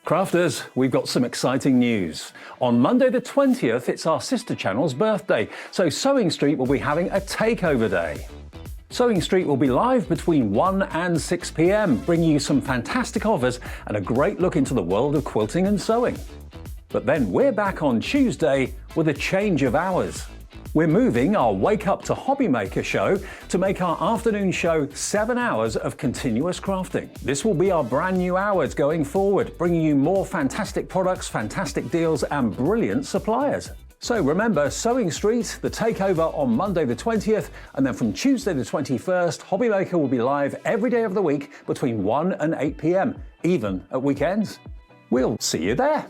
Crafters, we've got some exciting news. On Monday the 20th, it's our sister channel's birthday, so Sewing Street will be having a takeover day. Sewing Street will be live between 1 and 6 p.m, bringing you some fantastic offers and a great look into the world of quilting and sewing. But then we're back on Tuesday with a change of hours. We're moving our Wake Up to Hobby Maker show to make our afternoon show 7 hours of continuous crafting. This will be our brand new hours going forward, bringing you more fantastic products, fantastic deals and brilliant suppliers. So remember, Sewing Street, the takeover on Monday the 20th, and then from Tuesday the 21st, Hobby Maker will be live every day of the week between 1 and 8 p.m, even at weekends. We'll see you there.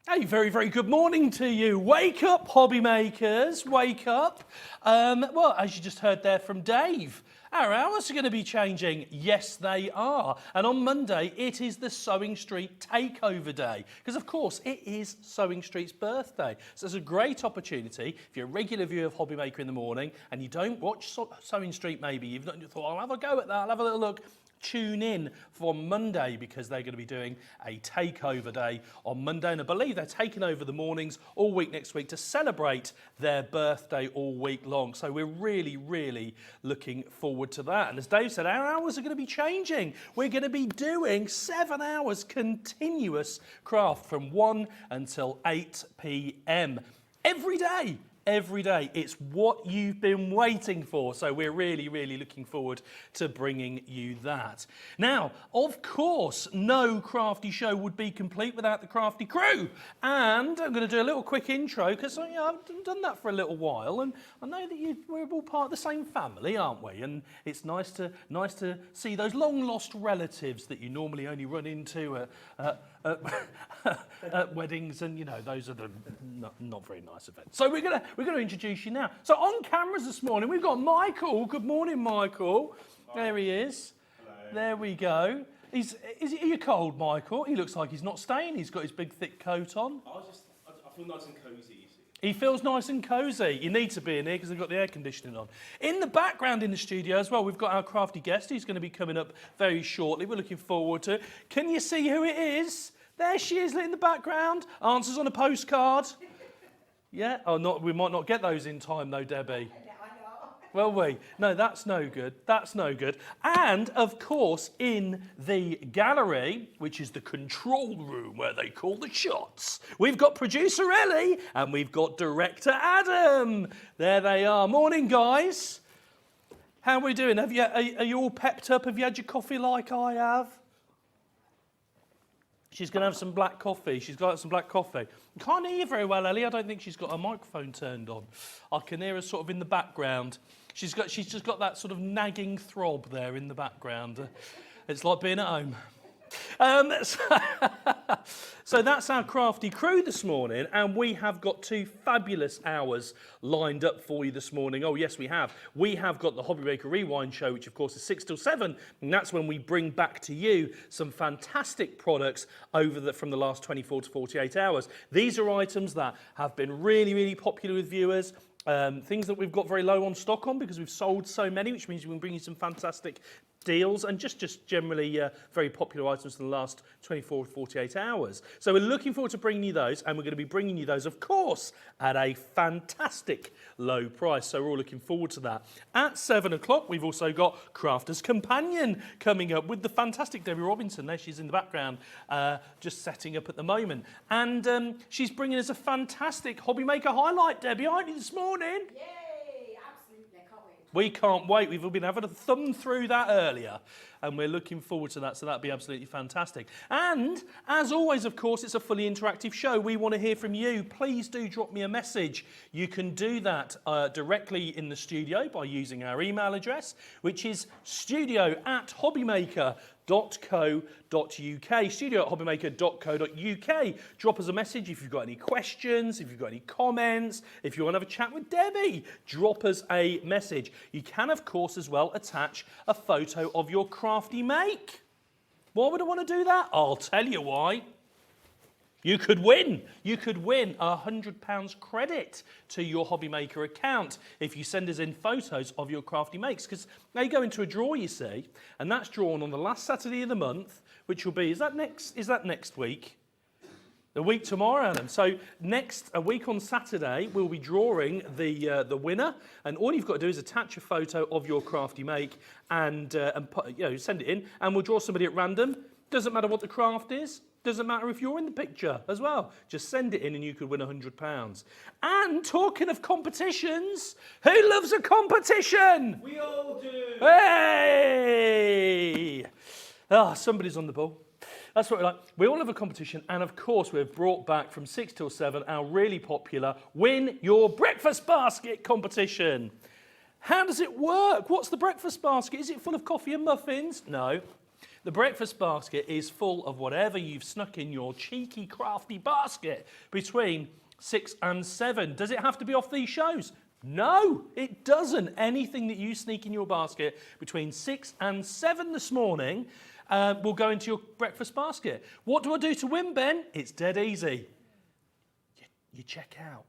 Hey, very, very good morning to you. Wake up, hobby makers, wake up. Well, as you just heard there from Dave, our hours are going to be changing. Yes, they are. And on Monday, it is the Sewing Street Takeover Day. Because, of course, it is Sewing Street's birthday. So it's a great opportunity. If you're a regular viewer of Hobby Maker in the morning and you don't watch Sewing Street, maybe you've not thought, I'll have a go at that, I'll have a little look. Tune in for Monday because they're going to be doing a takeover day on Monday, and I believe they're taking over the mornings all week next week to celebrate their birthday all week long. So we're really, really looking forward to that. And as Dave said, our hours are going to be changing. We're going to be doing 7 hours continuous craft from 1 until 8 p.m. every day. Every day. It's what you've been waiting for. So we're really, really looking forward to bringing you that. Now, of course, no crafty show would be complete without the crafty crew. And I'm going to do a little quick intro because I've done that for a little while. And I know that we're all part of the same family, aren't we? And it's nice to see those long lost relatives that you normally only run into at weddings, and you know those are the not very nice events. So we're going to introduce you now. So on cameras this morning we've got Michael. Good morning, Michael. Hi. There he is. Hello. There we go. Are you cold, Michael? He looks like he's not staying. He's got his big thick coat on. I feel nice and cosy. You see. He feels nice and cosy. You need to be in here because they've got the air conditioning on. In the background in the studio as well, we've got our crafty guest who's going to be coming up very shortly. We're looking forward to it. Can you see who it is? There she is in the background. Answers on a postcard. Yeah? Oh, not. We might not get those in time though, Debbie. Will we? No, that's no good. That's no good. And, of course, in the gallery, which is the control room where they call the shots, we've got producer Ellie and we've got director Adam. There they are. Morning, guys. How are we doing? Are you all pepped up? Have you had your coffee like I have? She's going to have some black coffee. She's got some black coffee. Can't hear you very well, Ellie. I don't think she's got her microphone turned on. I can hear her sort of in the background. She's just got that sort of nagging throb there in the background. It's like being at home. So that's our crafty crew this morning, and we have got 2 fabulous hours lined up for you this morning. Oh yes, we have. We have got the Hobby Maker Rewind show, which of course is 6 till 7, and that's when we bring back to you some fantastic products from the last 24 to 48 hours. These are items that have been really, really popular with viewers. Things that we've got very low on stock on because we've sold so many, which means we can bring you some fantastic deals and just generally very popular items in the last 24 to 48 hours. So we're looking forward to bringing you those, and we're going to be bringing you those, of course, at a fantastic low price. So we're all looking forward to that. At 7 o'clock, we've also got Crafter's Companion coming up with the fantastic Debbie Robinson. There she is in the background, just setting up at the moment. And she's bringing us a fantastic Hobby Maker highlight, Debbie, aren't you, this morning? Yay! Absolutely, I can't wait. We can't wait. We've been having a thumb through that earlier, and we're looking forward to that, so that'll be absolutely fantastic. And, as always, of course, it's a fully interactive show. We want to hear from you. Please do drop me a message. You can do that directly in the studio by using our email address, which is studio@hobbymaker.co.uk, studio@hobbymaker.co.uk. Drop us a message if you've got any questions, if you've got any comments, if you want to have a chat with Debbie, drop us a message. You can, of course, as well attach a photo of your crafty make. Why would I want to do that? I'll tell you why. You could win. You could win £100 credit to your Hobby Maker account if you send us in photos of your crafty makes. Because now you go into a draw, you see, and that's drawn on the last Saturday of the month, which will be, is that next week? The week tomorrow, Adam. So a week on Saturday, we'll be drawing the winner, and all you've got to do is attach a photo of your crafty make and send it in, and we'll draw somebody at random. Doesn't matter what the craft is. Doesn't matter if you're in the picture as well. Just send it in and you could win £100. And talking of competitions, who loves a competition? We all do. Hey! Somebody's on the ball. That's what we like. We all have a competition, and of course we've brought back from 6 till 7 our really popular Win Your Breakfast Basket competition. How does it work? What's the breakfast basket? Is it full of coffee and muffins? No. The breakfast basket is full of whatever you've snuck in your cheeky, crafty basket between 6 and 7. Does it have to be off these shows? No, it doesn't. Anything that you sneak in your basket between 6 and 7 this morning will go into your breakfast basket. What do I do to win, Ben? It's dead easy. You check out.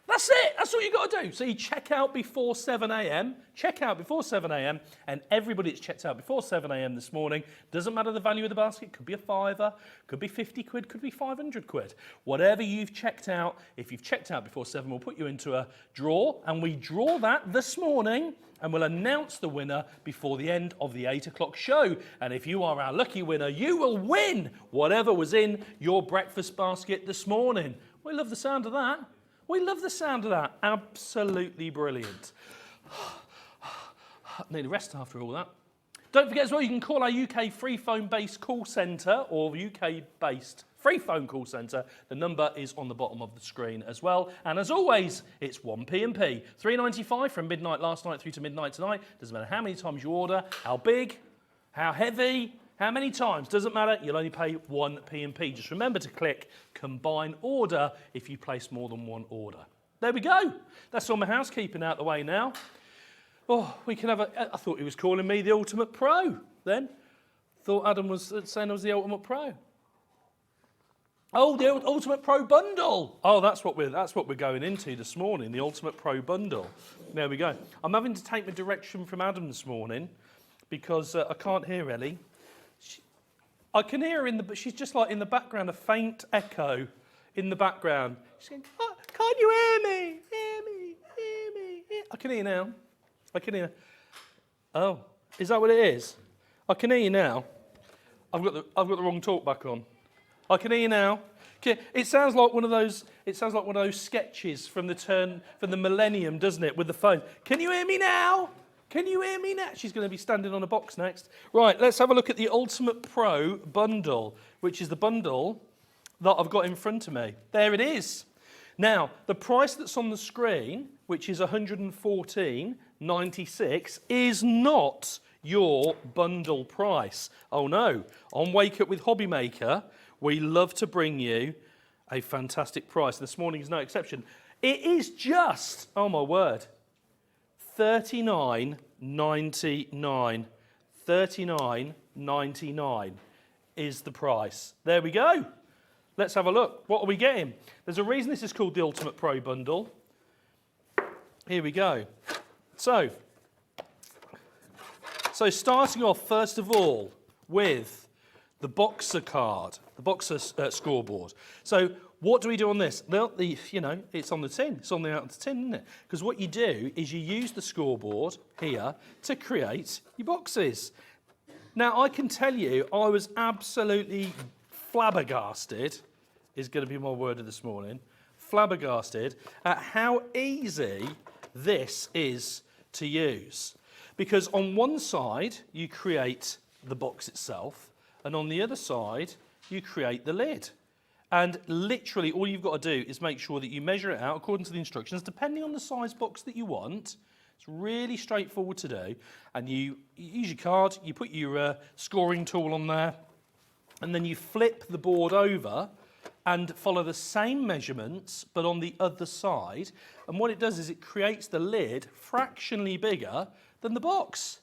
That's it. That's what you've got to do. So you check out before 7 a.m. Check out before 7 a.m. And everybody that's checked out before 7 a.m. this morning, doesn't matter the value of the basket, could be a fiver, could be 50 quid, could be 500 quid. Whatever you've checked out, if you've checked out before 7, we'll put you into a draw. And we draw that this morning and we'll announce the winner before the end of the 8 o'clock show. And if you are our lucky winner, you will win whatever was in your breakfast basket this morning. We love the sound of that. We love the sound of that. Absolutely brilliant. Need a rest after all that. Don't forget as well, you can call our UK free phone-based call centre or UK-based free phone call centre. The number is on the bottom of the screen as well. And as always, it's 1p&p. £3.95 from midnight last night through to midnight tonight. Doesn't matter how many times you order, how big, how heavy, how many times, doesn't matter, you'll only pay 1p&p. Just remember to click combine order if you place more than one order. There we go. That's all my housekeeping out the way now. Oh, we can have I thought he was calling me the Ultimate Pro then. Thought Adam was saying I was the Ultimate Pro. Oh, the Ultimate Pro bundle. Oh, that's what we're going into this morning, the Ultimate Pro bundle. There we go. I'm having to take my direction from Adam this morning because I can't hear Ellie. I can hear her but she's just like in the background, a faint echo in the background. She's going, oh, can't you hear me? Hear me, hear me, hear. I can hear you now. I can hear. Oh, is that what it is? I can hear you now. I've got the wrong talk back on. I can hear you now. It sounds like one of those sketches from the millennium, doesn't it? With the phone. Can you hear me now? Can you hear me now? She's going to be standing on a box next. Right, let's have a look at the Ultimate Pro bundle, which is the bundle that I've got in front of me. There it is. Now, the price that's on the screen, which is $114.96, is not your bundle price. Oh no. On Wake Up with Hobby Maker, we love to bring you a fantastic price. This morning is no exception. It is just, oh my word, $39.99. $39.99 is the price. There we go. Let's have a look. What are we getting? There's a reason this is called the Ultimate Pro Bundle. Here we go. So starting off, first of all, with the boxer card, the boxer scoreboard. So what do we do on this? It's on the tin. It's on the out of the tin, isn't it? Because what you do is you use the scoreboard here to create your boxes. Now, I can tell you, I was absolutely flabbergasted, is going to be my word of this morning, flabbergasted at how easy this is to use. Because on one side, you create the box itself, and on the other side, you create the lid. And literally all you've got to do is make sure that you measure it out according to the instructions, depending on the size box that you want. It's really straightforward to do. And you use your card, you put your scoring tool on there, and then you flip the board over and follow the same measurements, but on the other side. And what it does is it creates the lid fractionally bigger than the box.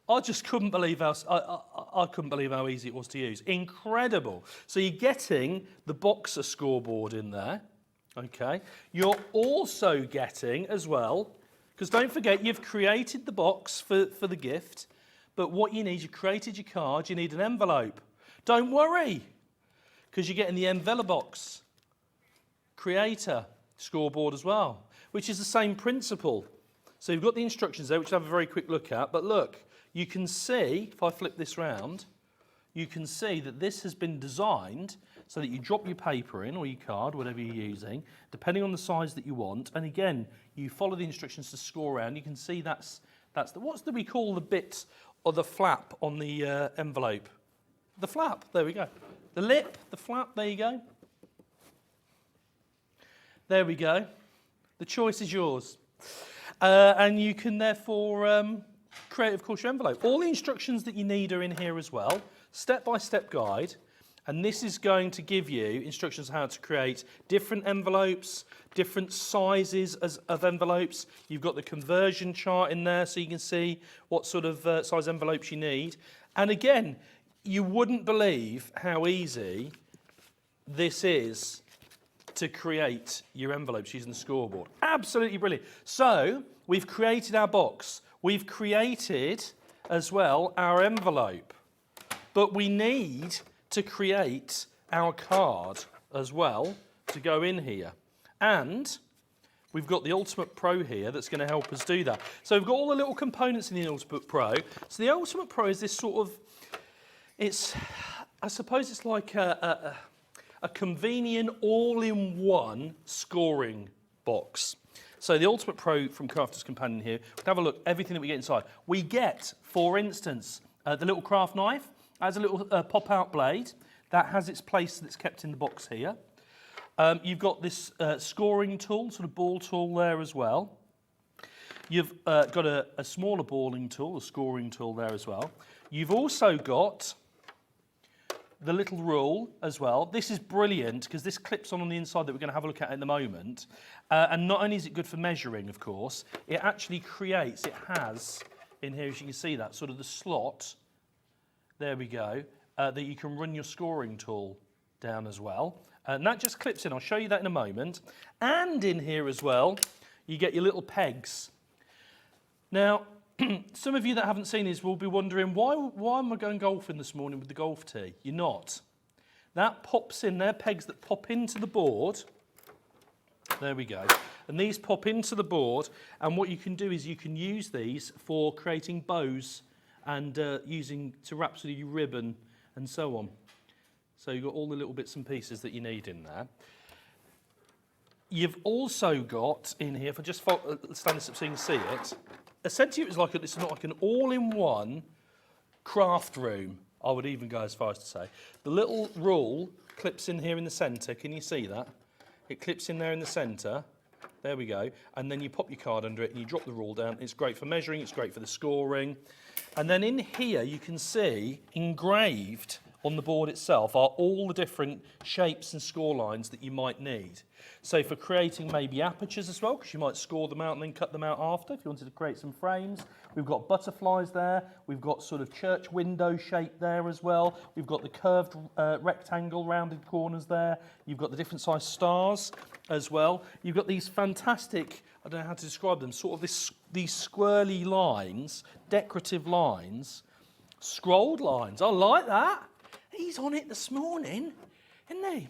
I just couldn't believe I couldn't believe how easy it was to use. Incredible. So you're getting the boxer scoreboard in there. Okay. You're also getting as well, because don't forget you've created the box for the gift, but what you need, you created your card, you need an envelope. Don't worry, because you're getting the envelope box creator scoreboard as well, which is the same principle. So you've got the instructions there, which we'll have a very quick look at, but look, you can see, if I flip this round, you can see that this has been designed so that you drop your paper in, or your card, whatever you're using, depending on the size that you want, and again, you follow the instructions to score around. You can see that's what do we call the bit or the flap on the envelope? The flap, there we go. The lip, the flap, there you go. There we go. The choice is yours. And you can therefore create, of course, your envelope. All the instructions that you need are in here as well. Step-by-step guide. And this is going to give you instructions on how to create different envelopes, different sizes of envelopes. You've got the conversion chart in there so you can see what sort of size envelopes you need. And again, you wouldn't believe how easy this is to create your envelopes using the scoreboard. Absolutely brilliant. So we've created our box. We've created as well our envelope. But we need to create our card as well to go in here. And we've got the Ultimate Pro here that's going to help us do that. So we've got all the little components in the Ultimate Pro. So the Ultimate Pro is this sort of, I suppose it's like a convenient all-in-one scoring box. So the Ultimate Pro from Crafter's Companion here, we'll have a look, everything that we get inside. We get, for instance, the little craft knife, has a little pop-out blade that has its place that's kept in the box here. You've got this scoring tool, sort of ball tool there as well. You've got a smaller balling tool, a scoring tool there as well. You've also got the little rule as well. This is brilliant because this clips on the inside that we're going to have a look at in the moment. And not only is it good for measuring, of course, it actually creates, it has in here, as you can see that, sort of the slot, there we go, that you can run your scoring tool down as well. And that just clips in. I'll show you that in a moment. And in here as well, you get your little pegs. Now, some of you that haven't seen this will be wondering, why am I going golfing this morning with the golf tee? You're not. That pops in, they're pegs that pop into the board. There we go. And these pop into the board, and what you can do is you can use these for creating bows and using to wrap sort of your ribbon and so on. So you've got all the little bits and pieces that you need in there. You've also got in here, if I just stand this up so you can see it, essentially it's not like an all-in-one craft room, I would even go as far as to say. The little rule clips in here in the centre, can you see that? It clips in there in the centre, there we go, and then you pop your card under it and you drop the rule down. It's great for measuring, it's great for the scoring. And then in here you can see engraved on the board itself are all the different shapes and score lines that you might need. So for creating maybe apertures as well, because you might score them out and then cut them out after, if you wanted to create some frames. We've got butterflies there. We've got sort of church window shape there as well. We've got the curved rectangle, rounded corners there. You've got the different size stars as well. You've got these fantastic, I don't know how to describe them, sort of these squirrely lines, decorative lines, scrolled lines. I like that. He's on it this morning, isn't he?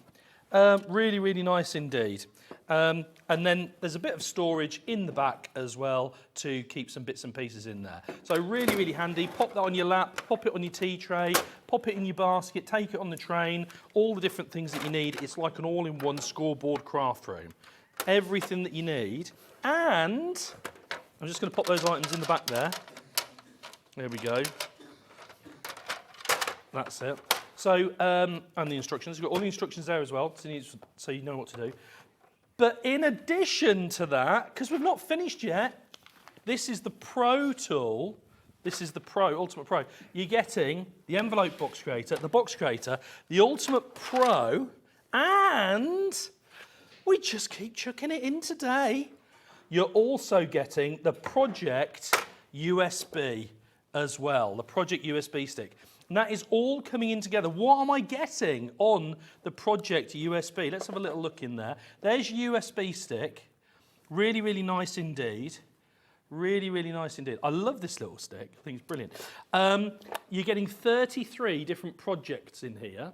Really, really nice indeed. And then there's a bit of storage in the back as well to keep some bits and pieces in there. So really, really handy. Pop that on your lap, pop it on your tea tray, pop it in your basket, take it on the train, all the different things that you need. It's like an all-in-one scoreboard craft room. Everything that you need. And I'm just going to pop those items in the back there. There we go. That's it. So, and the instructions. You've got all the instructions there as well, so you know what to do. But in addition to that, because we've not finished yet, this is the Pro tool. This is the Pro, Ultimate Pro. You're getting the envelope box creator, the box creator, the Ultimate Pro, and we just keep chucking it in today. You're also getting the Project USB as well, the Project USB stick. And that is all coming in together. What am I getting on the Project USB? Let's have a little look in there. There's your USB stick. Really, really nice indeed. Really, really nice indeed. I love this little stick. I think it's brilliant. You're getting 33 different projects in here.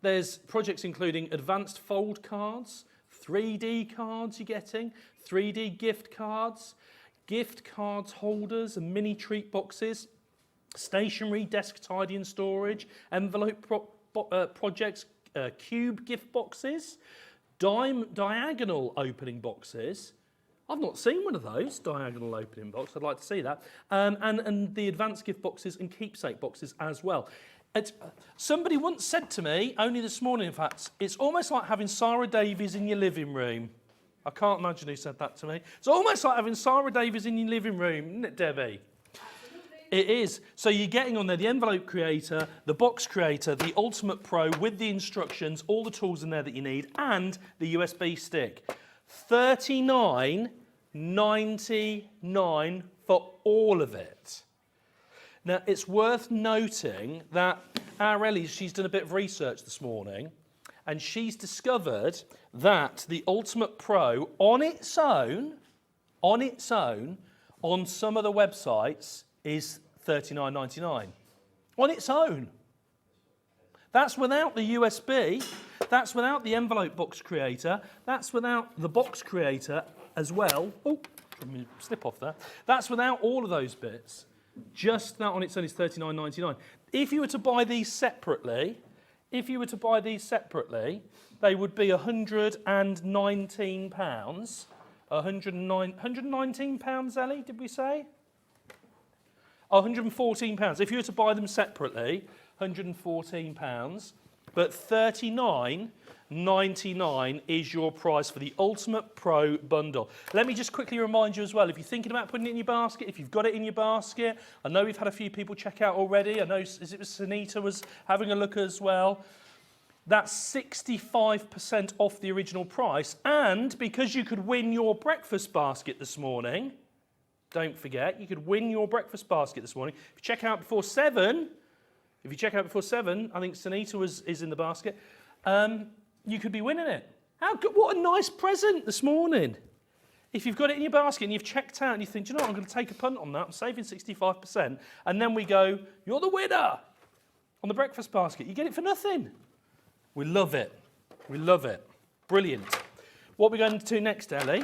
There's projects including advanced fold cards, 3D cards you're getting, 3D gift cards holders and mini treat boxes, stationery, desk tidy and storage, envelope projects, cube gift boxes, diagonal opening boxes. I've not seen one of those, diagonal opening box. I'd like to see that. And the advanced gift boxes and keepsake boxes as well. Somebody once said to me, only this morning in fact, it's almost like having Sarah Davies in your living room. I can't imagine who said that to me. It's almost like having Sarah Davies in your living room, isn't it, Debbie? It is. So you're getting on there the envelope creator, the box creator, the Ultimate Pro with the instructions, all the tools in there that you need, and the USB stick. $39.99 for all of it. Now, it's worth noting that our Ellie, she's done a bit of research this morning, and she's discovered that the Ultimate Pro on its own, on some of the websites, is $39.99. On its own. That's without the USB, that's without the envelope box creator, that's without the box creator as well. Oh, let me slip off there. That's without all of those bits. Just that on its own is $39.99. If you were to buy these separately, they would be £119. £119, Ellie, did we say? £114. If you were to buy them separately, £114. But $39.99 is your price for the Ultimate Pro bundle. Let me just quickly remind you as well, if you're thinking about putting it in your basket, if you've got it in your basket, I know we've had a few people check out already. I know Sunita was having a look as well. That's 65% off the original price. And because you could win your breakfast basket this morning, don't forget, you could win your breakfast basket this morning. If you check out before 7, I think Sunita is in the basket, you could be winning it. How good, what a nice present this morning. If you've got it in your basket and you've checked out and you think, do you know what, I'm going to take a punt on that, I'm saving 65%, and then we go, you're the winner on the breakfast basket. You get it for nothing. We love it. We love it. Brilliant. What are we going to do next, Ellie?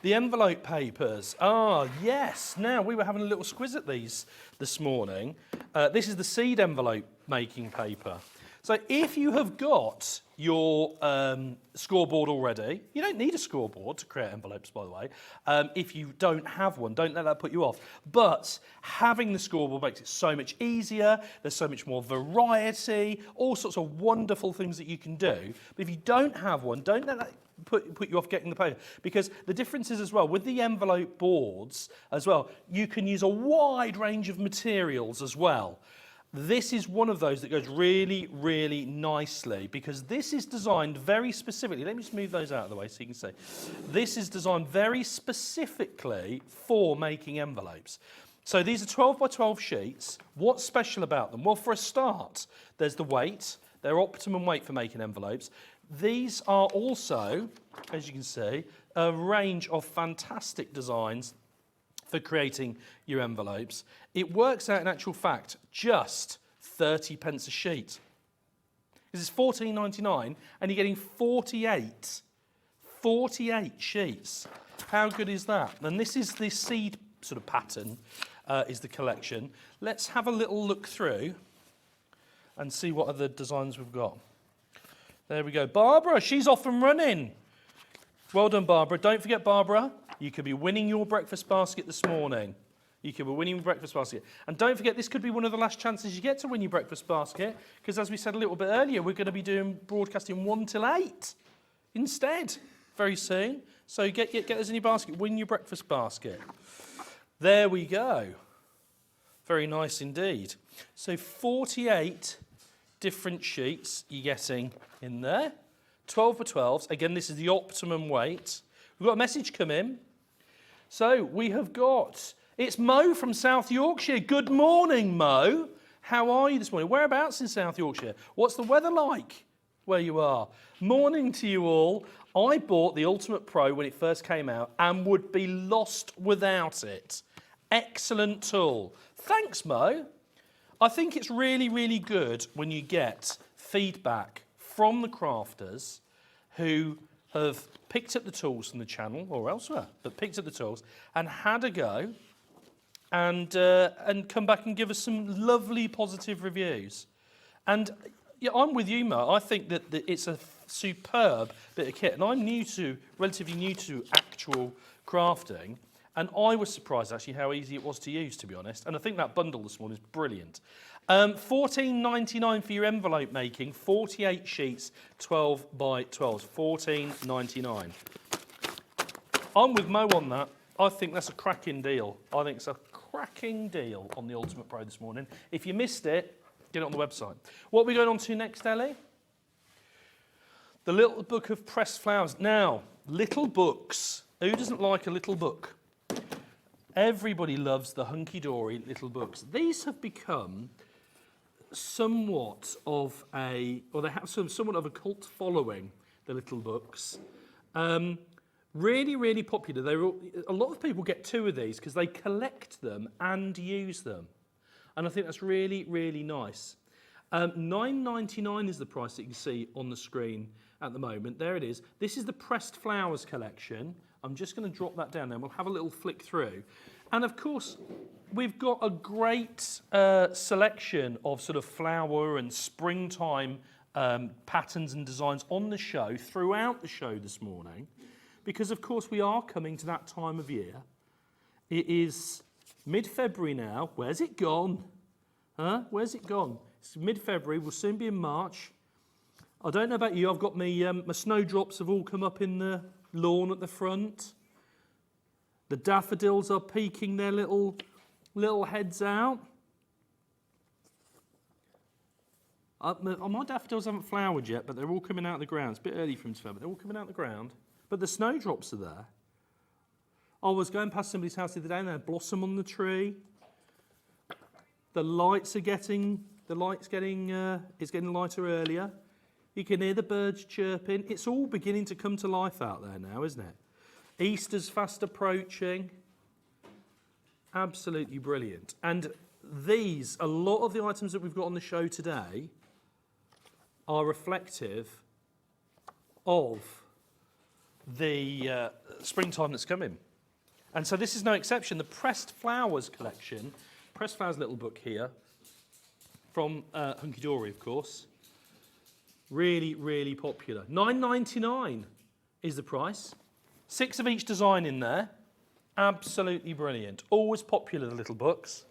The envelope papers. Ah, yes. Now, we were having a little squiz at these this morning. This is the seed envelope making paper. So if you have got your scoreboard already, you don't need a scoreboard to create envelopes, by the way. If you don't have one, don't let that put you off. But having the scoreboard makes it so much easier. There's so much more variety, all sorts of wonderful things that you can do. But if you don't have one, don't let that put you off getting the paper, because the difference is as well with the envelope boards as well, you can use a wide range of materials as well. This is one of those that goes really, really nicely, because this is designed very specifically. Let me just move those out of the way so you can see. This is designed very specifically for making envelopes. So these are 12 by 12 sheets. What's special about them? Well, for a start, there's the weight. They're optimum weight for making envelopes. These are also, as you can see, a range of fantastic designs for creating your envelopes. It works out in actual fact just 30p a sheet. This is $14.99 and you're getting 48 sheets. How good is that? And this is the seed sort of pattern, is the collection. Let's have a little look through and see what other designs we've got. There we go. Barbara, she's off and running. Well done, Barbara. Don't forget, Barbara, you could be winning your breakfast basket this morning. You could be winning your breakfast basket. And don't forget, this could be one of the last chances you get to win your breakfast basket, because as we said a little bit earlier, we're going to be doing broadcasting 1 till 8 instead very soon. So get us in your basket, win your breakfast basket. There we go. Very nice indeed. So 48 different sheets you're getting in there. 12 by 12s. Again, this is the optimum weight. We've got a message come in. So we have got, It's Mo from South Yorkshire. Good morning, Mo. How are you this morning? Whereabouts in South Yorkshire? What's the weather like where you are? Morning to you all. I bought the Ultimate Pro when it first came out and would be lost without it. Excellent tool. Thanks, Mo. I think it's really, really good when you get feedback from the crafters who have picked up the tools from the channel or elsewhere, but picked up the tools and had a go and come back and give us some lovely positive reviews. And yeah, I'm with you, Mo. I think that it's a superb bit of kit, and I'm relatively new to actual crafting, and I was surprised actually how easy it was to use, to be honest. And I think that bundle this morning is brilliant. $14.99 for your envelope making, 48 sheets, 12 by 12s, $14.99. I'm with Mo on that. I think that's a cracking deal. I think it's a cracking deal on the Ultimate Pro this morning. If you missed it, get it on the website. What are we going on to next, Ellie? The Little Book of Pressed Flowers. Now, little books. Who doesn't like a little book? Everybody loves the hunky-dory little books. These have become somewhat of they have somewhat of a cult following, the little books. Really, really popular. A lot of people get two of these because they collect them and use them. And I think that's really, really nice. $9.99 is the price that you can see on the screen at the moment. There it is. This is the Pressed Flowers collection. I'm just going to drop that down there and we'll have a little flick through. And of course, we've got a great selection of sort of flower and springtime patterns and designs on the show, throughout the show this morning. Because of course we are coming to that time of year. It is mid-February now. Where's it gone? Huh? Where's it gone? It's mid-February. We'll soon be in March. I don't know about you. I've got my snowdrops have all come up in the lawn at the front. The daffodils are peeking their little heads out. My daffodils haven't flowered yet, but they're all coming out of the ground. It's a bit early for them to flower, but they're all coming out of the ground. But the snowdrops are there. I was going past somebody's house the other day and they had blossom on the tree. The lights are getting, it's getting lighter earlier. You can hear the birds chirping. It's all beginning to come to life out there now, isn't it? Easter's fast approaching. Absolutely brilliant. And a lot of the items that we've got on the show today are reflective of the springtime that's coming. And so this is no exception. The Pressed Flowers collection, Pressed Flowers little book here, from Hunky Dory, of course. Really, really popular. $9.99 is the price. 6 of each design in there. Absolutely brilliant. Always popular, the little books.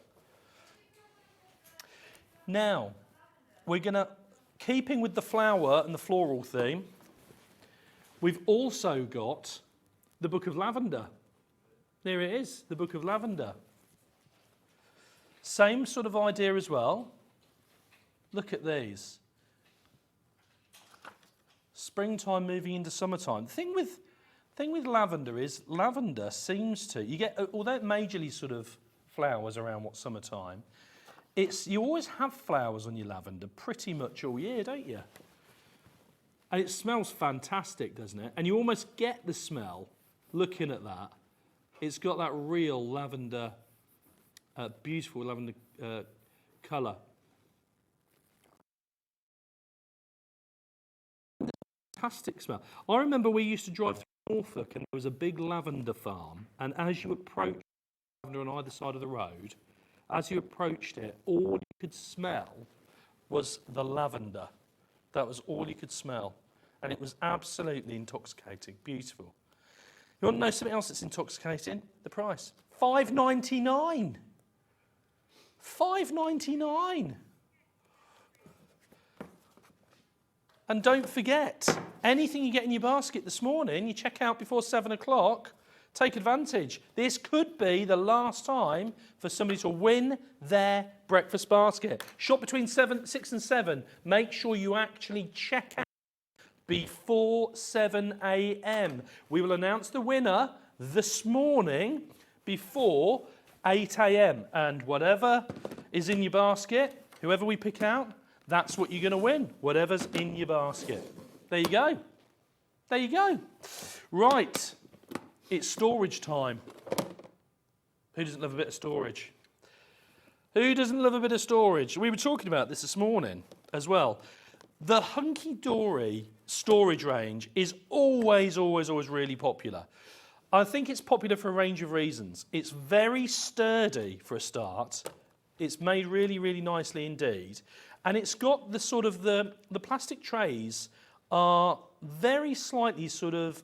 Now, we're going to, keeping with the flower and the floral theme, we've also got the Book of Lavender. There it is, the Book of Lavender. Same sort of idea as well. Look at these. Springtime moving into summertime. The thing with lavender is lavender seems to, you get, although it majorly sort of flowers around summertime, you always have flowers on your lavender pretty much all year, don't you? And it smells fantastic, doesn't it? And you almost get the smell looking at that. It's got that real lavender, beautiful lavender colour. Fantastic smell. I remember we used to drive through Norfolk and there was a big lavender farm, and as you approached lavender on either side of the road, as you approached it, all you could smell was the lavender. That was all you could smell. And it was absolutely intoxicating. Beautiful. You want to know something else that's intoxicating? The price. $5.99. $5.99. And don't forget, anything you get in your basket this morning, you check out before 7 o'clock, take advantage. This could be the last time for somebody to win their breakfast basket. Shop between 6 and 7. Make sure you actually check out before 7 a.m. We will announce the winner this morning before 8 a.m. And whatever is in your basket, whoever we pick out, that's what you're going to win. Whatever's in your basket. There you go. There you go. Right. It's storage time. Who doesn't love a bit of storage? Who doesn't love a bit of storage? We were talking about this morning as well. The hunky-dory storage range is always really popular. I think it's popular for a range of reasons. It's very sturdy for a start. It's made really nicely indeed. And it's got the sort of the plastic trays are very slightly sort of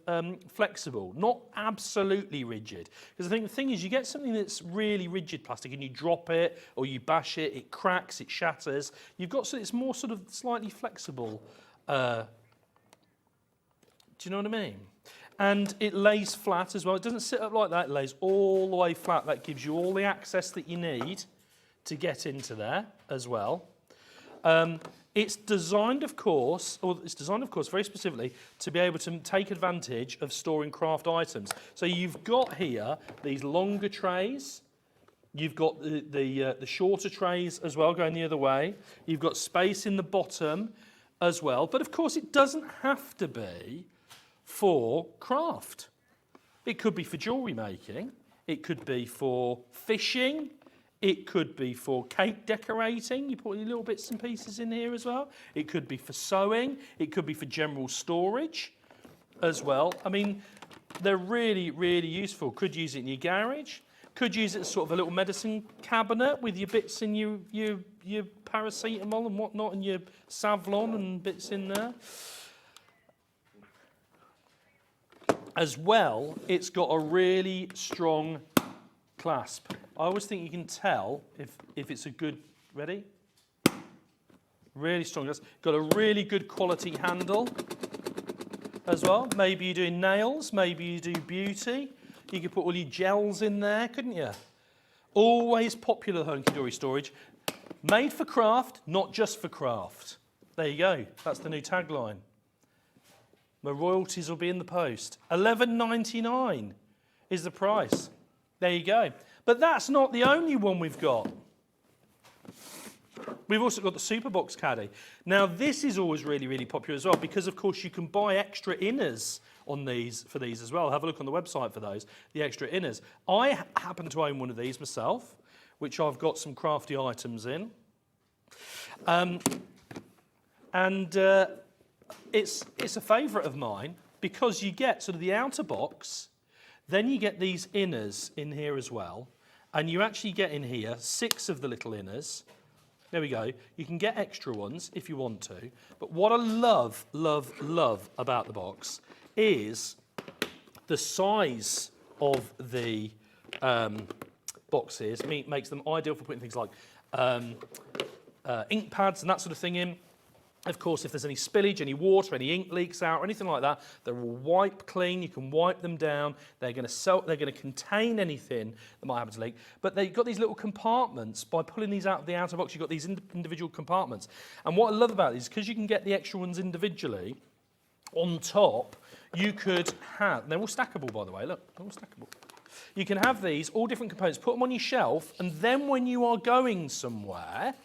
flexible, not absolutely rigid. Because I think the thing is, you get something that's really rigid plastic and you drop it or you bash it, it cracks, it shatters. You've got so it's more sort of slightly flexible. Do you know what I mean? And it lays flat as well. It doesn't sit up like that, it lays all the way flat. That gives you all the access that you need to get into there as well. It's designed, of course, very specifically to be able to take advantage of storing craft items. So you've got here these longer trays. You've got the shorter trays as well going the other way. You've got space in the bottom as well. But of course, it doesn't have to be for craft. It could be for jewellery making. It could be for fishing. It could be for cake decorating. You put your little bits and pieces in here as well. It could be for sewing. It could be for general storage as well. I mean, they're really useful. Could use it in your garage. Could use it as sort of a little medicine cabinet with your bits in your paracetamol and whatnot and your Savlon and bits in there. As well, it's got a really strong clasp. I always think you can tell if it's a good, ready? Really strong. It's got a really good quality handle as well. Maybe you're doing nails, maybe you do beauty. You could put all your gels in there, couldn't you? Always popular hunky-dory storage. Made for craft, not just for craft. There you go. That's the new tagline. My royalties will be in the post. $11.99 is the price. There you go. But that's not the only one we've got. We've also got the Super Box Caddy. Now, this is always really popular as well because, of course, you can buy extra inners on these for these as well. Have a look on the website for those, the extra inners. I happen to own one of these myself, which I've got some crafty items in. It's a favourite of mine because you get sort of the outer box, then you get these inners in here as well, and you actually get in here 6 of the little inners. There we go. You can get extra ones if you want to. But what I love about the box is the size of the boxes. Makes them ideal for putting things like ink pads and that sort of thing in. Of course, if there's any spillage, any water, any ink leaks out, or anything like that, they're all wipe clean. You can wipe them down. They're going to contain anything that might happen to leak. But they've got these little compartments. By pulling these out of the outer box, you've got these individual compartments. And what I love about these, because you can get the extra ones individually, on top, you could have... They're all stackable, by the way. Look, they're all stackable. You can have these, all different components, put them on your shelf, and then when you are going somewhere...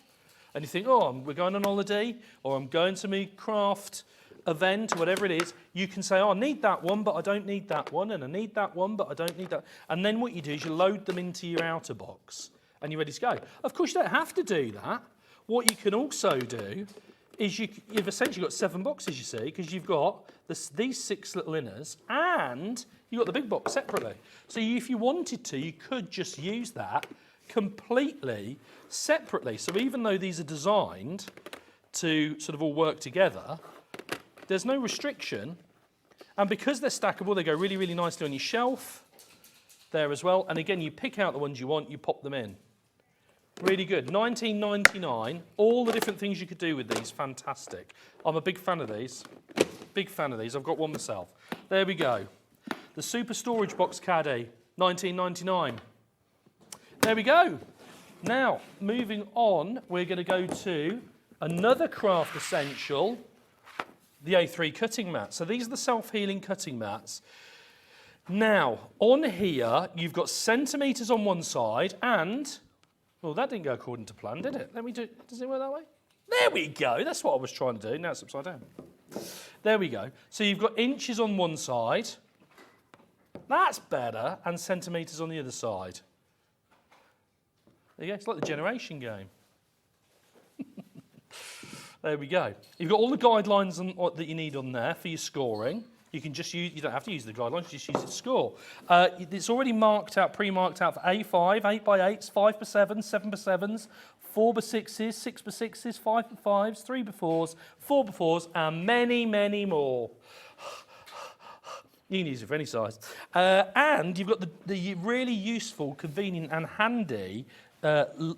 and you think, we're going on holiday, or I'm going to my craft event, or whatever it is, you can say, I need that one, but I don't need that one, and I need that one, but I don't need that. And then what you do is you load them into your outer box, and you're ready to go. Of course, you don't have to do that. What you can also do is you've essentially got 7 boxes, you see, because you've got these 6 little inners, and you've got the big box separately. So if you wanted to, you could just use that completely separately. So even though these are designed to sort of all work together, there's no restriction. And because they're stackable, they go really nicely on your shelf there as well. And again, you pick out the ones you want, you pop them in. Really good. $19.99. All the different things you could do with these, fantastic. I'm a big fan of these. Big fan of these. I've got one myself. There we go. The Super Storage Box Caddy, $19.99. There we go. Now, moving on, we're going to go to another craft essential, the A3 cutting mat. So these are the self-healing cutting mats. Now, on here, you've got centimetres on one side and, well, that didn't go according to plan, did it? Let me do, does it work that way? There we go, that's what I was trying to do. Now it's upside down. There we go. So you've got inches on one side. That's better, and centimetres on the other side. There you go, it's like the generation game. There we go. You've got all the guidelines that you need on there for your scoring. You can just use, you don't have to use the guidelines, just use it to score. It's already marked out, pre-marked out for A5, 8x8s, 5x7s, 7x7s, 4x6s, 6x6s, 5x5s, 3x4s, 4x4s, and many, many more. You can use it for any size. And you've got the really useful, convenient and handy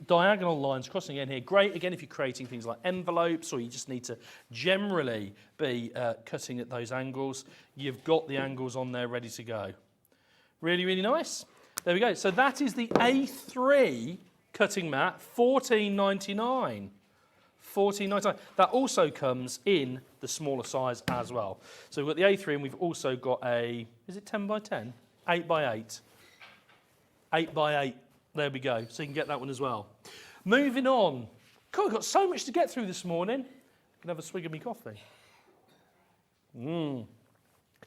diagonal lines crossing in here. Great, again, if you're creating things like envelopes or you just need to generally be cutting at those angles, you've got the angles on there ready to go. Really, really nice. There we go. So that is the A3 cutting mat, $14.99. $14.99. That also comes in the smaller size as well. So we've got the A3 and we've also got a, is it 10 by 10? 8 by 8. 8 by 8. There we go. So you can get that one as well. Moving on. God, we've got so much to get through this morning. I can have a swig of my coffee.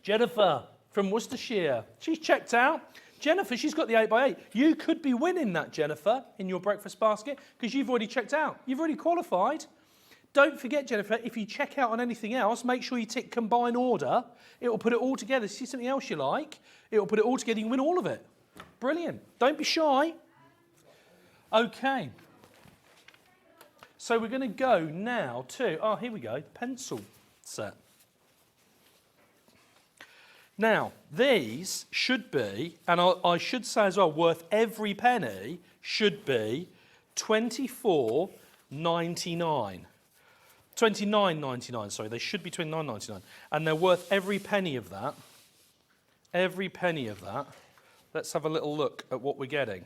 Jennifer from Worcestershire. She's checked out. Jennifer, she's got the 8 by 8. You could be winning that, Jennifer, in your breakfast basket because you've already checked out. You've already qualified. Don't forget, Jennifer, if you check out on anything else, make sure you tick combine order. It will put it all together. See something else you like, it will put it all together. You can win all of it. Brilliant. Don't be shy. Okay. So we're going to go now to, here we go, pencil set. Now, these should be, and I should say as well, worth every penny, should be $24.99. $29.99, sorry, they should be $29.99. And they're worth every penny of that. Every penny of that. Let's have a little look at what we're getting.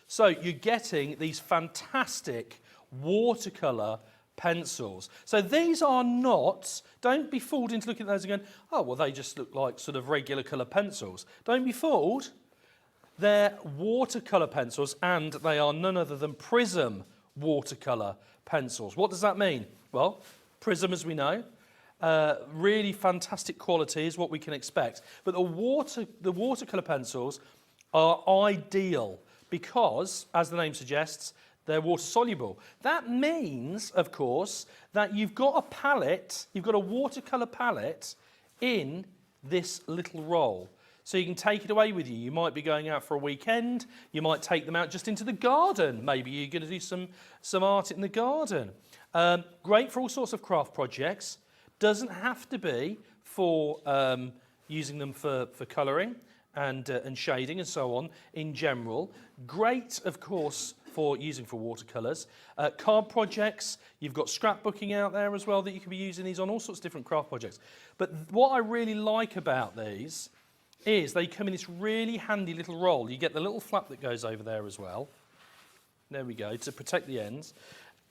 So you're getting these fantastic watercolour pencils. So these are not, don't be fooled into looking at those and going, oh, well, they just look like sort of regular colour pencils. Don't be fooled. They're watercolour pencils and they are none other than Prism watercolour pencils. What does that mean? Well, Prism, as we know, really fantastic quality is what we can expect. But the watercolour pencils are ideal because, as the name suggests, they're water soluble. That means, of course, that you've got a palette, you've got a watercolour palette in this little roll. So you can take it away with you. You might be going out for a weekend. You might take them out just into the garden. Maybe you're going to do some art in the garden. Great for all sorts of craft projects. Doesn't have to be for using them for colouring and shading and so on in general. Great, of course, for using for watercolours. Card projects, you've got scrapbooking out there as well that you can be using these on all sorts of different craft projects. But what I really like about these is they come in this really handy little roll. You get the little flap that goes over there as well. There we go, to protect the ends.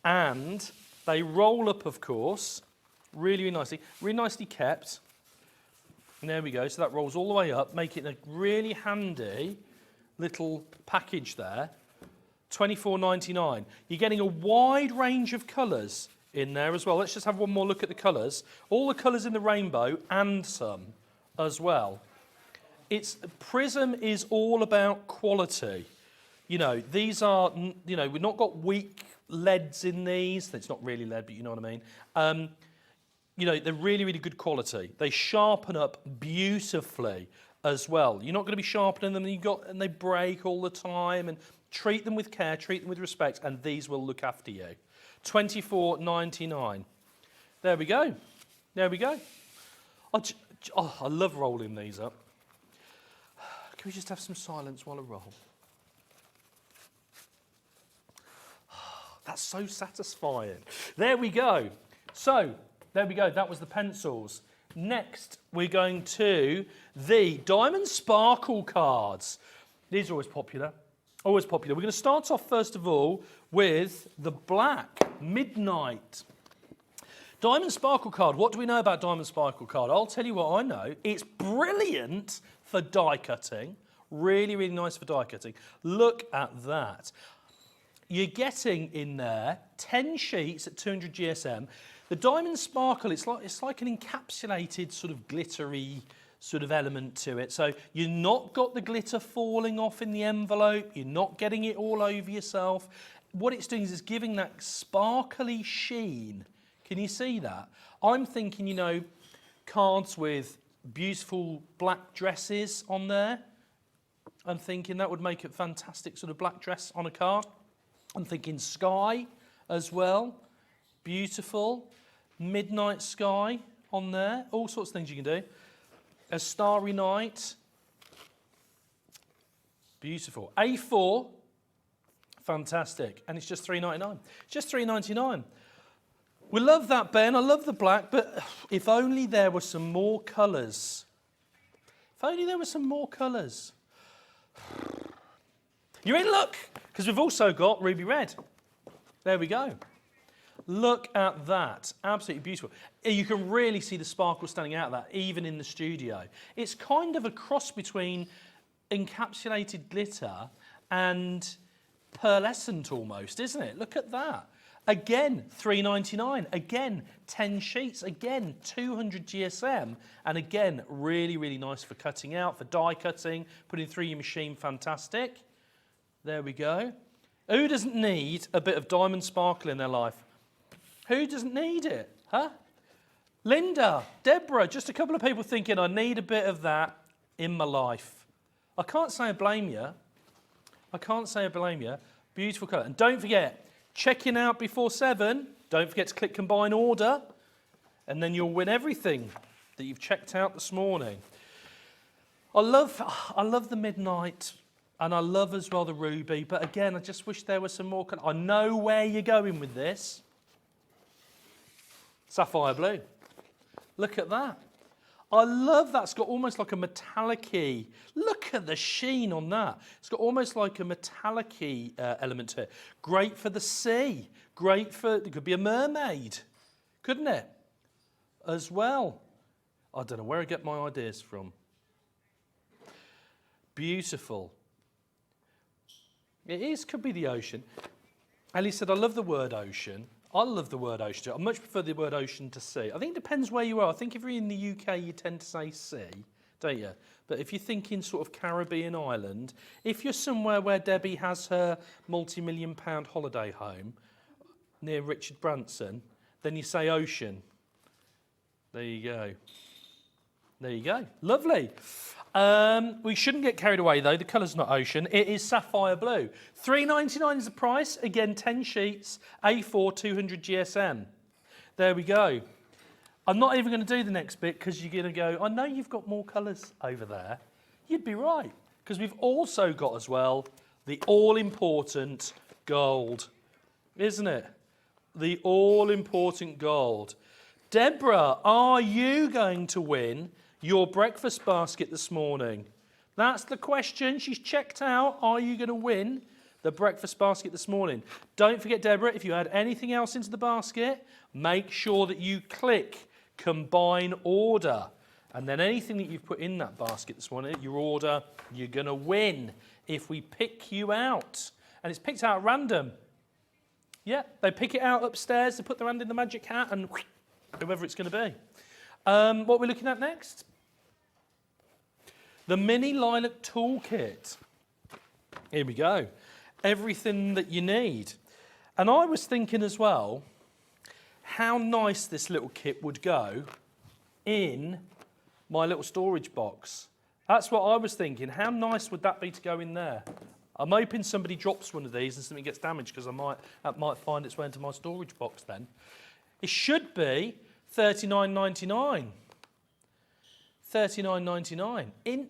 And they roll up, of course, really nicely kept. And there we go, so that rolls all the way up, making a really handy little package there. $24.99. You're getting a wide range of colours in there as well. Let's just have one more look at the colours. All the colours in the rainbow and some as well. Prism is all about quality. You know, these are, you know, we've not got weak leads in these. It's not really lead, but you know what I mean. You know, they're really, really good quality. They sharpen up beautifully as well. You're not going to be sharpening them and they break all the time. And treat them with care, treat them with respect, and these will look after you. $24.99. There we go. There we go. I love rolling these up. Can we just have some silence while I roll? That's so satisfying. There we go. So, there we go. That was the pencils. Next, we're going to the Diamond Sparkle cards. These are always popular. Always popular. We're going to start off, first of all, with the black Midnight. Diamond Sparkle card. What do we know about Diamond Sparkle card? I'll tell you what I know. It's brilliant for die cutting. Really, really nice for die cutting. Look at that. You're getting in there 10 sheets at 200 GSM. The diamond sparkle, it's like an encapsulated sort of glittery sort of element to it. So you've not got the glitter falling off in the envelope. You're not getting it all over yourself. What it's doing is it's giving that sparkly sheen. Can you see that? I'm thinking, you know, cards with beautiful black dresses on there. I'm thinking that would make a fantastic sort of black dress on a card. I'm thinking sky as well. Beautiful. Midnight sky on there. All sorts of things you can do. A starry night. Beautiful. A4. Fantastic. And it's just $3.99. Just $3.99. We love that, Ben. I love the black, but if only there were some more colours. If only there were some more colours. You're in luck, because we've also got ruby red. There we go. Look at that. Absolutely beautiful. You can really see the sparkle standing out of that, even in the studio. It's kind of a cross between encapsulated glitter and pearlescent almost, isn't it? Look at that. Again, $3.99. Again, 10 sheets. Again, 200 GSM. And again, really, really nice for cutting out, for die cutting, putting through your machine. Fantastic. There we go. Who doesn't need a bit of diamond sparkle in their life? Who doesn't need it? Huh? Linda, Deborah, just a couple of people thinking, I need a bit of that in my life. I can't say I blame you. I can't say I blame you. Beautiful colour. And don't forget, checking out before 7. Don't forget to click combine order. And then you'll win everything that you've checked out this morning. I love the midnight. And I love as well the ruby. But again, I just wish there was some more colour. I know where you're going with this. Sapphire blue. Look at that. I love that. It's got almost like a metallic-y. Look at the sheen on that. It's got almost like a metallic-y element to it. Great for the sea. Great for, it could be a mermaid, couldn't it? As well. I don't know where I get my ideas from. Beautiful. It is, could be the ocean. Ellie said, I love the word ocean. I love the word ocean too. I much prefer the word ocean to sea. I think it depends where you are. I think if you're in the UK, you tend to say sea, don't you? But if you're thinking sort of Caribbean island, if you're somewhere where Debbie has her multi-million-pound holiday home near Richard Branson, then you say ocean. There you go. There you go. Lovely. We shouldn't get carried away, though. The colour's not ocean. It is sapphire blue. $3.99 is the price. Again, 10 sheets, A4, 200 GSM. There we go. I'm not even going to do the next bit because you're going to go, I know you've got more colours over there. You'd be right, because we've also got as well the all-important gold, isn't it? The all-important gold. Deborah, are you going to win your breakfast basket this morning? That's the question. She's checked out. Are you going to win the breakfast basket this morning? Don't forget, Deborah, if you add anything else into the basket, make sure that you click combine order. And then anything that you've put in that basket this morning, your order, you're going to win if we pick you out. And it's picked out at random. Yeah, they pick it out upstairs, they put their hand in the magic hat, and whoever it's going to be. What we're looking at next? The mini lilac toolkit. Here we go. Everything that you need. And I was thinking as well, how nice this little kit would go in my little storage box. That's what I was thinking. How nice would that be to go in there? I'm hoping somebody drops one of these and something gets damaged, because that might find its way into my storage box then. It should be $39.99. $39.99.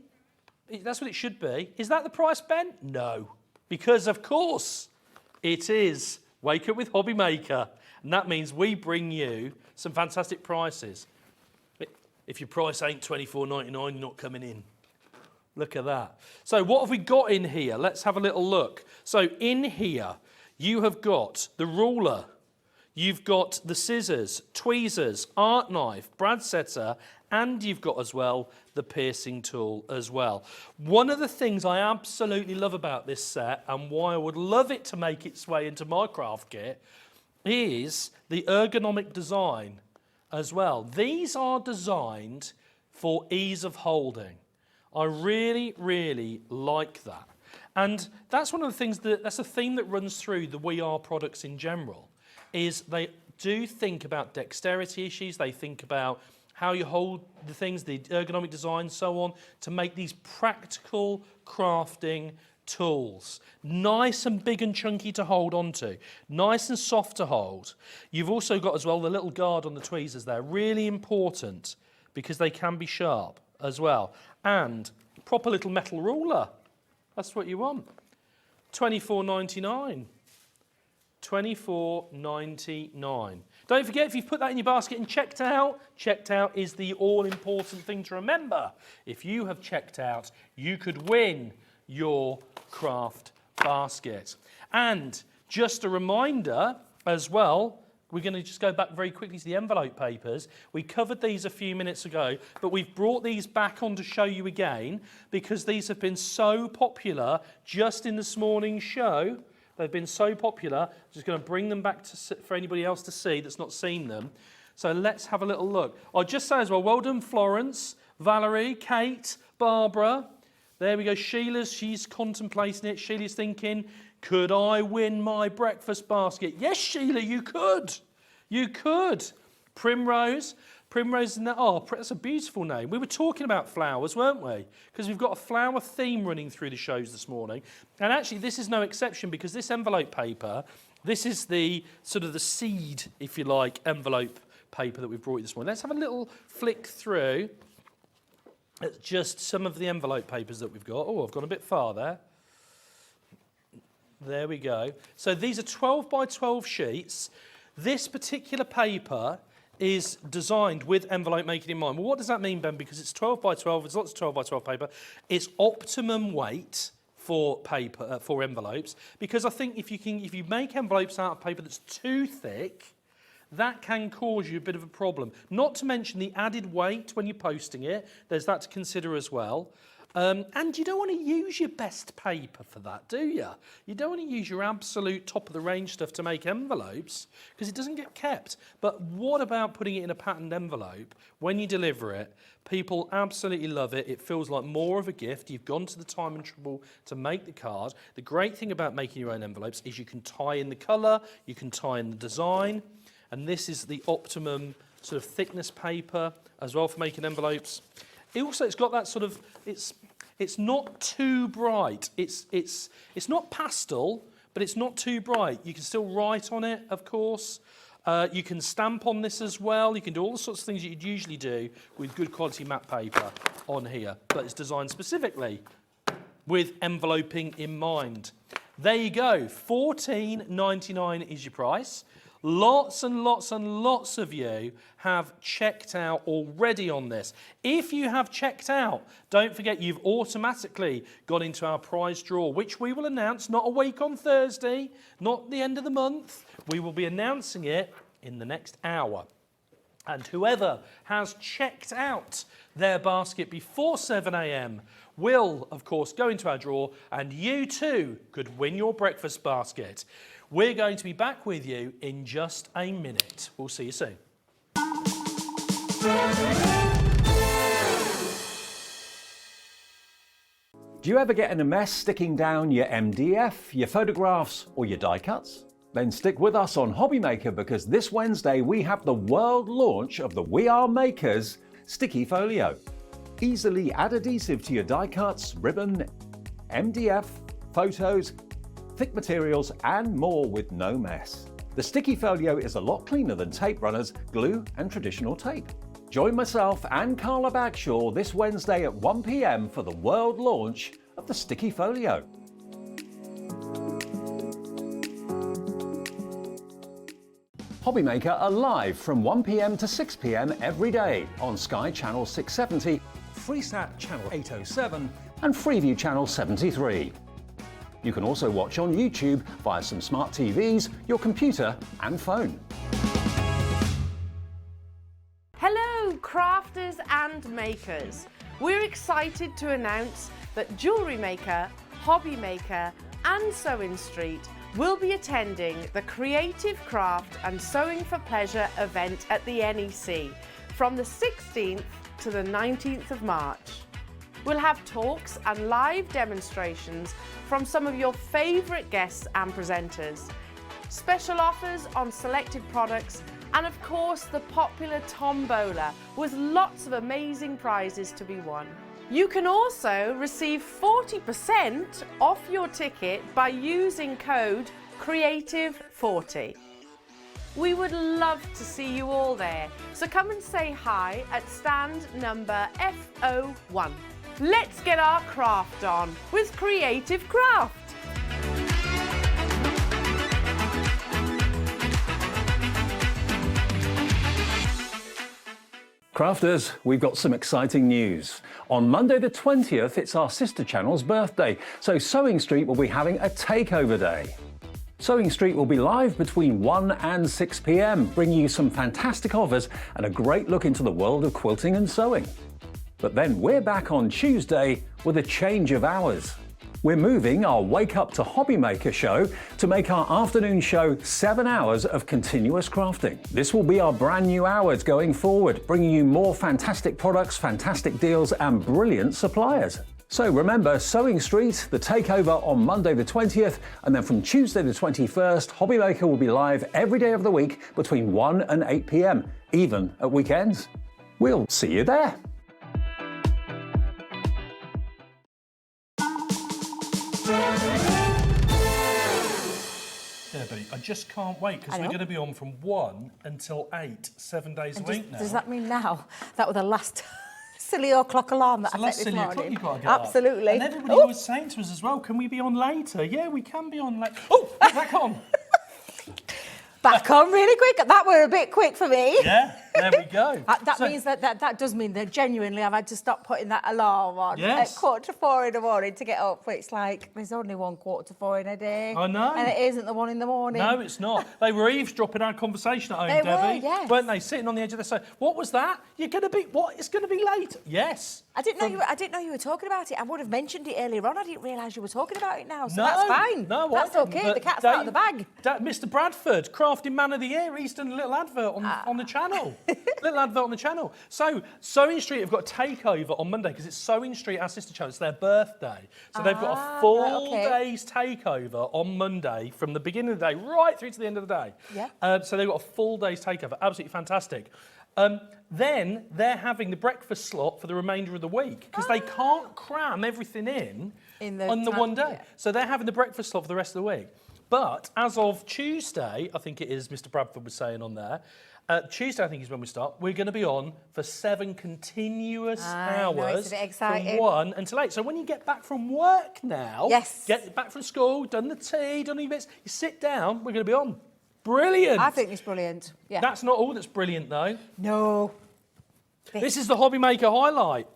That's what it should be. Is that the price, Ben? No. Because, of course, it is Wake Up with Hobby Maker. And that means we bring you some fantastic prices. If your price ain't $24.99, you're not coming in. Look at that. So what have we got in here? Let's have a little look. So in here, you have got the ruler. You've got the scissors, tweezers, art knife, brad setter, and you've got as well the piercing tool as well. One of the things I absolutely love about this set, and why I would love it to make its way into my craft kit, is the ergonomic design as well. These are designed for ease of holding. I really, really like that. And that's one of the things that's a theme that runs through the We Are products in general, is they do think about dexterity issues, they think about how you hold the things, the ergonomic design, so on, to make these practical crafting tools. Nice and big and chunky to hold onto, nice and soft to hold. You've also got as well the little guard on the tweezers there, really important because they can be sharp as well. And proper little metal ruler, that's what you want. $24.99. $24.99. Don't forget, if you've put that in your basket and checked out is the all-important thing to remember. If you have checked out, you could win your craft basket. And just a reminder as well, we're going to just go back very quickly to the envelope papers. We covered these a few minutes ago, but we've brought these back on to show you again because these have been so popular just in this morning's show. They've been so popular, I'm just going to bring them back for anybody else to see that's not seen them. So let's have a little look. I'll just say as well, well done Florence, Valerie, Kate, Barbara. There we go, she's contemplating it. Sheila's thinking, could I win my breakfast basket? Yes, Sheila, you could. You could. Primrose in that. Oh, that's a beautiful name. We were talking about flowers, weren't we? Because we've got a flower theme running through the shows this morning. And actually, this is no exception because this envelope paper, this is the sort of the seed, if you like, envelope paper that we've brought you this morning. Let's have a little flick through at just some of the envelope papers that we've got. Oh, I've gone a bit far there. There we go. So these are 12 by 12 sheets. This particular paper is designed with envelope making in mind. Well, what does that mean, Ben? Because it's 12 by 12, there's lots of 12 by 12 paper. It's optimum weight for paper, for envelopes, because I think if you make envelopes out of paper that's too thick, that can cause you a bit of a problem. Not to mention the added weight when you're posting it. There's that to consider as well. And you don't want to use your best paper for that, do you? You don't want to use your absolute top-of-the-range stuff to make envelopes because it doesn't get kept. But what about putting it in a patterned envelope? When you deliver it, people absolutely love it. It feels like more of a gift. You've gone to the time and trouble to make the card. The great thing about making your own envelopes is you can tie in the colour, you can tie in the design, and this is the optimum sort of thickness paper as well for making envelopes. It's got that sort of, it's not too bright. It's not pastel, but it's not too bright. You can still write on it, of course. You can stamp on this as well. You can do all the sorts of things that you'd usually do with good quality matte paper on here, but it's designed specifically with enveloping in mind. There you go, $14.99 is your price. Lots and lots and lots of you have checked out already on this. If you have checked out, don't forget you've automatically got into our prize draw, which we will announce not a week on Thursday, not the end of the month. We will be announcing it in the next hour. And whoever has checked out their basket before 7 a.m. will, of course, go into our draw, and you too could win your breakfast basket. We're going to be back with you in just a minute. We'll see you soon. Do you ever get in a mess sticking down your MDF, your photographs, or your die cuts? Then stick with us on Hobby Maker because this Wednesday we have the world launch of the We Are Makers Sticky Folio. Easily add adhesive to your die cuts, ribbon, MDF, photos, thick materials and more with no mess. The Sticky Folio is a lot cleaner than tape runners, glue and traditional tape. Join myself and Carla Bagshaw this Wednesday at 1 p.m. for the world launch of the Sticky Folio. Hobby Maker are live from 1 p.m. to 6 p.m. every day on Sky Channel 670, Freesat Channel 807 and Freeview Channel 73. You can also watch on YouTube via some smart TVs, your computer and phone. crafters and makers. We're excited to announce that jewellery maker, hobby maker and Sewing Street will be attending the Creative Craft and Sewing for Pleasure event at the NEC from the 16th to the 19th of March. We'll have talks and live demonstrations from some of your favourite guests and presenters, special offers on selected products, and of course the popular tombola with lots of amazing prizes to be won. You can also receive 40% off your ticket by using code CREATIVE40. We would love to see you all there, so come and say hi at stand number FO1. Let's get our craft on with Creative Craft. Crafters, we've got some exciting news. On Monday the 20th, it's our sister channel's birthday, so Sewing Street will be having a takeover day. Sewing Street will be live between 1 and 6 p.m, bringing you some fantastic offers and a great look into the world of quilting and sewing. But then we're back on Tuesday with a change of hours. We're moving our Wake Up to Hobby Maker show to make our afternoon show 7 hours of continuous crafting. This will be our brand new hours going forward, bringing you more fantastic products, fantastic deals and brilliant suppliers. So remember, Sewing Street, the takeover on Monday the 20th, and then from Tuesday the 21st, Hobby Maker will be live every day of the week between 1 and 8 p.m, even at weekends. We'll see you there. Debbie, I just can't wait because we're going to be on from 1 until 8, 7 days a week now. Does that mean now that was the last silly o'clock alarm that I set this morning? You've got to get Absolutely. Up. And everybody was saying to us as well, can we be on later? Yeah, we can be on later. Oh, back on. Back on really quick. That were a bit quick for me. Yeah, there we go. That means that does mean that genuinely I've had to stop putting that alarm on Yes. at 4:45 in the morning to get up. It's like there's only 1:45 in a day. I know. And it isn't the one in the morning. No, it's not. They were eavesdropping our conversation at home, They Debbie. were, yes. Weren't they? Sitting on the edge of the sofa. What was that? You're going to be, what? It's going to be late. Yes. I didn't know you were talking about it. I would have mentioned it earlier on. I didn't realise you were talking about it now. So No, that's fine. no, That's I didn't, okay. but The cat's out of the bag. Mr. Bradford, Crafting Man of the Year, he's done a little advert on the channel. Little advert on the channel. So, Sewing Street have got a takeover on Monday because it's Sewing Street, our sister channel. It's their birthday. So they've got a full day's takeover on Monday from the beginning of the day right through to the end of the day. Yeah. So they've got a full day's takeover. Absolutely fantastic. Then they're having the breakfast slot for the remainder of the week because they can't cram everything on the one day. Yeah. So they're having the breakfast slot for the rest of the week. But as of Tuesday, I think it is, Mr. Bradford was saying on there, Tuesday I think is when we start, we're going to be on for 7 continuous hours it's a bit exciting. from 1 until 8. So when you get back from work now, Yes. get back from school, done the tea, done your bits, you sit down, we're going to be on. Brilliant. I think it's brilliant. Yeah. That's not all that's brilliant though. No. This is the Hobby Maker highlight,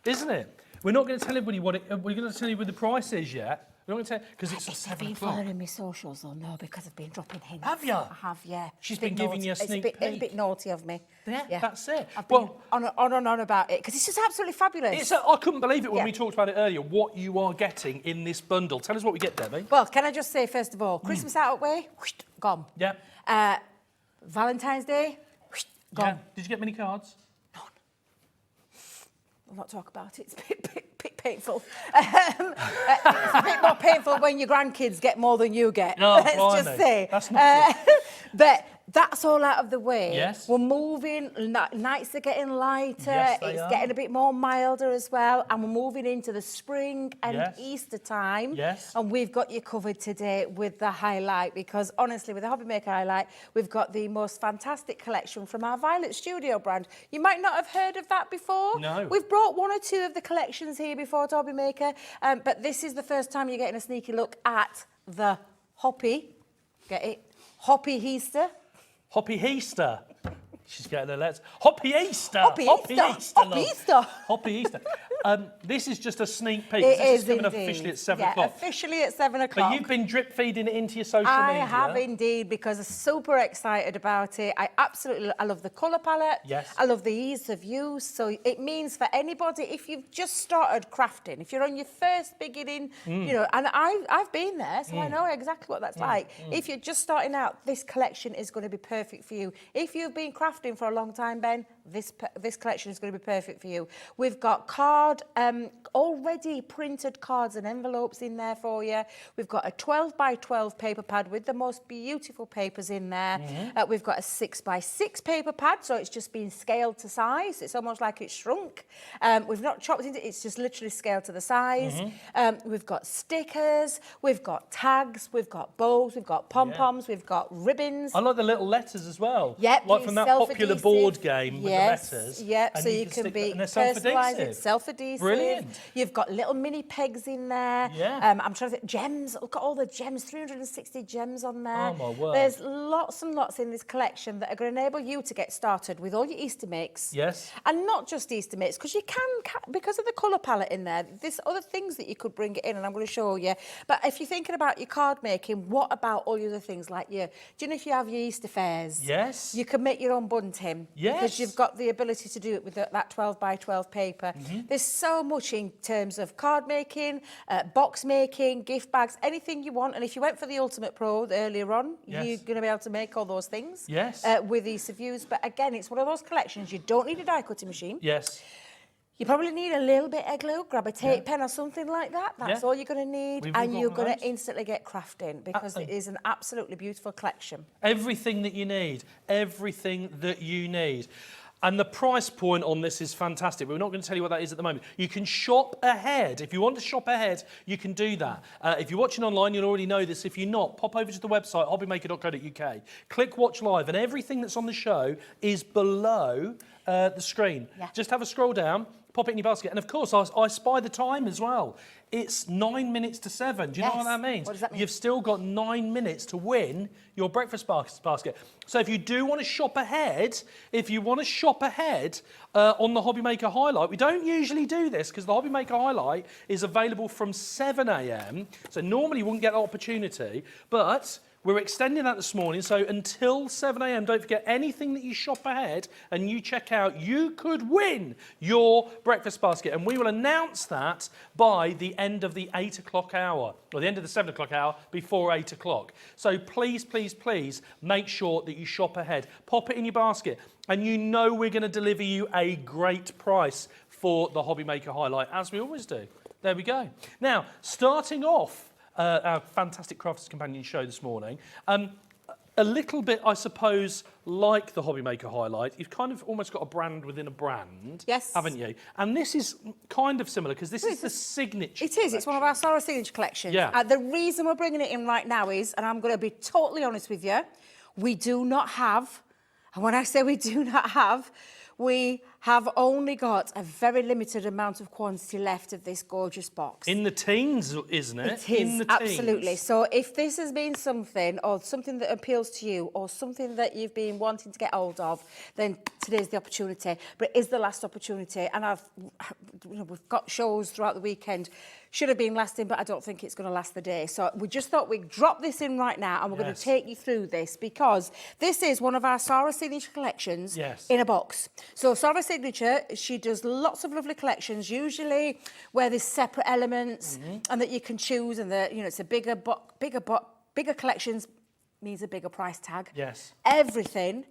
isn't it? We're not going to tell everybody what we're going to tell you what the price is yet. We're not going to tell because it's at Have 7 been o'clock. following my socials though? No, because I've been dropping hints. Have you? I have, yeah. She's It's a bit been giving you a naughty. sneak It's a peek. bit naughty of me. Yeah, that's it. I've been Well, on and on about it because it's just absolutely fabulous. I couldn't believe it when Yeah. we talked about it earlier, what you are getting in this bundle. Tell us what we get, Debbie. Well, can I just say first of all, Christmas out of the way, whoosh, gone. Yeah. Valentine's Day, whoosh, gone. Yeah. Did you get many cards? I'll not talk about it. It's a bit painful. It's a bit more painful when your grandkids get more than you get. Oh, Let's blimey. just say. That's not good. But that's all out of the way. Yes. We're moving. Nights are getting lighter. Yes, they it's are. getting a bit more milder as well. And we're moving into the spring and Yes. Easter time. Yes. And we've got you covered today with the highlight because honestly, with the Hobby Maker highlight, we've got the most fantastic collection from our Violet Studio brand. You might not have heard of that before. No. We've brought 1 or 2 of the collections here before to Hobby Maker, but this is the first time you're getting a sneaky look at the Hoppy. Get it? Hoppy Easter. Hoppy Easter. She's getting her letters. Hoppy Easter. Hoppy Easter. Easter. Hoppy love. Easter. Hoppy Easter. This is just a sneak peek. It This is coming indeed. officially at 7 Yeah, o'clock. officially at 7 o'clock. But you've been drip feeding it into your social I media. have indeed, because I'm super excited about it. I love the colour palette. Yes. I love the ease of use. So it means for anybody, if you've just started crafting, if you're on your first beginning, you know, and I've been there, so I know exactly what that's like. If you're just starting out, this collection is going to be perfect for you. If you've been crafting for a long time, Ben, this collection is going to be perfect for you. We've got already printed cards and envelopes in there for you. We've got a 12 by 12 paper pad with the most beautiful papers in there. We've got a 6 by 6 paper pad, so it's just been scaled to size. It's almost like it's shrunk. We've not chopped into it, it's just literally scaled to the size. We've got stickers, we've got tags, we've got bows, we've got pom-poms, we've got ribbons. I like the little letters as well. Yep, like from that popular self-adhesive. board game with Yes, the letters. yep, and so you can stick be and they're personalised, self-adhesive. self-adhesive. Brilliant. You've got little mini pegs in there. Yeah. I'm trying to think, gems, look at all the gems, 360 gems on there. Oh, my word. There's lots and lots in this collection that are going to enable you to get started with all your Easter makes. Yes. And not just Easter makes, because you can, because of the colour palette in there, there's other things that you could bring it in, and I'm going to show you. But if you're thinking about your card making, what about all the other things like do you know if you have your Easter fairs? Yes. You can make your own bunting. Yes. Because you've got the ability to do it with that 12 by 12 paper. There's so much in terms of card making, box making, gift bags, anything you want. And if you went for the Ultimate Pro earlier on, Yes. you're going to be able to make all those things. Yes. With ease of use. But again, it's one of those collections, you don't need a die cutting machine. Yes. You probably need a little bit of glue, grab a tape pen or something like that. That's all you're going to need. We've all And got you're one of going to those. instantly get crafting, because it is an absolutely beautiful collection. Everything that you need. Everything that you need. And the price point on this is fantastic. We're not going to tell you what that is at the moment. You can shop ahead. If you want to shop ahead, you can do that. If you're watching online, you'll already know this. If you're not, pop over to the website, hobbymaker.co.uk. Click Watch Live, and everything that's on the show is below the screen. Yeah. Just have a scroll down, pop it in your basket. And of course, I spy the time as well. It's 9 minutes to 7. Do you know what Yes. that means? What does that mean? You've still got 9 minutes to win your breakfast basket. So if you do want to shop ahead, on the Hobby Maker Highlight, we don't usually do this because the Hobby Maker Highlight is available from 7 a.m. So normally you wouldn't get that opportunity, but we're extending that this morning, so until 7 a.m, don't forget, anything that you shop ahead and you check out, you could win your breakfast basket. And we will announce that by the end of the 8 o'clock hour, or the end of the 7 o'clock hour, before 8 o'clock. So please, please, please make sure that you shop ahead. Pop it in your basket, and you know we're going to deliver you a great price for the Hobby Maker Highlight, as we always do. There we go. Now, starting off our fantastic Crafters Companion show this morning. A little bit, I suppose, like the Hobby Maker Highlight, you've kind of almost got a brand within a brand, Yes. haven't you? And this is kind of similar because this is the signature. It is. It's one of our Sarah signature collections. Yeah. The reason we're bringing it in right now is, and I'm going to be totally honest with you, we do not have, and when I say we do not have, we have only got a very limited amount of quantity left of this gorgeous box. In the teens, isn't it? It In is, the teens. absolutely. So if this has been something, or something that appeals to you, or something that you've been wanting to get hold of, then today's the opportunity. But it is the last opportunity, and we've got shows throughout the weekend. Should have been lasting, but I don't think it's going to last the day. So we just thought we'd drop this in right now, and we're going to take you through this, because this is one of our Sarah signature collections in a box. So Sarah signature, she does lots of lovely collections, usually where there's separate elements and that you can choose, and that, you know, it's a bigger collections means a bigger price tag. Yes. Everything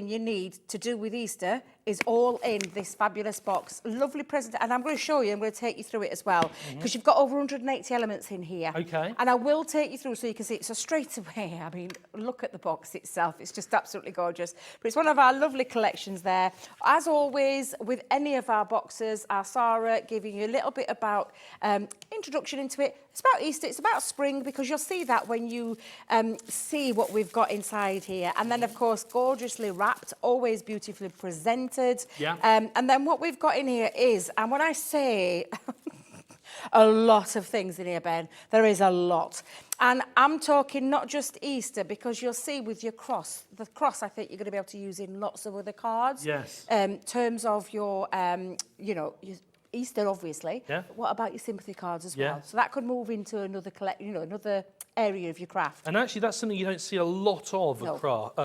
you need to do with Easter is all in this fabulous box. Lovely present, and I'm going to show you, I'm going to take you through it as well, because you've got over 180 elements in here. Okay. And I will take you through so you can see it. So straight away, I mean, look at the box itself. It's just absolutely gorgeous. But it's one of our lovely collections there. As always, with any of our boxes, our Sarah giving you a little bit about introduction into it. It's about Easter, it's about spring, because you'll see that when you see what we've got inside here. And then, of course, gorgeously wrapped, always beautifully presented. Yeah. And then what we've got in here is, and when I say a lot of things in here, Ben, there is a lot. And I'm talking not just Easter, because you'll see with your cross, the cross I think you're going to be able to use in lots of other cards. Yes. In terms of your, you know, Easter, obviously. Yeah. But what about your sympathy cards as Yeah. well? So that could move into another another area of your craft. And actually, that's something you don't see a lot of No.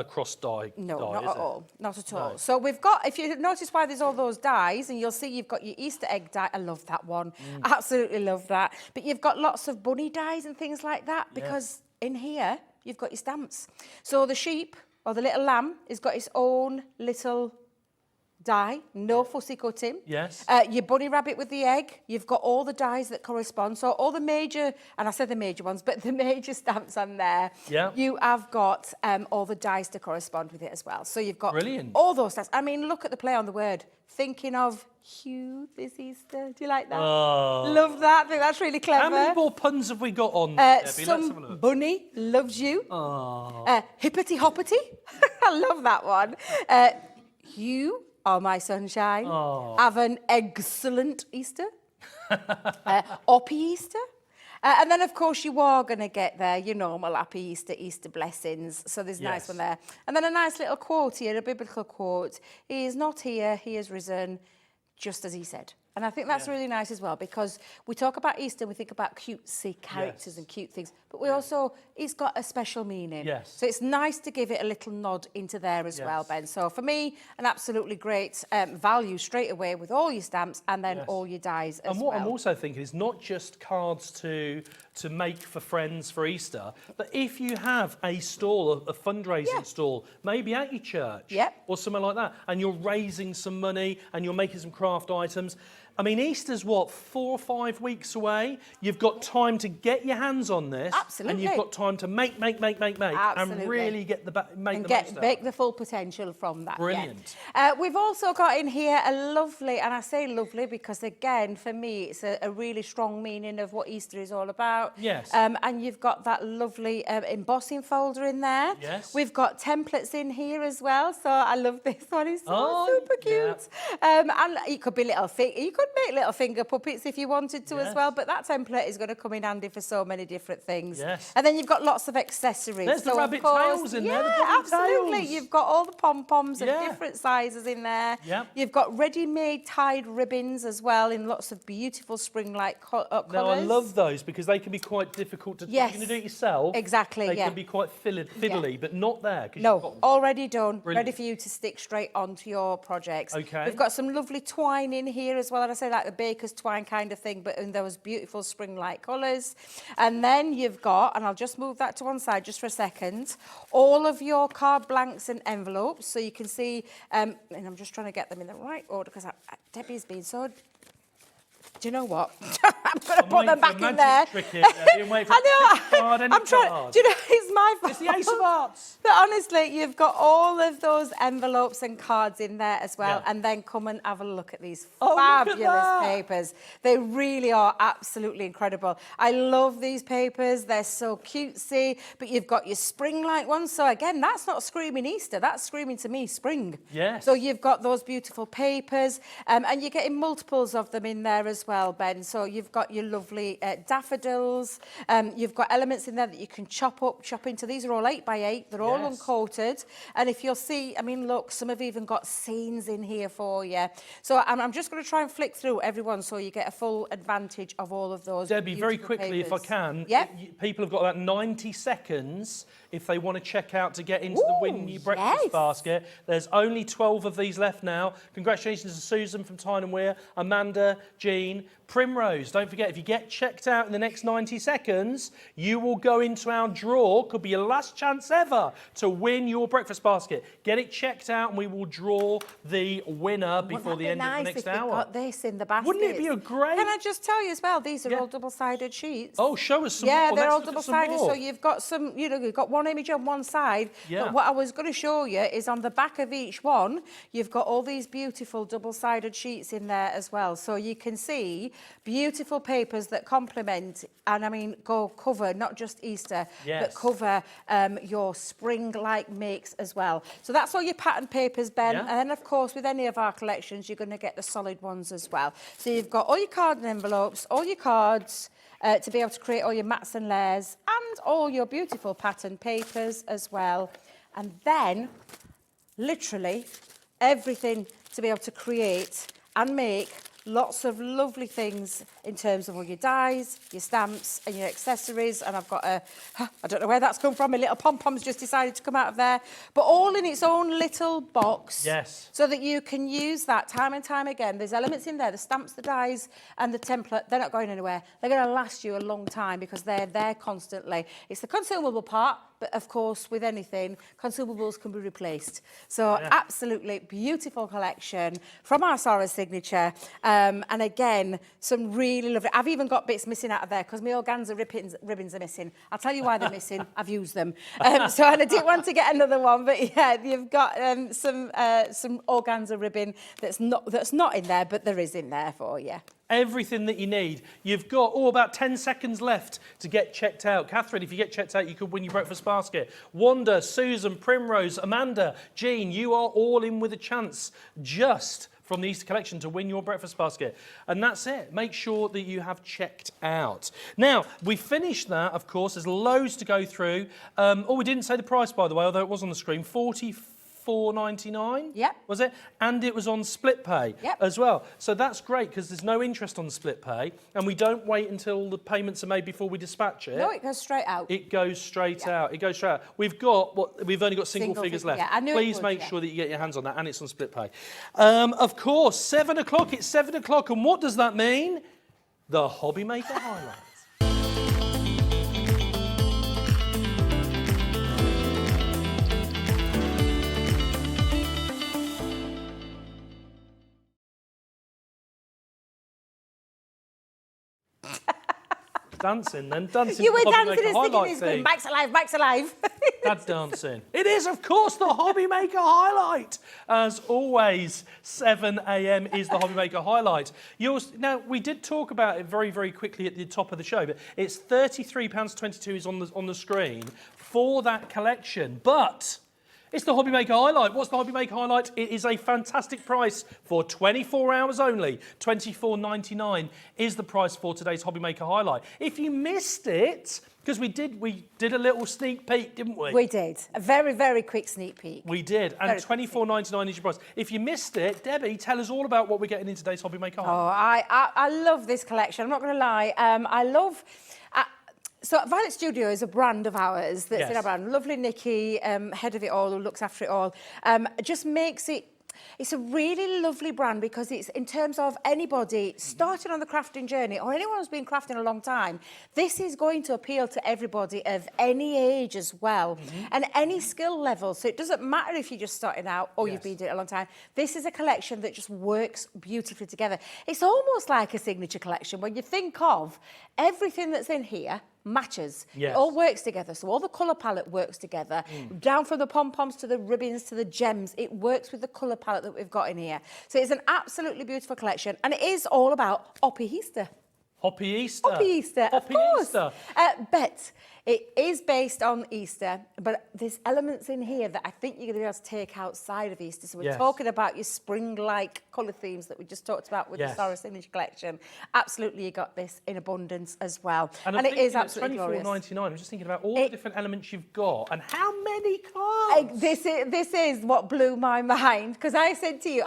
cross dye. No, dye, not is at it? all. Not at all. No. So we've got, if you notice why there's all those dies, and you'll see you've got your Easter egg die. I love that one. Absolutely love that. But you've got lots of bunny dies and things like that because in here you've got your stamps. So the sheep or the little lamb has got its own little die, no fussy cutting. Yes. Your bunny rabbit with the egg, you've got all the dies that correspond. So all the major, and I said the major ones, but the major stamps on there, Yeah. you have got all the dies to correspond with it as well. So you've got Brilliant. all those stamps. I mean, look at the play on the word. Thinking of Hugh this Easter. Do you like that? Oh. Love that. I think that's really clever. How many more puns have we got on, Debbie? Let's have a Some look. bunny loves you. Oh. Hippity hoppity. I love that one. You are my sunshine. Oh. Have an excellent Easter. Hoppy Easter. And then, of course, you are going to get there your normal Happy Easter, Easter blessings. So there's a nice Yes. one there. And then a nice little quote here, a biblical quote. He is not here, he is risen, just as he said. And I think that's really nice as well, because we talk about Easter, we think about cutesy characters Yes. and cute things, but we also, it's got a special meaning. Yes. So it's nice to give it a little nod into there as well, Yes. Ben. So for me, an absolutely great value straight away with all your stamps and then Yes. all your dies as And what I'm well. also thinking is not just cards to make for friends for Easter, but if you have a stall, a fundraising stall, maybe at your church Yep. or somewhere like that, and you're raising some money and you're making some craft items. I mean, Easter's what, 4 or 5 weeks away? You've got time to get your hands on this. Absolutely. And you've got time to make, Absolutely. and really get make And the most out of make it. the full potential from that. Brilliant. Yeah. We've also got in here a lovely, and I say lovely because again, for me, it's a really strong meaning of what Easter is all about. Yes. And you've got that lovely embossing folder in there. Yes. We've got templates in here as well. So I love this one. It's Oh, super yeah. cute. And it could be you could make little finger puppets if you wanted to as Yes. well. But that template is going to come in handy for so many different things. Yes. And then you've got lots of accessories. There's the So, of rabbit course, tails in yeah, there, the bunny absolutely. tails. You've got all the pom-poms of Yeah. different sizes in there. Yep. You've got ready-made tied ribbons as well in lots of beautiful spring-like colours. Now, I love those because they can be quite difficult to... Yes. You're going to do it yourself. Exactly, They yeah. can be quite fiddly, but not there. 'cause you've No, got- already done, Brilliant. ready for you to stick straight onto your projects. Okay. We've got some lovely twine in here as well, and I say like the baker's twine kind of thing, but in those beautiful spring-like colours. And then you've got, and I'll just move that to one side just for a second, all of your card blanks and envelopes. So you can see, and I'm just trying to get them in the right order because Debbie's been so... Do you know what? I'm going to put them back in there. I'm trying. Do you know, it's my fault. It's the Ace of Hearts. But honestly, you've got all of those envelopes and cards in there as well. Yeah. And then come and have a look at these Oh, look at fabulous that. papers. They really are absolutely incredible. I love these papers. They're so cutesy. But you've got your spring-like ones. So again, that's not screaming Easter. That's screaming to me spring. Yes. So you've got those beautiful papers. And you're getting multiples of them in there as well, Ben. So you've got your lovely daffodils. You've got elements in there that you can chop into. These are all 8x8. They're all Yes. uncoated. And if you'll see, I mean, look, some have even got scenes in here for you. So I'm just going to try and flick through everyone so you get a full advantage of all of those. Debbie, very beautiful quickly, if I papers. can, Yep. people have got about 90 seconds if they want to check out to get into the Win Your Breakfast yes. basket. There's only 12 of these left now. Congratulations to Susan from Tyne and Weir, Amanda, Jean, Primrose. Don't forget, if you get checked out in the next 90 seconds, you will go into our draw. Could be your last chance ever to win your breakfast basket. Get it checked out and we will draw the winner before the end of the next if hour. we got this in the basket. Wouldn't it be a great... Can I just tell you as well, these are Yeah. all double-sided sheets. Oh, show us some Yeah, more. they're Let's all look at some double-sided, more. so you've got some, you've got one image on one side. Yeah. But what I was going to show you is on the back of each one, you've got all these beautiful double-sided sheets in there as well. So you can see beautiful papers that complement, and I mean, go cover not just Easter, Yes. but cover your spring-like makes as well. So that's all your pattern papers, Ben. Yeah. And then, of course, with any of our collections, you're going to get the solid ones as well. So you've got all your card and envelopes, all your cards, to be able to create all your mats and layers and all your beautiful pattern papers as well. And then, literally, everything to be able to create and make lots of lovely things in terms of all your dies, your stamps and your accessories. And I've got I don't know where that's come from, a little pom-pom's just decided to come out of there. But all in its own little box. Yes. So that you can use that time and time again. There's elements in there, the stamps, the dies and the template, they're not going anywhere. They're going to last you a long time because they're there constantly. It's the consumable part, but of course, with anything, consumables can be replaced. So absolutely beautiful collection from our Sarah signature. And again, some really lovely, I've even got bits missing out of there because my organza ribbons are missing. I'll tell you why they're missing. I've used them. And I didn't want to get another one, but yeah, you've got some organza ribbon that's not in there, but there is in there for you. Everything that you need. You've got about 10 seconds left to get checked out. Catherine, if you get checked out, you could win your breakfast basket. Wanda, Susan, Primrose, Amanda, Jean, you are all in with a chance just from the Easter collection to win your breakfast basket. And that's it. Make sure that you have checked out. Now, we finished that, of course. There's loads to go through. We didn't say the price, by the way, although it was on the screen. $44.99. Yep. Was it? And it was on split pay as well. So that's great because there's no interest on split pay and we don't wait until the payments are made before we dispatch it. No, it goes straight out. It goes straight out. It goes straight out. We've only got single figures left. Yeah, I knew Please it would, make sure that you get your hands on that and it's on split pay. Of course, 7 o'clock. It's 7 o'clock. And what does that mean? The Hobby Maker highlights. Dancing then, dancing. You were Hobby dancing Maker and singing highlight this thing. going, Mike's alive, Mike's alive. That's dancing. It is, of course, the Hobby Maker highlight. As always, 7 a.m. is the Hobby Maker highlight. Now, we did talk about it very, very quickly at the top of the show, but it's £33.22 is on the screen for that collection. But it's the Hobby Maker highlight. What's the Hobby Maker highlight? It is a fantastic price for 24 hours only. $24.99 is the price for today's Hobby Maker highlight. If you missed it, because we did a little sneak peek, didn't we? We did. A very, very quick sneak peek. We did. And $24.99 is your price. If you missed it, Debbie, tell us all about what we're getting in today's Hobby Maker highlight. Oh, I love this collection. I'm not going to lie. I love... So Violet Studio is a brand of ours that's in our brand. Lovely Nikki, head of it all, who looks after it all. Just makes it... It's a really lovely brand because it's in terms of anybody starting on the crafting journey or anyone who's been crafting a long time, this is going to appeal to everybody of any age as well and any skill level. So it doesn't matter if you're just starting out or you've been doing it a long time. This is a collection that just works beautifully together. It's almost like a signature collection when you think of everything that's in here matches. Yes. It all works together. So all the colour palette works together. Down from the pom-poms to the ribbons to the gems, it works with the colour palette that we've got in here. So it's an absolutely beautiful collection and it is all about Hoppy Easter. Hoppy Easter. Hoppy Easter, Hoppy of course. Easter. But it is based on Easter, but there's elements in here that I think you're going to be able to take outside of Easter. So we're talking about your spring-like colour themes that we just talked about with the Sarah Signature collection. Absolutely, you got this in abundance as well. And it is absolutely glorious. $24.99. I'm just thinking about all the different elements you've got and how many cards. This is what blew my mind because I said to you,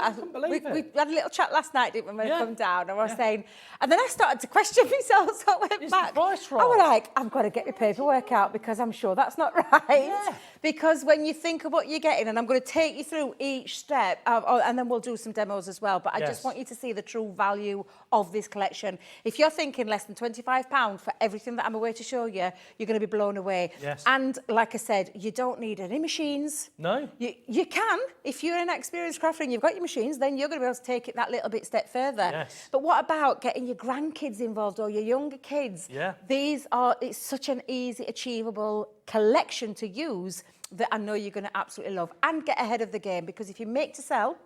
we had a little chat last night, didn't we, when we come down, and I was saying, and then I started to question myself, so I went back. The price right? I was like, I've got to get my paperwork out because I'm sure that's not right. Yeah. Because when you think of what you're getting, and I'm going to take you through each step, and then we'll do some demos as well, but I just want you to see the true value of this collection. If you're thinking less than £25 for everything that I'm away to show you, you're going to be blown away. Yes. And like I said, you don't need any machines. No. You can, if you're an experienced crafter and you've got your machines, then you're going to be able to take it that little bit step further. Yes. But what about getting your grandkids involved or your younger kids? Yeah. It's such an easy, achievable collection to use that I know you're going to absolutely love and get ahead of the game, because if you make to sell,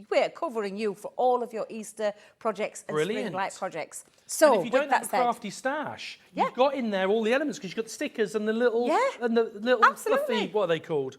we're covering you for all of your Easter projects and spring-like projects. So, and if you don't have a crafty stash, you've got in there all the elements because you've got the stickers and the little fluffy, what are they called?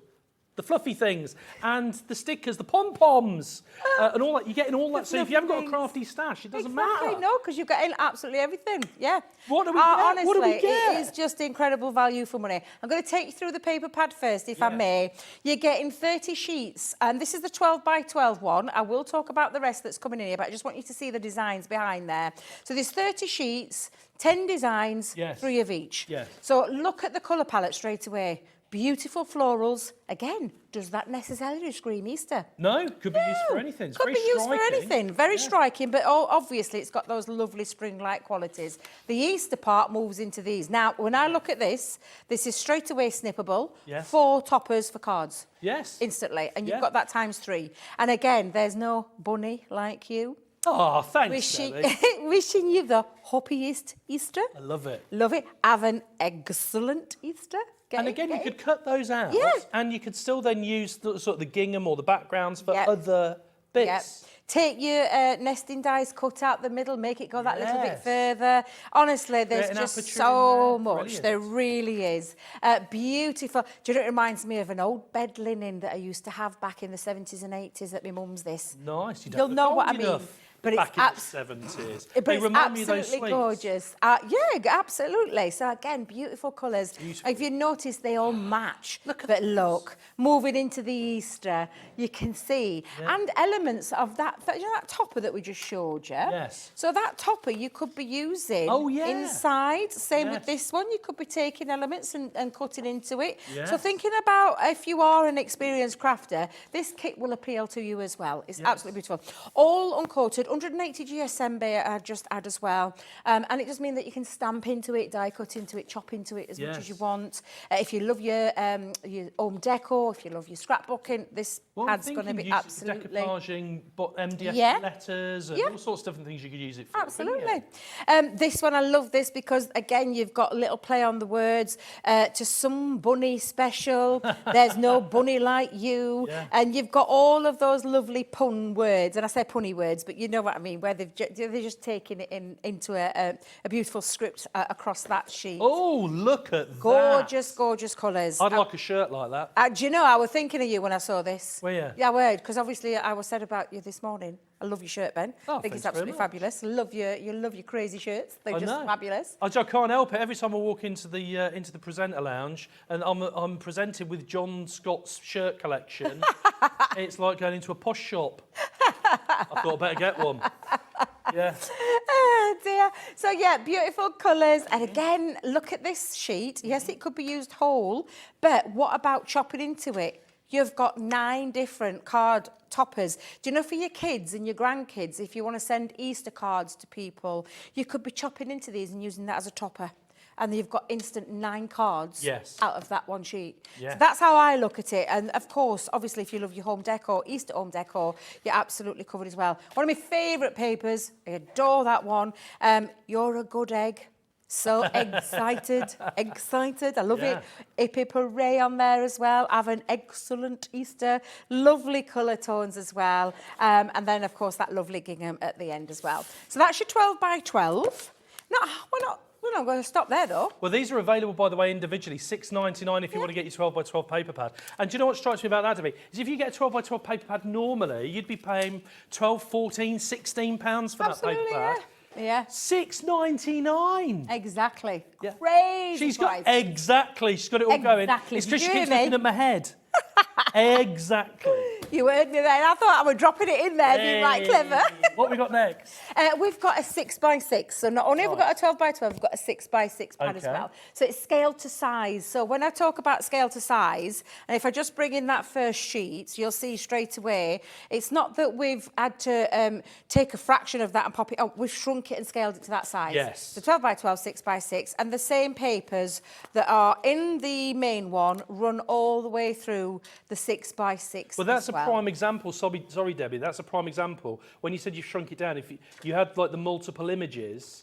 the fluffy things, and the stickers, the pom-poms, and all that. You're getting all that. So if you haven't got a crafty stash, it doesn't matter. No, because you've got in absolutely everything. Yeah. What do we get? Honestly, What do we get? it is just incredible value for money. I'm going to take you through the paper pad first, if I may. You're getting 30 sheets, and this is the 12 by 12 one. I will talk about the rest that's coming in here, but I just want you to see the designs behind there. So there's 30 sheets, 10 designs, 3 of each. Yes. So look at the colour palette straight away. Beautiful florals. Again, does that necessarily scream Easter? No, could be used for anything. It's Could very be used striking. for anything. Very striking, but obviously it's got those lovely spring-like qualities. The Easter part moves into these. Now, when I look at this is straight away snippable. Yes. 4 toppers for cards. Yes. Instantly. And you've got that times 3. And again, there's no bunny like you. Oh, thanks, Debbie. Wishing you the Hoppy Easter. I love it. Love it. Have an excellent Easter. And again, you could cut those out, and you could still then use the, sort of the gingham or the backgrounds for other bits. Yep. Take your nesting dies, cut out the middle, make it go that little bit further. Honestly, there's just so much. Brilliant. There really is. Beautiful. Do you know, it reminds me of an old bed linen that I used to have back in the 70s and 80s at my mum's this. Nice. You'll know what I mean. But But back it's in the 70s. But They it's remind me of those absolutely sweets. gorgeous. Yeah, absolutely. So again, beautiful colours. If you notice, they all match. Look, moving into the Easter, you can see, and elements of that. You know that topper that we just showed you. Yes. So that topper you could be using. Oh, yeah. Inside. Same with this one. You could be taking elements and cutting into it. So thinking about if you are an experienced crafter, this kit will appeal to you as well. It's absolutely beautiful. All uncoated. 180 GSM I just add as well, and it does mean that you can stamp into it, die cut into it, chop into it as much as you want. If you love your home decor, if you love your scrapbooking, this pad's going to be absolutely decoupaging, MDF letters and all sorts of different things you could use it for. Absolutely. This one, I love this because again you've got a little play on the words. To some bunny special, there's no bunny like you, and you've got all of those lovely pun words, and I say punny words, but you know what I mean, where they're just taking it into a beautiful script across that sheet. Oh, look at that. Gorgeous, gorgeous colours. I'd like a shirt like that. Do you know, I was thinking of you when I saw this. Were you? Yeah, I would, because obviously I was said about you this morning. I love your shirt, Ben. Oh, I think it's thanks very absolutely much. fabulous. Love your crazy shirts. They're just fabulous. I can't help it. Every time I walk into the presenter lounge and I'm presented with John Scott's shirt collection, it's like going into a posh shop. I thought I'd better get one. Yeah. Oh dear. So yeah, beautiful colours. And again, look at this sheet. Yes, it could be used whole, but what about chopping into it? You've got 9 different card toppers. Do you know, for your kids and your grandkids, if you want to send Easter cards to people, you could be chopping into these and using that as a topper. And you've got instant 9 cards out of that one sheet. Yes. So that's how I look at it. And of course, obviously, if you love your home decor, Easter home decor, you're absolutely covered as well. One of my favourite papers, I adore that one. You're a good egg. So excited, excited. I love it. Epic array on there as well. Have an excellent Easter. Lovely colour tones as well. And then, of course, that lovely gingham at the end as well. So that's your 12 by 12. No, we're not going to stop there, though. Well, these are available, by the way, individually, $6.99 if you want to get your 12 by 12 paper pad. And do you know what strikes me about that, Debbie? Is if you get a 12 by 12 paper pad normally, you'd be paying 12, 14, 16 pounds for that paper pad. Yeah. $6.99. Exactly. Yeah. Crazy. She's got She's got it all going. It's because she keeps looking at my head. Exactly. You heard me there. I thought I was dropping it in there, being right clever. What have we got next? We've got a 6 by 6. So not only have we got a 12 by 12, we've got a 6 by 6 pad as well. So it's scaled to size. So when I talk about scale to size, and if I just bring in that first sheet, you'll see straight away, it's not that we've had to take a fraction of that and pop it. Oh, we've shrunk it and scaled it to that size. Yes. So 12 by 12, 6 by 6, and the same papers that are in the main one run all the way through the 6 by 6. Well, that's a prime example. Sorry, Debbie. That's a prime example. When you said you shrunk it down, if you had like the multiple images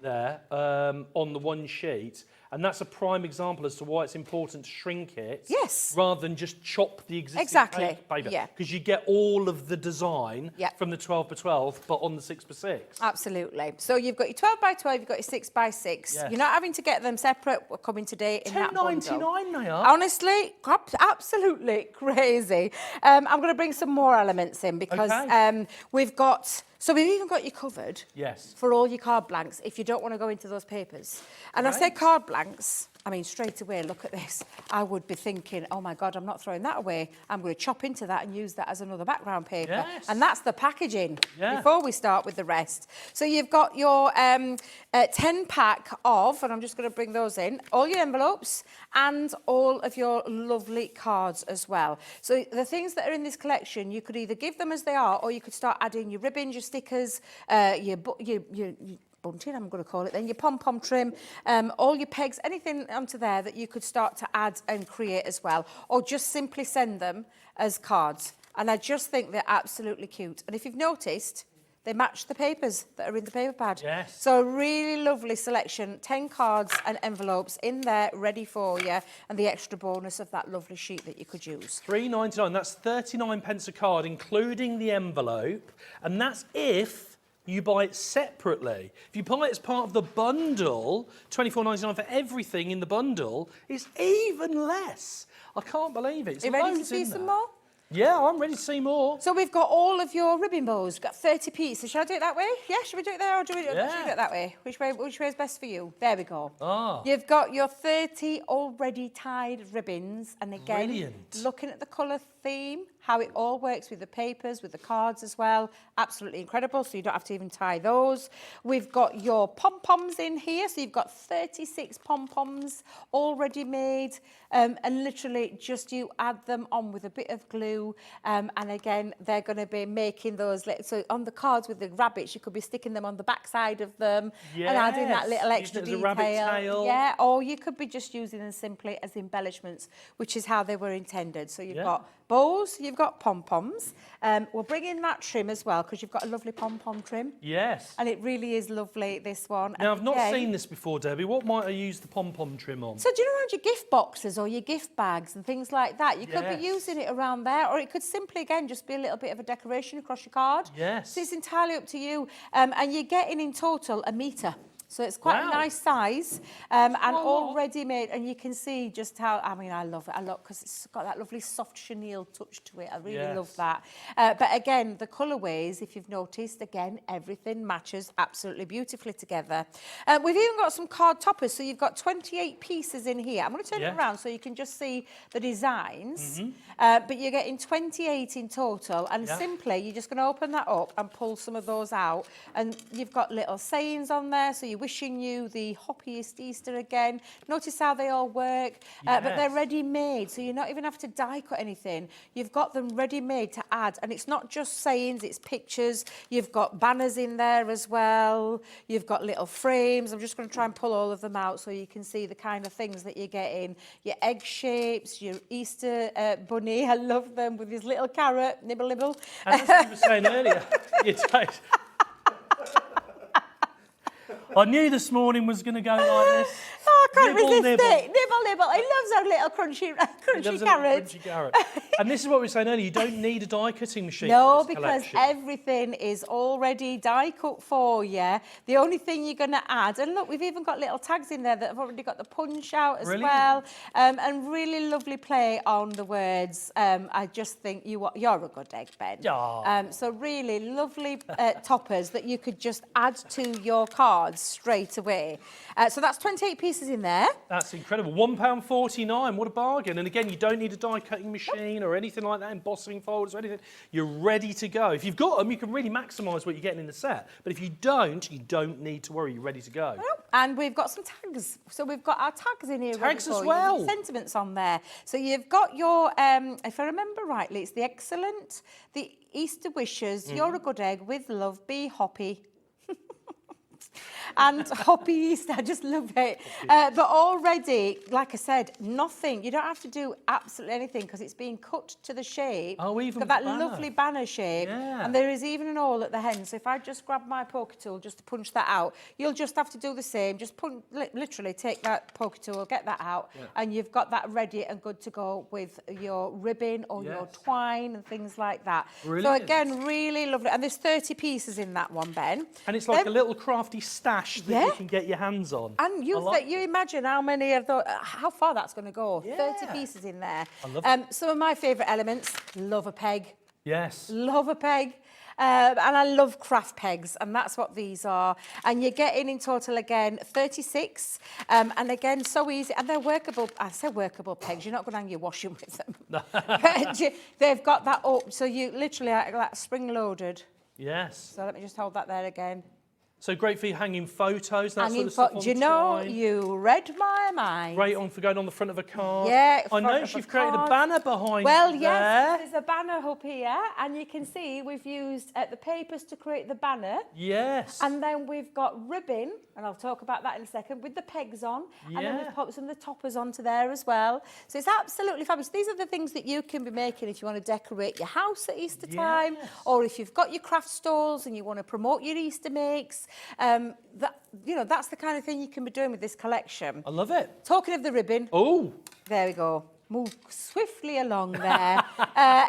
there on the one sheet, And that's a prime example as to why it's important to shrink it. Yes. Rather than just chop the existing Exactly, paper. yeah. Because you get all of the design Yeah. from the 12 by 12, but on the 6 by 6. Absolutely. So you've got your 12 by 12, you've got your 6 by 6. Yes. You're not having to get them separate. We're coming today in that bundle. $2.99 they are. Honestly, absolutely crazy. I'm going to bring some more elements in because Okay. we've even got you covered Yes. for all your card blanks if you don't want to go into those papers. And I say Right. card blanks, I mean, straight away, look at this. I would be thinking, oh my God, I'm not throwing that away. I'm going to chop into that and use that as another background paper. Yes. And that's the packaging Yeah. before we start with the rest. So you've got your 10 pack of, and I'm just going to bring those in, all your envelopes and all of your lovely cards as well. So the things that are in this collection, you could either give them as they are, or you could start adding your ribbons, your stickers, your bunting, I'm going to call it then, your pom-pom trim, all your pegs, anything onto there that you could start to add and create as well, or just simply send them as cards. And I just think they're absolutely cute. And if you've noticed, they match the papers that are in the paper pad. Yes. So a really lovely selection, 10 cards and envelopes in there ready for you, and the extra bonus of that lovely sheet that you could use. £3.99, that's 39 pence a card, including the envelope, and that's if you buy it separately. If you buy it as part of the bundle, £24.99 for everything in the bundle, it's even less. I can't believe it. Are you ready to see some more? Yeah, I'm ready to see more. So we've got all of your ribbon bows. We've got 30 pieces. Shall I do it that way? Yeah, should we do it there or should we do it that way? Which way is best for you? There we go. Ah. You've got your 30 already tied ribbons. And again, Brilliant. looking at the colour theme, how it all works with the papers, with the cards as well. Absolutely incredible, so you don't have to even tie those. We've got your pom-poms in here. So you've got 36 pom-poms already made. And literally just you add them on with a bit of glue. And again, they're going to be making those. So on the cards with the rabbits, you could be sticking them on the back side of them and adding that little extra Using it as detail. a rabbit tail. Yeah, or you could be just using them simply as embellishments, which is how they were intended. So you've got bows, you've got pom-poms. We'll bring in that trim as well because you've got a lovely pom-pom trim. Yes. And it really is lovely, this one. Now, And I've not again, seen this before, Debbie. What might I use the pom-pom trim on? So do you know around your gift boxes or your gift bags and things like that? You could Yes. be using it around there, or it could simply, again, just be a little bit of a decoration across your card. Yes. So it's entirely up to you. And you're getting in total a metre. So it's quite a Wow. nice size and quite a lot. all ready made. And you can see just how, I mean, I love it a lot because it's got that lovely soft chenille touch to it. I really love Yes. that. But again, the colourways, if you've noticed, again, everything matches absolutely beautifully together. We've even got some card toppers. So you've got 28 pieces in here. I'm going to turn it Yes. around so you can just see the designs. But you're getting 28 in total. And Yeah. simply, you're just going to open that up and pull some of those out. And you've got little sayings on there. So you're wishing you the Hoppy Easter again. Notice how they all work. But they're Yes. ready-made. So you're not even have to die cut anything. You've got them ready-made to add. And it's not just sayings, it's pictures. You've got banners in there as well. You've got little frames. I'm just going to try and pull all of them out so you can see the kind of things that you're getting. Your egg shapes, your Easter bunny. I love them with his little carrot. Nibble, nibble. And as we were saying earlier, you taste. I knew this morning was going to go like this. Oh, I can't Nibble, resist nibble. it. Nibble, nibble. He loves our little crunchy Loves a little carrots. crunchy carrot. And this is what we were saying earlier, you don't need a die cutting machine No, for this because collection. everything is already die cut for you. The only thing you're going to add, and look, we've even got little tags in there that have already got the punch out as Brilliant. well, and really lovely play on the words. I just think you're a good egg, Ben. Yeah. So really lovely toppers that you could just add to your cards straight away. So that's 28 pieces in there. That's incredible. £1.49, what a bargain. And again, you don't need a die cutting machine or anything like that, embossing folders or anything. You're ready to go. If you've got them, you can really maximise what you're getting in the set. But if you don't need to worry, you're ready to go. And we've got some tags. So we've got our tags in here. ready Tags for as you, well. with sentiments on there. So you've got your, if I remember rightly, it's the excellent, the Easter wishes, you're a good egg, with love, be hoppy. and Hoppy Easter. I just love it. But already, like I said, nothing. You don't have to do absolutely anything because it's being cut to the shape. Oh, even got that the banner. lovely banner shape. Yeah. And there is even an awl at the end. So if I just grab my poker tool just to punch that out, you'll just have to do the same. Just literally take that poker tool, get that out, and you've got that ready and good to go with your ribbon or your twine and things like that. Brilliant. So again, really lovely. And there's 30 pieces in that one, Ben. And it's like a little crafty stash that you can get your hands on. And you imagine how many of those, how far that's going to go. 30 pieces in there. I love it. Some of my favourite elements, love a peg. Yes. Love a peg. And I love craft pegs, and that's what these are. And you're getting in total again 36, and again so easy. And they're workable. I say workable pegs. You're not going to hang your washing with them. But they've got that up, so you literally are that spring loaded. Yes. So let me just hold that there again. So great for you hanging photos, that Hanging sort of stuff on do you know, twine. you read my mind. Great on for going on the front of a card. Yeah, I front of noticed a you've created a card. banner behind Well, you yes, there. there's a banner up here, and you can see we've used the papers to create the banner. Yes. And then we've got ribbon, and I'll talk about that in a second, with the pegs on. And then Yeah. we've put some of the toppers onto there as well. So it's absolutely fabulous. These are the things that you can be making if you want to decorate your house at Easter time, or if you've got your craft stalls and you want to promote your Easter makes. That's the kind of thing you can be doing with this collection. I love it. Talking of the ribbon, Oh, there we go. Move swiftly along there.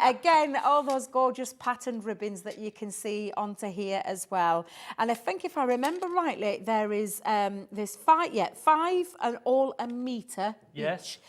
Again, all those gorgeous patterned ribbons that you can see onto here as well. And I think if I remember rightly, there's five and all a metre each,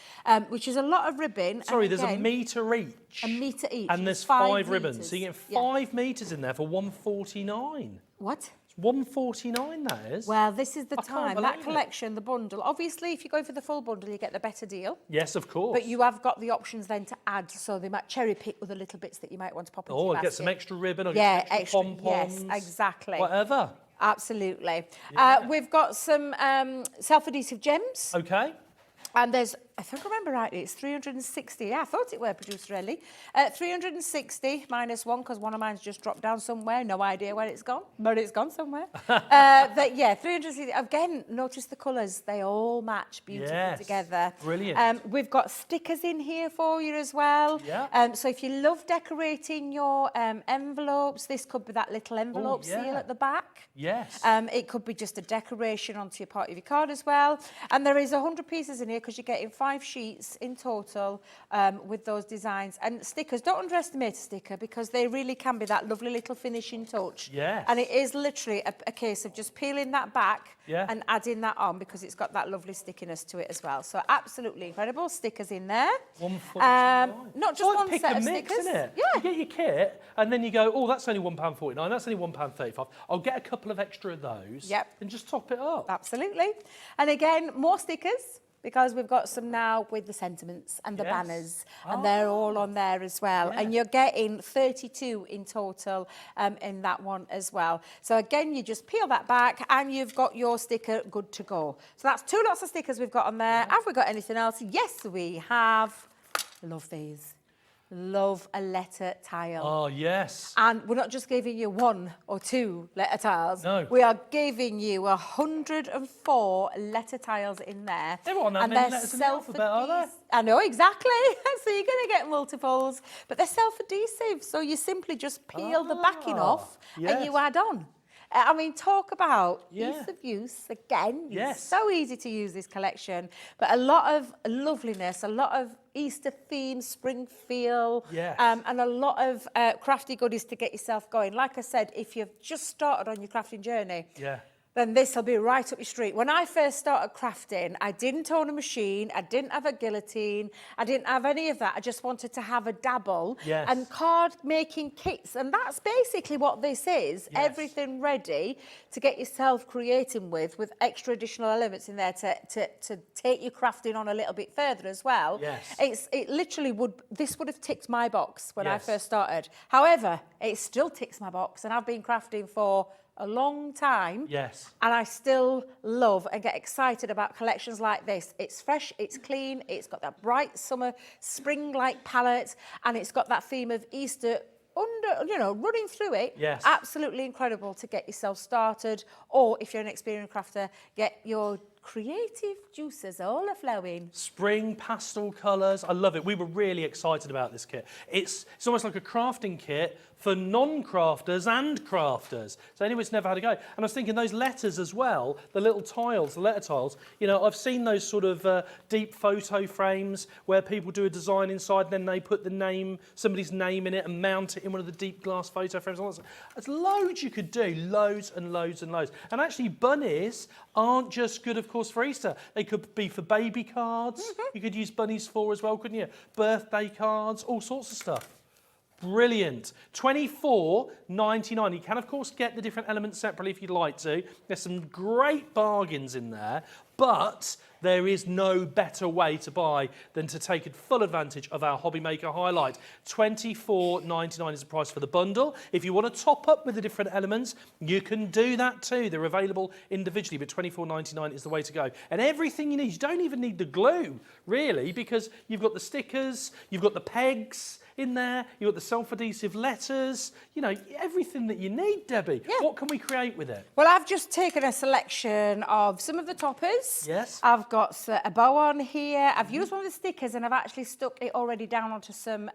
which is a lot of ribbon. sorry, And there's a again, metre each. a metre each. And It's there's 5 metres. ribbons. So you get 5 metres in there for $149. What? $149, that is. Well, this is the I can't time. That believe it. collection, the bundle. Obviously, if you go for the full bundle, you get the better deal. Yes, of course. But you have got the options then to add, so they might cherry pick with the little bits that you might want to pop into Oh, your I basket. get some extra ribbon, I Yeah, get some extra pom-poms. yes, exactly. Whatever. Absolutely. We've got some self-adhesive gems, Okay. and there's, I think I remember rightly, it's 360. Yeah, I thought it were, Producer Ellie. 360 minus 1, because one of mine's just dropped down somewhere. No idea where it's gone, but it's gone somewhere. But yeah, 360. Again, notice the colours. They all match beautifully together. Brilliant. We've got stickers in here for you as well. Yeah. So if you love decorating your envelopes, this could be that little envelope seal at the back. Yes. It could be just a decoration onto your part of your card as well. And there is 100 pieces in here because you're getting 5 sheets in total with those designs. And stickers, don't underestimate a sticker because they really can be that lovely little finishing touch. Yes. And it is literally a case of just peeling that back Yeah. and adding that on because it's got that lovely stickiness to it as well. So absolutely incredible. Stickers in there. Not just one pick set a of mix, stickers. isn't it? Yeah. You get your kit, and then you go, oh, that's only £1.49, that's only £1.35. I'll get a couple of extra of those. Yep. And just top it up. Absolutely. And again, more stickers because we've got some now with the sentiments and the Yes. banners, and they're all on there as well. Yeah. And you're getting 32 in total in that one as well. So again, you just peel that back and you've got your sticker good to go. So that's 2 lots of stickers we've got on there. Have we got anything else? Yes, we have. Love these. Love a letter tile. Oh, yes. And we're not just giving you 1 or 2 letter tiles. No. We are giving you 104 letter tiles in there. There aren't that and many they're letters in the alphabet, are there? I know, exactly. So you're going to get multiples. But they're self-adhesive. So you simply just peel the backing off and you add on. I mean, talk about ease of use. Again, it's so easy to use this collection, but a lot of loveliness, a lot of Easter theme, spring feel, and a lot of crafty goodies to get yourself going. Like I said, if you've just started on your crafting journey, then this will be right up your street. When I first started crafting, I didn't own a machine, I didn't have a guillotine, I didn't have any of that. I just wanted to have a dabble and card making kits. And that's basically what this is, everything ready to get yourself creating with extra additional elements in there to take your crafting on a little bit further as well. It literally this would have ticked my box when I first started. However, it still ticks my box, and I've been crafting for a long time. And I still love and get excited about collections like this. It's fresh, it's clean, it's got that bright summer, spring-like palette, and it's got that theme of Easter running through it. Yes. Absolutely incredible to get yourself started. Or if you're an experienced crafter, get your creative juices all flowing. Spring pastel colours, I love it. We were really excited about this kit. It's almost like a crafting kit for non-crafters and crafters. So anyone who's never had a go. And I was thinking those letters as well, the little tiles, the letter tiles, I've seen those sort of deep photo frames where people do a design inside and then they put somebody's name in it and mount it in one of the deep glass photo frames. There's loads you could do, loads and loads and loads. And actually bunnies aren't just good, of course, for Easter. They could be for baby cards. You could use bunnies for as well, couldn't you? Birthday cards, all sorts of stuff. Brilliant. $24.99. You can, of course, get the different elements separately if you'd like to. There's some great bargains in there, but there is no better way to buy than to take full advantage of our Hobby Maker highlight. $24.99 is the price for the bundle. If you want to top up with the different elements, you can do that too. They're available individually, but $24.99 is the way to go. And everything you need, you don't even need the glue, really, because you've got the stickers, you've got the pegs in there, you've got the self-adhesive letters, everything that you need, Debbie. Yeah. What can we create with it? Well, I've just taken a selection of some of the toppers. Yes. I've got a bow on here. I've used one of the stickers and I've actually stuck it already down onto some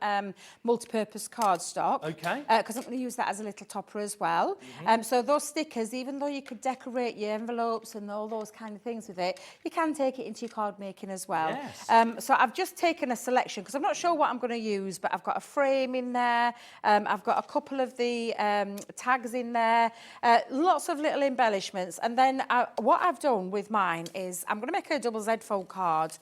multi-purpose cardstock. Okay. Because I'm going to use that as a little topper as well. So those stickers, even though you could decorate your envelopes and all those kind of things with it, you can take it into your card making as well. Yes. So I've just taken a selection because I'm not sure what I'm going to use, but I've got a frame in there. I've got a couple of the tags in there. Lots of little embellishments. And then what I've done with mine is I'm going to make a double Z fold card.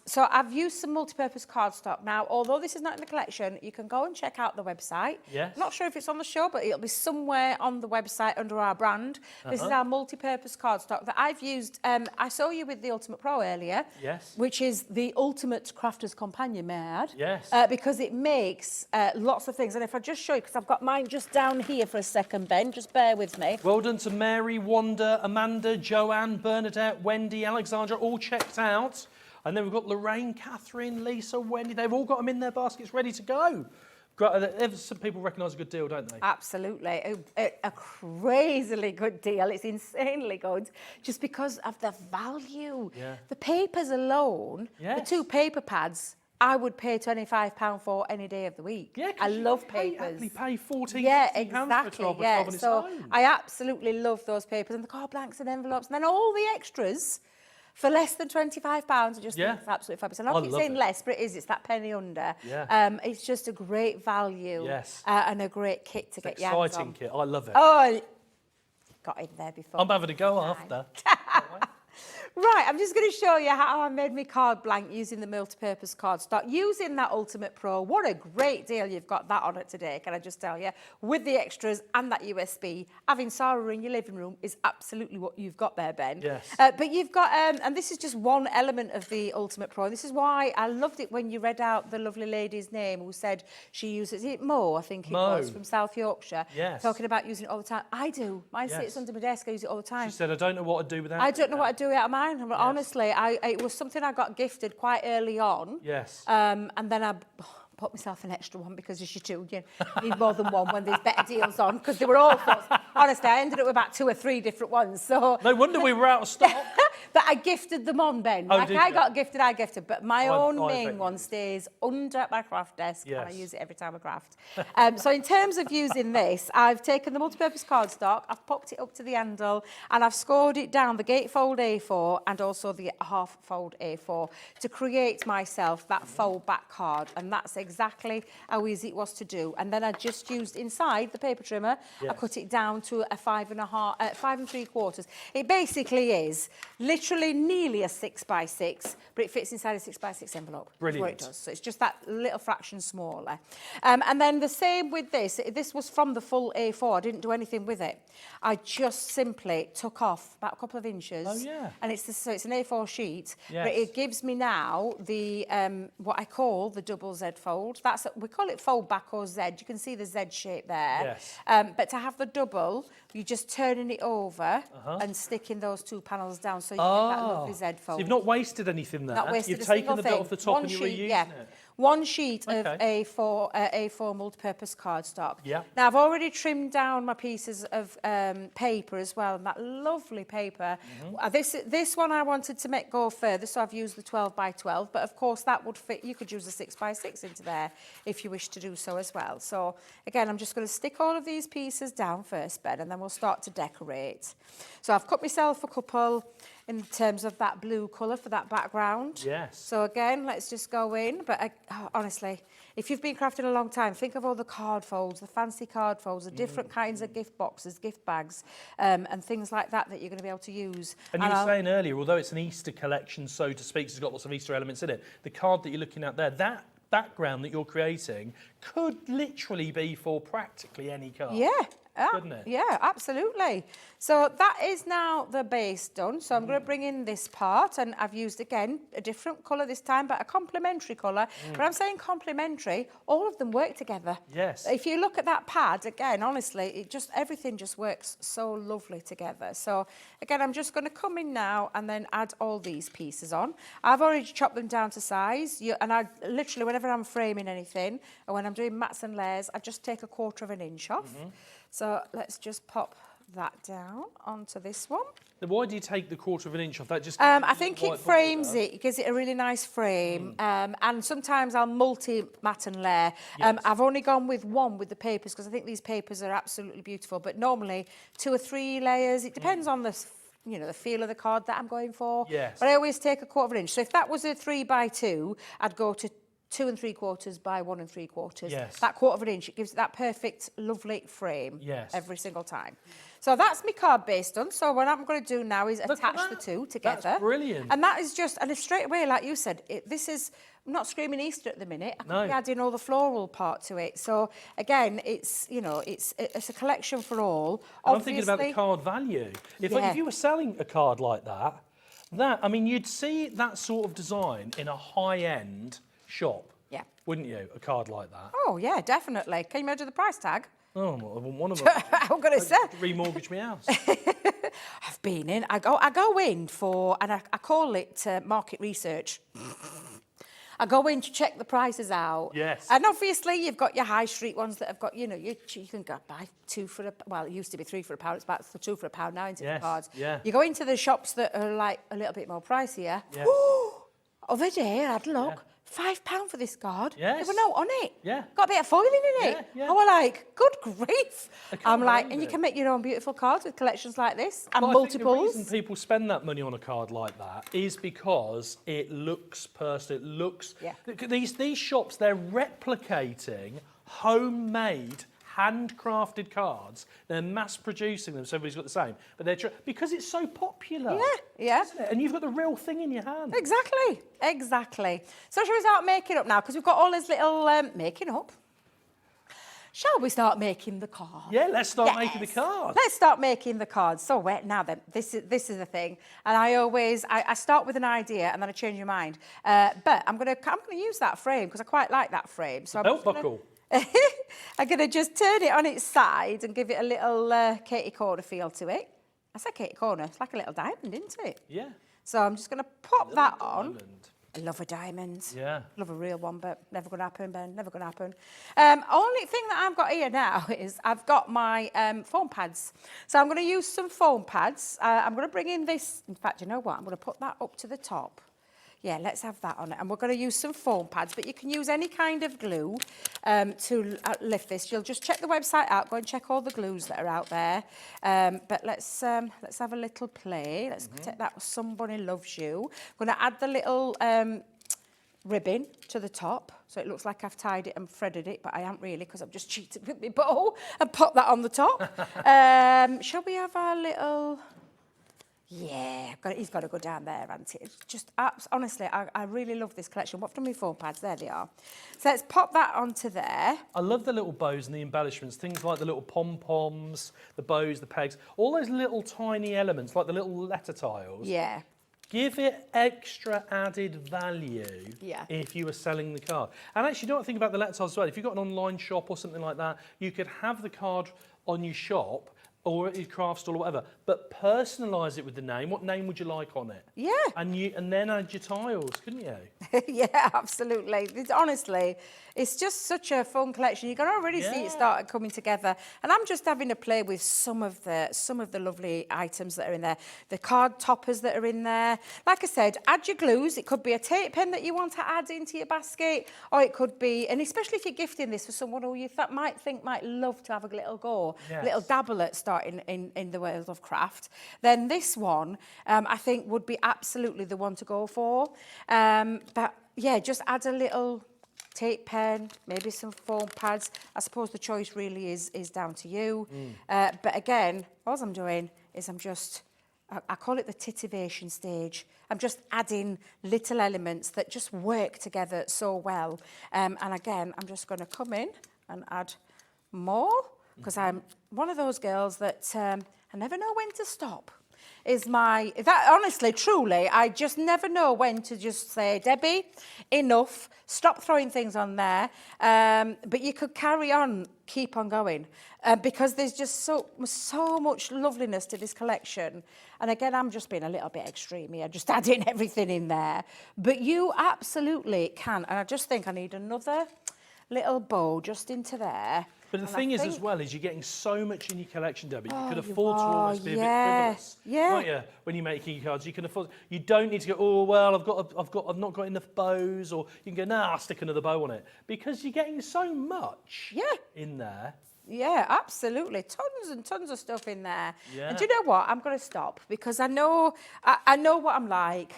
So I've used some multi-purpose cardstock. Now, although this is not in the collection, you can go and check out the website. Yes. I'm not sure if it's on the show, but it'll be somewhere on the website under our brand. This is our multi-purpose cardstock that I've used. I saw you with the Ultimate Pro earlier. Yes. Which is the ultimate crafter's companion, may I add? Yes. Because it makes lots of things. And if I just show you, because I've got mine just down here for a second, Ben, just bear with me. Well done to Mary, Wanda, Amanda, Joanne, Bernadette, Wendy, Alexandra, all checked out. And then we've got Lorraine, Catherine, Lisa, Wendy. They've all got them in their baskets ready to go. Some people recognise a good deal, don't they? Absolutely. A crazily good deal. It's insanely good just because of the value. Yeah. The papers alone, Yes. the 2 paper pads, I would pay £25 for any day of the week. Yeah, I love papers. You pay £14, Yeah, £16 exactly. for a 12 Yeah, on its so own. I absolutely love those papers and the card blanks and envelopes, and then all the extras for less than £25. I just think it's absolutely fabulous. And I keep saying less, but it is. It's that penny under. Yeah. It's just a great value. Yes. And a great kit to get your hands on. Exciting kit. I love it. Oh, got in there before. I'm having a go after. Right, I'm just going to show you how I made my card blank using the multi-purpose cardstock, using that Ultimate Pro. What a great deal you've got that on it today, can I just tell you? With the extras and that USB, having Sarah in your living room is absolutely what you've got there, Ben. Yes. But you've got, and this is just one element of the Ultimate Pro. This is why I loved it when you read out the lovely lady's name who said she uses it, Mo, I think it was, from South Yorkshire. Yes. Talking about using it all the time. I do. Mine sits under my desk. I use it all the time. She said, I don't know what to do without it. I don't know what to do out of mine. Honestly, it was something I got gifted quite early on. Yes. And then I bought myself an extra one because as you do, you need more than one when there's better deals on, because they were all sorts. Honestly, I ended up with about 2 or 3 different ones. So No wonder we were out of stock. but I gifted them on, Ben. Oh, like did I you? got gifted, I gifted. But my I own bet main you one did. stays under my craft desk, and I Yes. use it every time I craft. So in terms of using this, I've taken the multi-purpose cardstock, I've popped it up to the handle, and I've scored it down the gatefold A4 and also the half-fold A4 to create myself that fold-back card. And that's exactly how easy it was to do. And then I just used inside the paper trimmer, I Yes. cut it down to a 5 3/4. It basically is literally nearly a 6x6, but it fits inside a 6x6 envelope. Brilliant. That's what it does. So it's just that little fraction smaller. And then the same with this. This was from the full A4. I didn't do anything with it. I just simply took off about a couple of inches. Oh, yeah. And so it's an A4 sheet, Yes. but it gives me now the what I call the double Z fold. We call it fold back or Z. You can see the Z shape there. Yes. But to have the double, you're just turning it over and sticking those 2 panels down so you get that lovely Z fold. So you've not wasted anything there. Not wasted You've a taken single the thing. bit off the top One and you're sheet, reusing yeah. it. 1 sheet of Okay. A4 multi-purpose cardstock. Yeah. Now, I've already trimmed down my pieces of paper as well, and that lovely paper. This one I wanted to make go further, so I've used the 12 by 12, but of course that would fit. You could use a 6 by 6 into there if you wish to do so as well. So again, I'm just going to stick all of these pieces down first, Ben, and then we'll start to decorate. So I've cut myself a couple in terms of that blue colour for that background. Yes. So again, let's just go in. But honestly, if you've been crafting a long time, think of all the card folds, the fancy card folds, the different kinds of gift boxes, gift bags, and things like that that you're going to be able to use. And you were saying earlier, although it's an Easter collection, so to speak, 'cause it's got lots of Easter elements in it, the card that you're looking at there, that background that you're creating could literally be for practically any card. Yeah. Couldn't it? Yeah, absolutely. So that is now the base done. So I'm going to bring in this part, and I've used, again, a different colour this time, but a complementary colour. But I'm saying complementary, all of them work together. Yes. If you look at that pad, again, honestly, everything just works so lovely together. So again, I'm just going to come in now and then add all these pieces on. I've already chopped them down to size, and I literally, whenever I'm framing anything, or when I'm doing mats and layers, I just take 1/4 inch off. So let's just pop that down onto this one. Then why do you take the 1/4 inch off? That just I think it frames it, gives it a really nice frame. And sometimes I'll multi-mat and layer. Yes. I've only gone with one with the papers because I think these papers are absolutely beautiful. But normally 2 or 3 layers. It depends on the the feel of the card that I'm going for. Yes. But I always take 1/4 inch. So if that was a 3 by 2, I'd go to 2 3/4 by 1 3/4. Yes. That 1/4 inch, it gives it that perfect, lovely frame. Yes. Every single time. So that's my card base done. So what I'm going to do now is attach the two together. That's brilliant. And that is just, and straight away, like you said, this is I'm not screaming Easter at the minute. I could be adding all the floral part to it. So again, it's it's a collection for all. And I'm thinking about the card value. If you were selling a card like that, I mean, you'd see that sort of design in a high-end shop. Yeah. Wouldn't you? A card like that. Oh yeah, definitely. Can you imagine the price tag? Oh, well, I want one of them. I'm going to say. Remortgage my house. I've been in. I go in for, and I call it market research. I go in to check the prices out. Yes. And obviously you've got your high street ones that have got, you can go buy 2 for a, well, it used to be 3 for £1. It's about 2 for £1 now, isn't it, the cards? Yeah. You go into the shops that are like a little bit more pricier. Yes. Other day I had a look. £5 for this card. Yes. There were no on it. Yeah. Got a bit of foiling in it. Yeah, yeah. I was like, good grief. I'm like, believe and you it. can make your own beautiful cards with collections like this and Well, multiples. I think the reason people spend that money on a card like that is because it looks personal. It looks. Yeah. These shops, they're replicating homemade, handcrafted cards. They're mass producing them, so everybody's got the same. But they're because it's so popular. Yeah. Isn't it? And you've got the real thing in your hand. Exactly. So shall we start making up now? Because we've got all this little making up. Shall we start making the card? Yeah, let's start making the cards. Let's start making the cards. So now then, this is the thing. And I start with an idea and then I change your mind. But I'm gonna use that frame because I quite like that frame. So Belt buckle. I'm going to just turn it on its side and give it a little Katie Corner feel to it. I said Katie Corner, it's like a little diamond, isn't it? Yeah. So I'm just going to pop that on. Diamond. I love a diamond. Yeah. Love a real one, but never going to happen, Ben, never going to happen. Only thing that I've got here now is I've got my foam pads. So I'm going to use some foam pads. I'm going to bring in this. In fact, you know what? I'm going to put that up to the top. Yeah, let's have that on it. And we're going to use some foam pads, but you can use any kind of glue to lift this. You'll just check the website out, go and check all the glues that are out there. But let's have a little play. Let's take that Somebody Loves You. I'm going to add the little ribbon to the top. So it looks like I've tied it and threaded it, but I haven't really because I've just cheated with my bow and put that on the top. Shall we have our little... Yeah, he's got to go down there, hasn't he? It's just, honestly, I really love this collection. What have done with foam pads? There they are. So let's pop that onto there. I love the little bows and the embellishments, things like the little pom-poms, the bows, the pegs, all those little tiny elements, like the little letter tiles. Yeah. Give it extra added value if you were selling the card. And actually, don't think about the letter tiles as well. If you've got an online shop or something like that, you could have the card on your shop or a craft stall or whatever, but personalise it with the name. What name would you like on it? Yeah. And then add your tiles, couldn't you? Yeah, absolutely. Honestly, it's just such a fun collection. You can already see it started coming together. And I'm just having a play with some of the lovely items that are in there. The card toppers that are in there. Like I said, add your glues. It could be a tape pen that you want to add into your basket, or it could be, and especially if you're gifting this for someone who you might love to have a little go, a little dabble at starting in the world of craft, then this one I think would be absolutely the one to go for. But yeah, just add a little tape pen, maybe some foam pads. I suppose the choice really is down to you. But again, all I'm doing is I call it the titivation stage. I'm just adding little elements that just work together so well. And again, I'm just going to come in and add more, because I'm one of those girls that I never know when to stop. Honestly, truly, I just never know when to just say, Debbie, enough, stop throwing things on there. But you could carry on, keep on going, because there's just so much loveliness to this collection. And again, I'm just being a little bit extreme here, just adding everything in there. But you absolutely can. And I just think I need another little bow just into there. But the thing is, as well, is you're getting so much in your collection, Debbie. You could afford to almost be a bit frivolous, can't you? When you're making your cards, you can afford. You don't need to go, oh well, I've not got enough bows, or you can go, nah, I'll stick another bow on it, because you're getting so much in there. Yeah, absolutely. Tons and tons of stuff in there. Yeah. And do you know what? I'm going to stop, because I know what I'm like.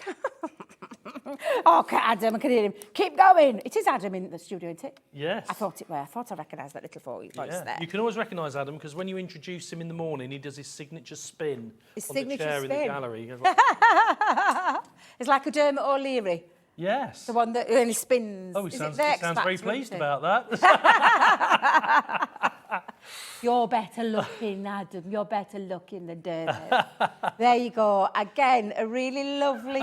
Oh, Adam, I can hear him. Keep going. It is Adam in the studio, isn't it? Yes. I thought I recognised that little voice there. You can always recognise Adam, because when you introduce him in the morning, he does his signature spin on the chair in the gallery. It's like a Dermot O'Leary. Yes. The one that only spins. Oh, he sounds very pleased about that. You're better looking, Adam. You're better looking than Dermot. There you go. Again, a really lovely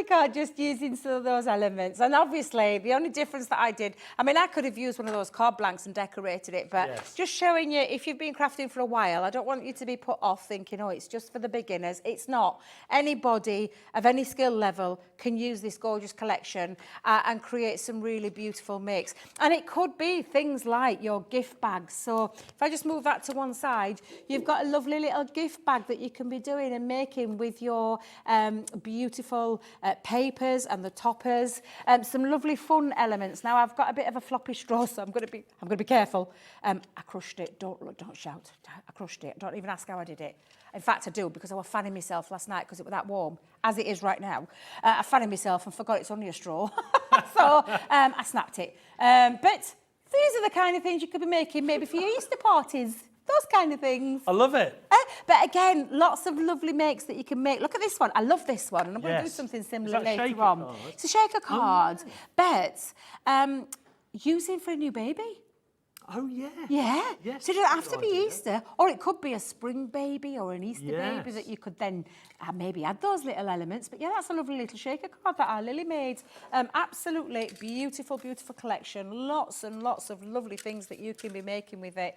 card. Just using some of those elements. And obviously, the only difference that I did, I mean, I could have used one of those card blanks and decorated it, but just showing you, if you've been crafting for a while, I don't want you to be put off thinking, oh, it's just for the beginners. It's not. Anybody of any skill level can use this gorgeous collection and create some really beautiful makes. And it could be things like your gift bags. So if I just move that to one side, you've got a lovely little gift bag that you can be doing and making with your beautiful papers and the toppers. Some lovely fun elements. Now I've got a bit of a floppy straw, so I'm going to be careful. I crushed it. Don't shout. I crushed it. Don't even ask how I did it. In fact, I do, because I was fanning myself last night because it was that warm, as it is right now. I fanning myself and forgot it's only a straw. So I snapped it. But these are the kind of things you could be making maybe for your Easter parties. Those kind of things. I love it. But again, lots of lovely makes that you can make. Look at this one. I love this one. And I'm going to do something similar later on. Card? It's a shaker card. But using for a new baby. Oh, yeah. Yeah. Yes, So it doesn't have to be Easter. Or it could be a spring baby or an Easter baby that you could then maybe add those little elements. But yeah, that's a lovely little shaker card that our Lily made. Absolutely beautiful, beautiful collection. Lots and lots of lovely things that you can be making with it.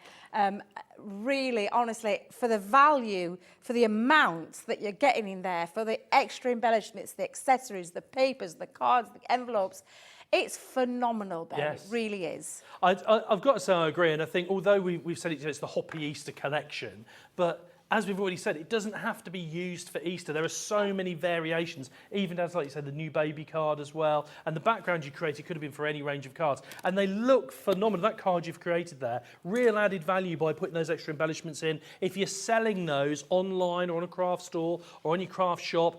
Really, honestly, for the value, for the amount that you're getting in there, for the extra embellishments, the accessories, the papers, the cards, the envelopes, it's phenomenal, Ben. Yes. It really is. I've got to say I agree, and I think although we've said it's the Hoppy Easter collection, but as we've already said, it doesn't have to be used for Easter. There are so many variations, even as, like you said, the new baby card as well. And the background you created could have been for any range of cards. And they look phenomenal. That card you've created there, real added value by putting those extra embellishments in. If you're selling those online or on a craft store or on your craft shop,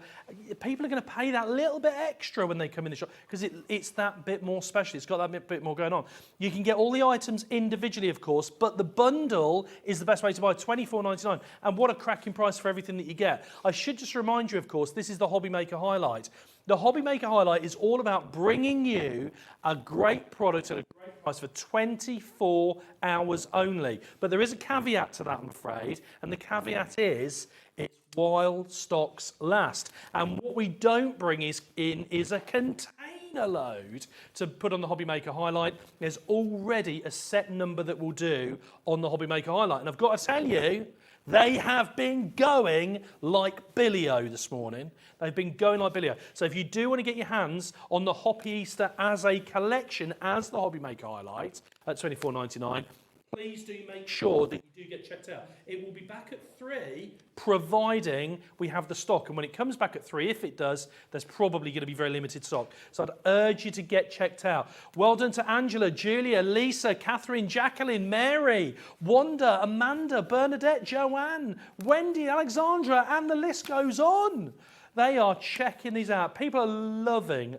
people are going to pay that little bit extra when they come in the shop, because it's that bit more special. It's got that bit more going on. You can get all the items individually, of course, but the bundle is the best way to buy, $24.99. And what a cracking price for everything that you get. I should just remind you, of course, this is the Hobby Maker Highlight. The Hobby Maker Highlight is all about bringing you a great product at a great price for 24 hours only. But there is a caveat to that, I'm afraid, and the caveat is it's while stocks last. And what we don't bring is a container container load to put on the Hobby Maker highlight. There's already a set number that will do on the Hobby Maker highlight. And I've got to tell you, they have been going like Billy-O this morning. They've been going like Billy-O. So if you do want to get your hands on the Hoppy Easter as a collection, as the Hobby Maker highlight at $24.99, please do make sure that you do get checked out. It will be back at 3, providing we have the stock. And when it comes back at 3, if it does, there's probably going to be very limited stock. So I'd urge you to get checked out. Well done to Angela, Julia, Lisa, Catherine, Jacqueline, Mary, Wanda, Amanda, Bernadette, Joanne, Wendy, Alexandra, and the list goes on. They are checking these out. People are loving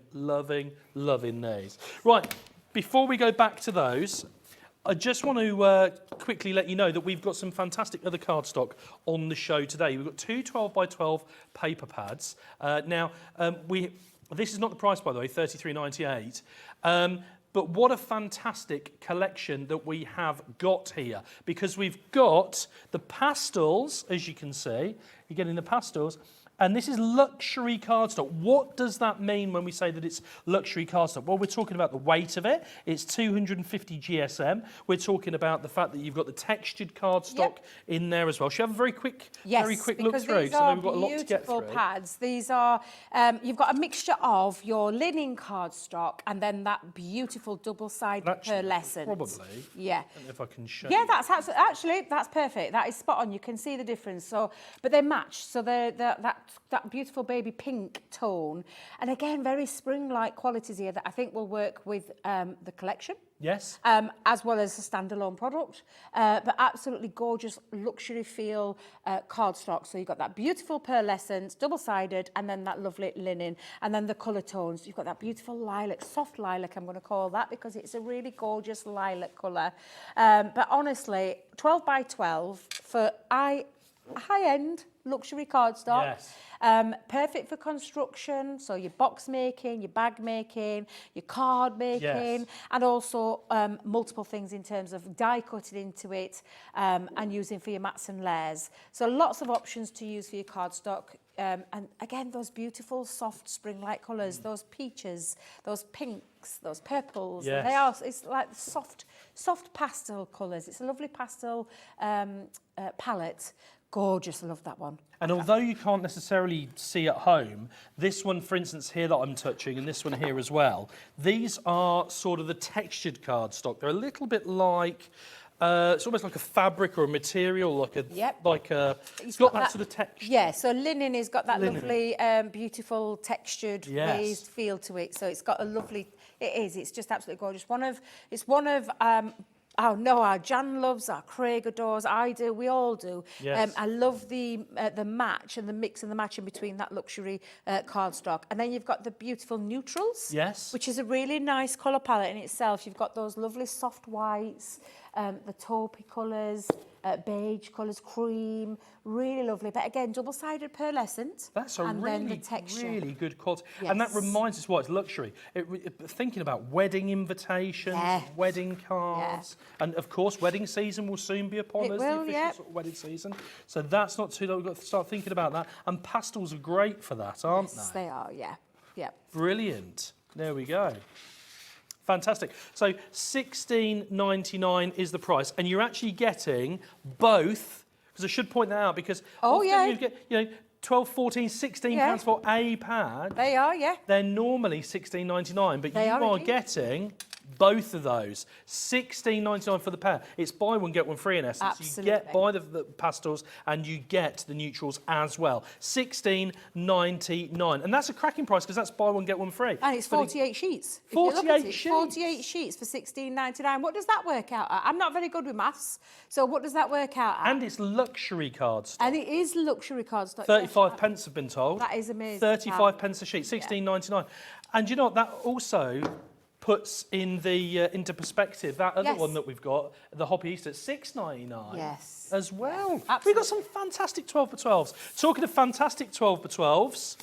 these. Right, before we go back to those, I just want to quickly let you know that we've got some fantastic other cardstock on the show today. We've got 2 12x12 paper pads. This is not the price, by the way, $33.98. But what a fantastic collection that we have got here, because we've got the pastels, as you can see. You're getting the pastels. And this is luxury cardstock. What does that mean when we say that it's luxury cardstock? Well, we're talking about the weight of it. It's 250 GSM. We're talking about the fact that you've got the textured cardstock in there as well. Shall we have a very quick look through? These So are we've got a lot to get beautiful through. pads. These are, you've got a mixture of your linen cardstock and then that beautiful double-sided pearlescent. Probably. Yeah. I don't know if I can show Yeah, you. that's actually, that's perfect. That is spot on. You can see the difference. So, but they match. So that beautiful baby pink tone, and again, very spring-like qualities here that I think will work with the collection. Yes. As well as a standalone product, but absolutely gorgeous luxury feel cardstock. So you've got that beautiful pearlescent, double-sided, and then that lovely linen, and then the colour tones. You've got that beautiful lilac, soft lilac, I'm going to call that, because it's a really gorgeous lilac colour. But honestly, 12x12 for high-end luxury cardstock. Yes. Perfect for construction, so your box making, your bag making, your card making, and also multiple things in terms of die cutting into it and using for your mats and layers. So lots of options to use for your cardstock. And again, those beautiful, soft, spring-like colours, those peaches, those pinks, those purples. Yes. They are, it's like soft pastel colours. It's a lovely pastel palette. Gorgeous, I love that one. And although you can't necessarily see at home, this one, for instance, here that I'm touching, and this one here as well, these are sort of the textured cardstock. They're a little bit like, it's almost like a fabric or a material, like a, it's got that sort of texture. Yeah, so linen has got that lovely, beautiful textured raised feel to it. So it's got a lovely, it's just absolutely gorgeous. It's one of our Jan loves, our Craig adores, I do, we all do. Yes. I love the match and the mix and the matching between that luxury cardstock. And then you've got the beautiful neutrals, which is a really nice colour palette in itself. You've got those lovely soft whites, the taupey colours, beige colours, cream, really lovely. But again, double-sided pearlescent. That's a really good quality. Yes. And that reminds us why it's luxury. Thinking about wedding invitations, wedding cards, and of course, wedding season will soon be upon us, the official sort of wedding season. So that's not too long. We've got to start thinking about that. And pastels are great for that, aren't they? Yes, they are, yeah. Brilliant. There we go. Fantastic. So $16.99 is the price, and you're actually getting both. Because I should point that out, because you get 12, 14, 16 pounds for a pad. They are, They're normally $16.99, but you are getting both of those. $16.99 for the pair. It's buy one, get one free in essence. Absolutely. You get buy the pastels and you get the neutrals as well. $16.99. And that's a cracking price because that's buy one, get one free. And it's 48 sheets. 48 sheets. 48 sheets for $16.99. What does that work out at? I'm not very good with maths, so what does that work out at? And it's luxury cardstock. And it is luxury cardstock. 35 pence have been told. That is amazing. 35 pence a sheet, $16.99. And you know what, that also puts in the into perspective that other one that we've got, the Hoppy Easter, $6.99. Yes. As well. Absolutely. We've got some fantastic 12x12s. Talking of fantastic 12x12s.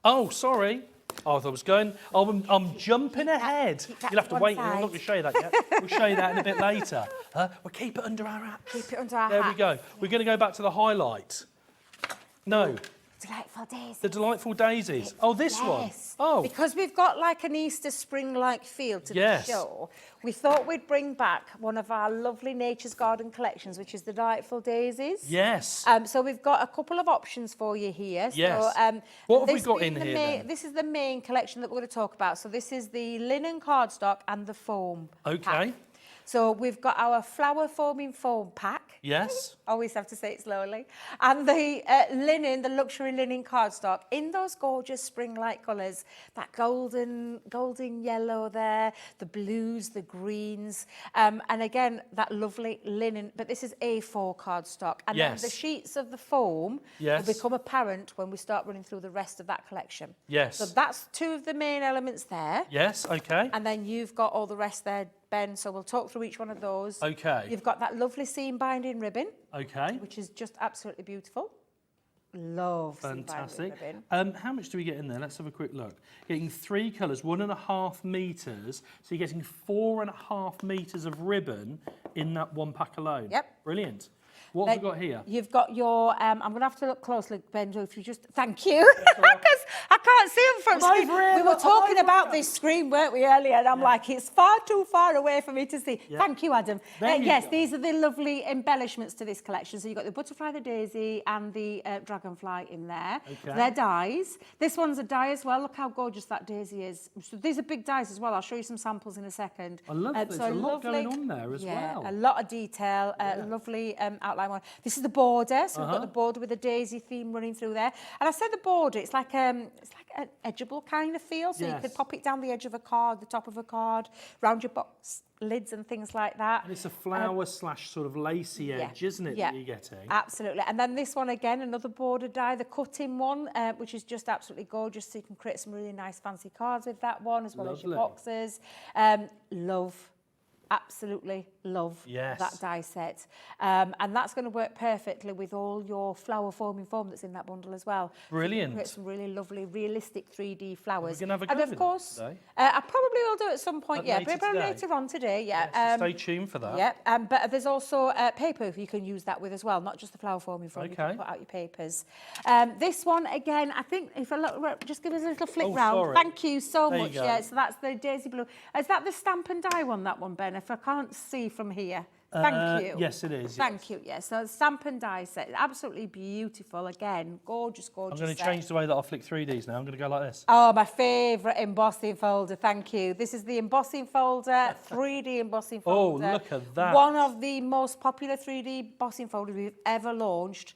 Oh, sorry. Oh, I thought I was going. Oh, I'm jumping ahead. You'll have to wait. I'm not going to show you that yet. We'll show you that in a bit later. We'll keep it under our hat. Keep it under our hat. There we go. We're going to go back to the highlight. No. Delightful daisies. The delightful daisies. Oh, this one. Yes. Oh, Because we've got like an Easter spring-like feel to Yes. the show, we thought we'd bring back one of our lovely Nature's Garden collections, which is the Delightful Daisies. yes. So we've got a couple of options for you here. Yes. So, What have we this got being in the here then? This is the main collection that we're going to talk about. So this is the linen cardstock and the foam Okay. pack. So we've got our flower foaming foam pack. Yes. Always have to say it slowly. And the linen, the luxury linen cardstock in those gorgeous spring-like colours. That golden yellow there, the blues, the greens. And again, that lovely linen. But this is A4 cardstock. And Yes. then the sheets of the foam Yes. will become apparent when we start running through the rest of that collection. Yes. So that's two of the main elements there. Yes. Okay. And then you've got all the rest there, Ben, so we'll talk through each one of those. Okay. You've got that lovely seam binding ribbon, Okay. which is just absolutely beautiful. Love seam Fantastic. binding ribbon. How much do we get in there? Let's have a quick look. Getting 3 colours, 1.5 metres. So you're getting 4.5 metres of ribbon in that one pack alone. Yep. Brilliant. What have we got here? You've got your, I'm going to have to look closely, Ben, if you just, thank you, because I can't see them from I'm screen. over here, We were I'm talking over about here. this screen, weren't we, earlier, and I'm like, it's far too far away for me to see. Thank you, Adam. There you Yes, go. these are the lovely embellishments to this collection. So you've got the butterfly, the daisy, and the dragonfly in there. Okay. They're dies. This one's a die as well. Look how gorgeous that daisy is. So these are big dies as well. I'll show you some samples in a second. I love there's a lot going on there as well. A lot of detail, lovely outline one. This is the border, so we've got the border with the daisy theme running through there. And I said the border, it's like an edgeable kind of feel, so you could Yes. pop it down the edge of a card, the top of a card, round your box lids and things like that. And it's a flower slash sort of lacy edge, isn't it, that you're getting? Absolutely. And then this one again, another border die, the cut-in one, which is just absolutely gorgeous. So you can create some really nice fancy cards with that one, as well as your Lovely. boxes. Absolutely love Yes. that die set. And that's going to work perfectly with all your flower foaming foam that's in that bundle as well. Brilliant. So you can create some really lovely, realistic 3D flowers. We're gonna have a go and with of that course, today? I probably will do it at some point, Later probably today? later on today, Yes, so stay tuned for that. Yeah, but there's also paper you can use that with as well, not just the flower foaming foam. You Okay. can put out your papers. This one, again, I think if I look, just give us a little flick Oh, round. sorry. Thank you so There you much. go. Yeah, so that's the Daisy Blue. Is that the stamp and die one, that one, Ben? If I can't see from here. Thank you. Yes, it is. Thank you, yes. So stamp and die set, absolutely beautiful. Again, gorgeous, gorgeous I'm going to set. change the way that I flick 3Ds now. I'm going to go like this. Oh, my favourite embossing folder, thank you. This is the embossing folder, 3D embossing Oh, folder. look at that. One of the most popular 3D embossing folders we've ever launched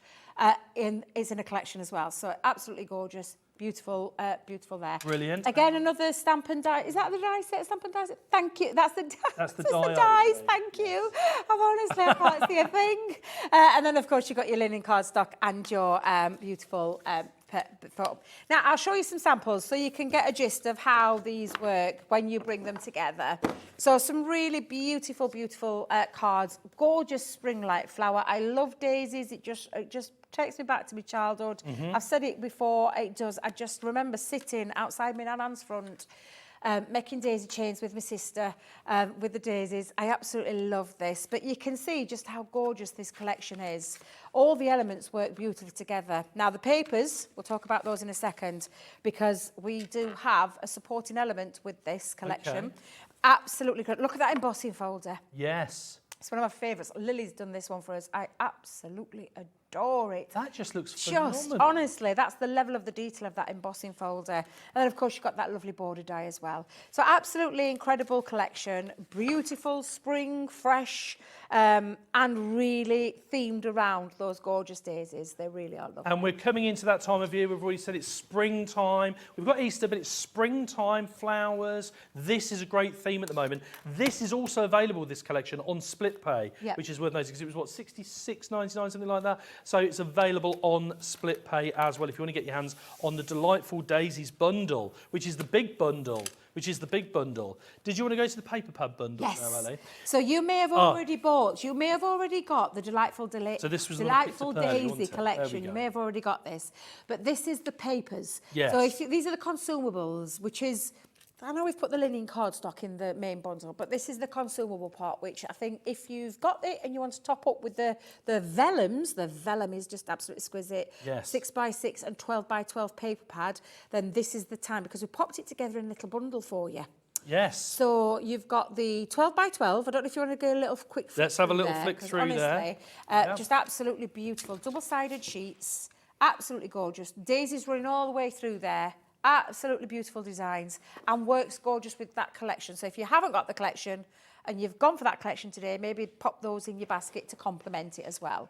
is in a collection as well. So absolutely gorgeous. Beautiful, beautiful there. Brilliant. Again, another stamp and die. Is that the die set? Stamp and die set? Thank you. That's the That's the that's die dies. item. Thank you. I can't see a thing. And then, of course, you've got your linen cardstock and your beautiful foam. Now, I'll show you some samples so you can get a gist of how these work when you bring them together. So some really beautiful, beautiful cards. Gorgeous spring-like flower. I love daisies. It just takes me back to my childhood. I've said it before, it does. I just remember sitting outside my nan's front, making daisy chains with my sister, with the daisies. I absolutely love this. But you can see just how gorgeous this collection is. All the elements work beautifully together. Now, the papers, we'll talk about those in a second, because we do have a supporting element with this collection. Okay. Absolutely good. Look at that embossing folder. Yes. It's one of my favourites. Lily's done this one for us. I absolutely adore it. That just looks phenomenal. Just, honestly, that's the level of the detail of that embossing folder. And then, of course, you've got that lovely border die as well. So absolutely incredible collection. Beautiful, spring, fresh, and really themed around those gorgeous daisies. They really are lovely. And we're coming into that time of year. We've already said it's springtime. We've got Easter, but it's springtime, flowers. This is a great theme at the moment. This is also available, this collection, on Split Pay, Yep. which is worth noting because it was, what, $66.99, something like that? So it's available on Split Pay as well if you want to get your hands on the Delightful Daisies bundle, which is the big bundle. Did you want to go to the paper pad bundle Yes. now, Ellie? So you may have already got the Delightful So this was the one I picked Delightful up earlier, Daisy wasn't it? There collection. we You go. may have already got this. But this is the papers. Yes. So these are the consumables, which is I know we've put the linen cardstock in the main bundle, but this is the consumable part, which I think if you've got it and you want to top up with the vellums, the vellum is just absolutely exquisite. Yes. 6x6 and 12x12 paper pad, then this is the time, because we popped it together in a little bundle for you. Yes. So you've got the 12x12. I don't know if you want to go a little quick flick Let's have a through little there, flick 'cause through honestly, there. Just absolutely beautiful. Double-sided sheets, absolutely gorgeous. Daisies running all the way through there. Absolutely beautiful designs and works gorgeous with that collection. So if you haven't got the collection and you've gone for that collection today, maybe pop those in your basket to complement it as well.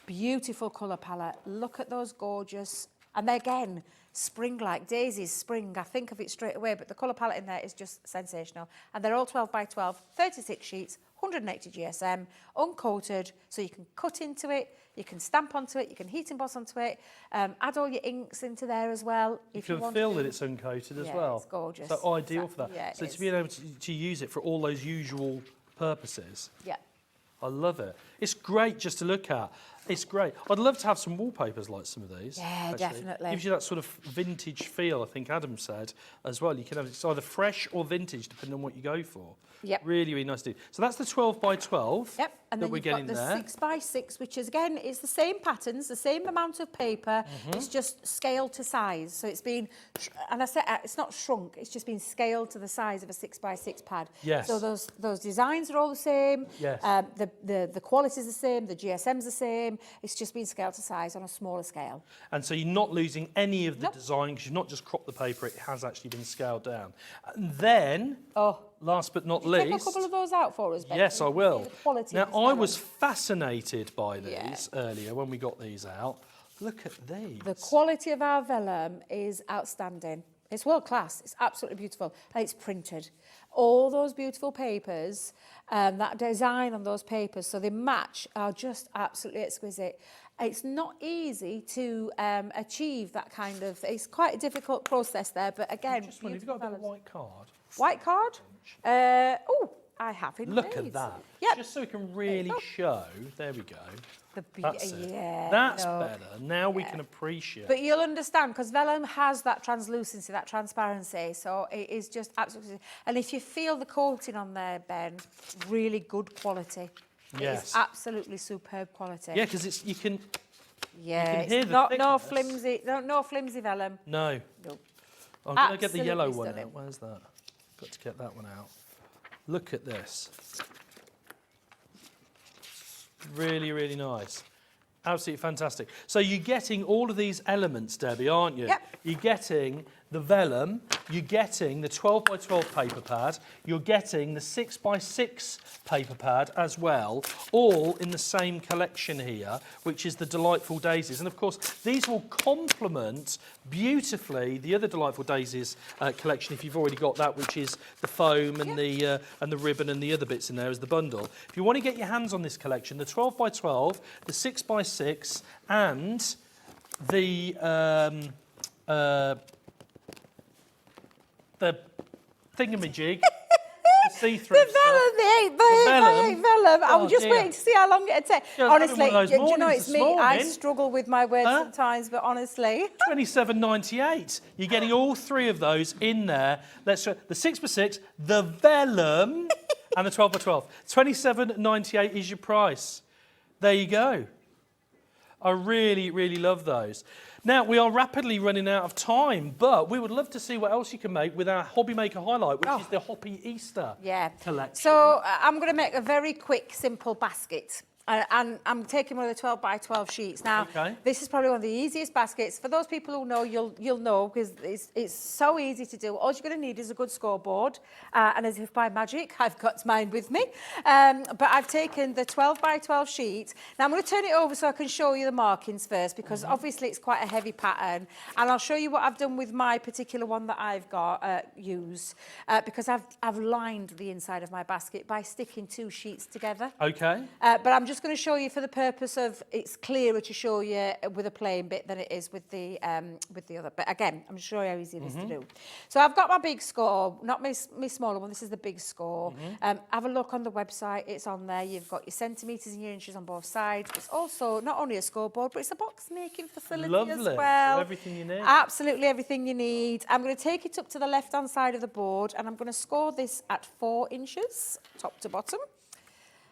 Beautiful colour palette. Look at those gorgeous, and again, spring-like daisies, spring. I think of it straight away, but the colour palette in there is just sensational. And they're all 12x12, 36 sheets, 180 GSM, uncoated, so you can cut into it, you can stamp onto it, you can heat emboss onto it, add all your inks into there as well. You can feel that it's uncoated as well. It's gorgeous. So ideal for that. Yeah, So to be able to use it for all those usual purposes. Yeah. I love it. It's great just to look at. It's great. I'd love to have some wallpapers like some of these. Yeah, actually. definitely. Gives you that sort of vintage feel, I think Adam said, as well. You can have it's either fresh or vintage, depending on what you go for. Yep. Really, really nice to do. So that's the 12x12 Yep, and that then we're you've getting got the there. 6x6, which is again is the same patterns, the same amount of paper. It's just scaled to size. So it's been, and I said it's not shrunk. It's just been scaled to the size of a 6x6 pad. Yes. So those designs are all the same. Yes. The quality is the same. The GSM's the same. It's just been scaled to size on a smaller scale. And so you're not losing any of the Nope. design because you've not just cropped the paper, it has actually been scaled down. And then, last but not least... Take a couple of those out for us, Ben. Yes, I You can will. see the quality Now, of the I style. was fascinated by these Yeah. earlier when we got these out. Look at these. The quality of our vellum is outstanding. It's world class. It's absolutely beautiful. And it's printed. All those beautiful papers, that design on those papers, so they match, are just absolutely exquisite. It's not easy to achieve that kind of... It's quite a difficult process there, but again... Just wonder, have you got a bit of beautiful white card? White card? I have indeed. Look at that. Yep. Just so we can really show. There we go. That's it. Yeah, That's no. better. Now we can appreciate. But you'll understand, because vellum has that translucency, that transparency, so it is just absolutely... And if you feel the coating on there, Ben, really good quality. Yes. It's absolutely superb quality. Yeah, because it's you can Yeah, hear it's the not thickness. no flimsy vellum. no. No. I'm going to get the Absolutely yellow one stunning. out. Where's that? Got to get that one out. Look at this. Really, really nice. Absolutely fantastic. So you're getting all of these elements, Debbie, aren't you? Yep. You're getting the vellum, you're getting the 12x12 paper pad, you're getting the 6x6 paper pad as well, all in the same collection here, which is the Delightful Daisies. And of course, these will complement beautifully the other Delightful Daisies collection, if you've already got that, which is the foam and the ribbon and the other bits in there as the bundle. If you want to get your hands on this collection, the 12x12, the 6x6, and the thingamajig, the see-through The vellum, stuff. the 8x8 vellum. I Oh, was just dear. waiting to see how long it'd take. Yeah, I'm having Honestly, one of those do you know, mornings it's this me. I morning. struggle with my words Huh? sometimes, but honestly. $27.98. You're getting all three of those in there. Let's try the 6x6, the vellum, and the 12x12. $27.98 is your price. There you go. I really, really love those. Now, we are rapidly running out of time, but we would love to see what else you can make with our Hobby Maker highlight, which is the Hoppy Easter collection. So I'm going to make a very quick, simple basket. And I'm taking one of the 12x12 sheets. Now, this is probably one of the easiest baskets. For those people who know, you'll know, because it's so easy to do. All you're going to need is a good scoreboard. And as if by magic, I've got mine with me. But I've taken the 12x12 sheet. Now, I'm going to turn it over so I can show you the markings first, because obviously it's quite a heavy pattern. And I'll show you what I've done with my particular one that I've got used. Because I've lined the inside of my basket by sticking two sheets together. Okay. But I'm just just going to show you for the purpose of it's clearer to show you with a plain bit than it is with the other. But again, I'm sure how easy it is to do. So I've got my big score, not my smaller one. This is the big score. Have a look on the website. It's on there. You've got your centimetres and your inches on both sides. It's also not only a scoreboard, but it's a box making facility as well. So everything you need. Absolutely everything you need. I'm going to take it up to the left-hand side of the board, and I'm going to score this at 4 inches, top to bottom.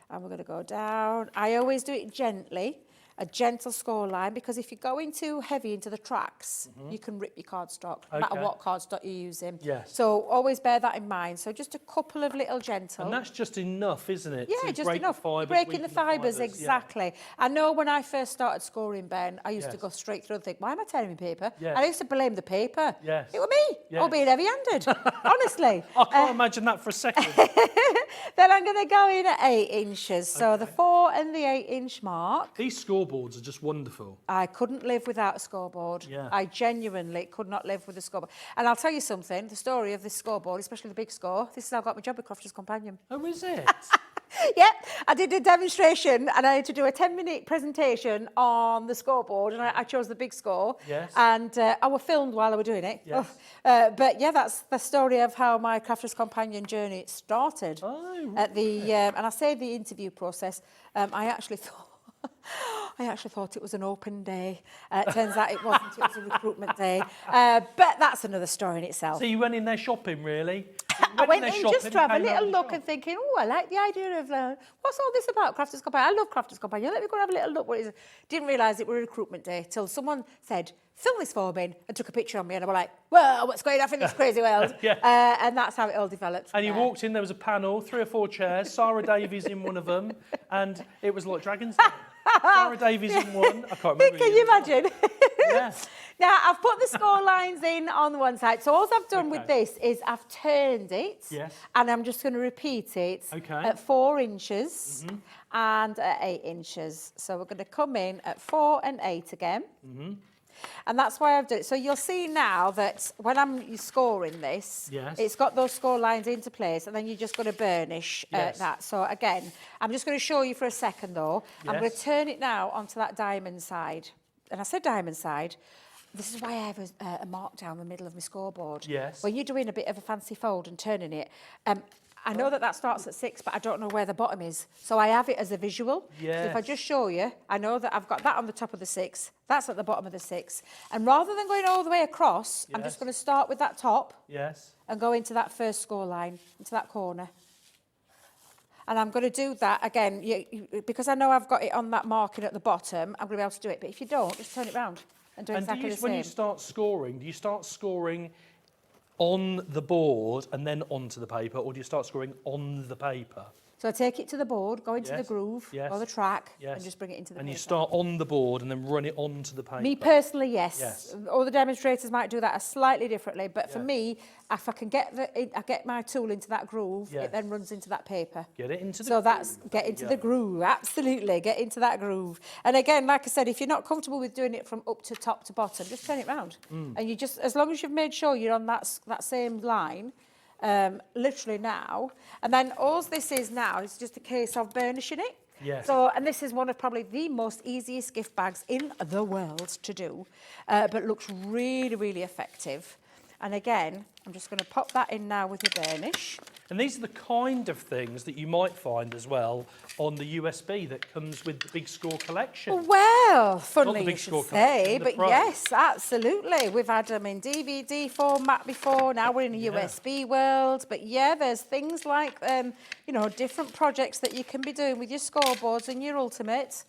And we're going to go down. I always do it gently, a gentle score line, because if you're going too heavy into the tracks, you can rip your cardstock, no matter what cardstock you're using. Yes. So always bear that in mind. So just a couple of little gentle. And that's just enough, isn't it? Yeah, to just break enough. The fibres, Breaking the weaken fibres, yeah. exactly. I know when I first started scoring, Ben, I used to Yes. go straight through and think, why am I tearing my paper? Yes. I used to blame the paper. Yes. It was me, Yes. or being heavy-handed, honestly. I can't imagine that for a second. Then I'm going to go in at 8 inches. So the 4 and the 8-inch mark. These scoreboards are just wonderful. I couldn't live without a scoreboard. Yeah. I genuinely could not live with a scoreboard. And I'll tell you something, the story of this scoreboard, especially the big score, this is how I got my job at Crafter's Companion. Oh, is it? Yep, I did a demonstration and I had to do a 10-minute presentation on the scoreboard, and I chose the big score. Yes. And I was filmed while I was doing it. Yes. But yeah, that's the story of how my Crafter's Companion journey started. Oh, right. At the and I say the interview process. I actually thought it was an open day. Turns out it wasn't. It was a recruitment day. But that's another story in itself. So you went in there shopping, really? I went there in shopping just to have a and came out little of the look shop? and thinking, oh, I like the idea of, what's all this about, Crafter's Companion? I love Crafter's Companion. Let me go and have a little look what it is. Didn't realise it was a recruitment day till someone said, film this for me, and took a picture of me, and I was like, whoa, what's going on in this crazy world? Yeah. And that's how it all developed. And you walked in, there was a panel, 3 or 4 chairs, Sarah Davies in one of them, and it was like Dragon's Den. Sarah Davies in one. I can't remember. Can you imagine? Yeah. Now, I've put the score lines in on one side. So all I've done with Okay. this is I've turned it. Yes. And I'm just going to repeat it Okay. at 4 inches and at 8 inches. So we're going to come in at 4 and 8 again. And that's why I've done it. So you'll see now that when I'm scoring this, Yes. it's got those score lines into place, and then you're just going to burnish Yes. that. So again, I'm just going to show you for a second though. I'm going to Yes. turn it now onto that diamond side. And I said diamond side. This is why I have a mark down the middle of my scoreboard. Yes. When you're doing a bit of a fancy fold and turning it, I know that starts at 6, but I don't know where the bottom is. So I have it as a visual. So if I Yes. just show you, I know that I've got that on the top of the 6. That's at the bottom of the 6. And rather than going all the way across, I'm just Yes. going to start with that top Yes. and go into that first score line, into that corner. And I'm going to do that again, because I know I've got it on that marking at the bottom, I'm going to be able to do it. But if you don't, just turn it round and do And exactly the when same. you start scoring, do you start scoring on the board and then onto the paper, or do you start scoring on the paper? So I take it to the board, go into the Yes, groove yes, or the track, yes. and just bring it into the And paper. you start on the board and then run it onto the paper. Me personally, yes. Yes. All the demonstrators might do that slightly differently, but for Yeah. me, if I can get I get my tool into that groove, Yes. it then runs into that paper. Get it into the So that's groove. get into Yeah. the groove, absolutely, get into that groove. And again, like I said, if you're not comfortable with doing it from up to top to bottom, just turn it round. And you just, as long as you've made sure you're on that same line, literally now. And then all this is now is just a case of burnishing it. Yes. So, and this is one of probably the most easiest gift bags in the world to do, but looks really, really effective. And again, I'm just going to pop that in now with the burnish. And these are the kind of things that you might find as well on the USB that comes with the Big Score collection. Well, funnily big you should score say, collection, the but Pro. yes, absolutely. We've had them in DVD format before. Now we're in a USB world. But yeah, there's things like, different projects that you can be doing with your scoreboards and your Ultimates.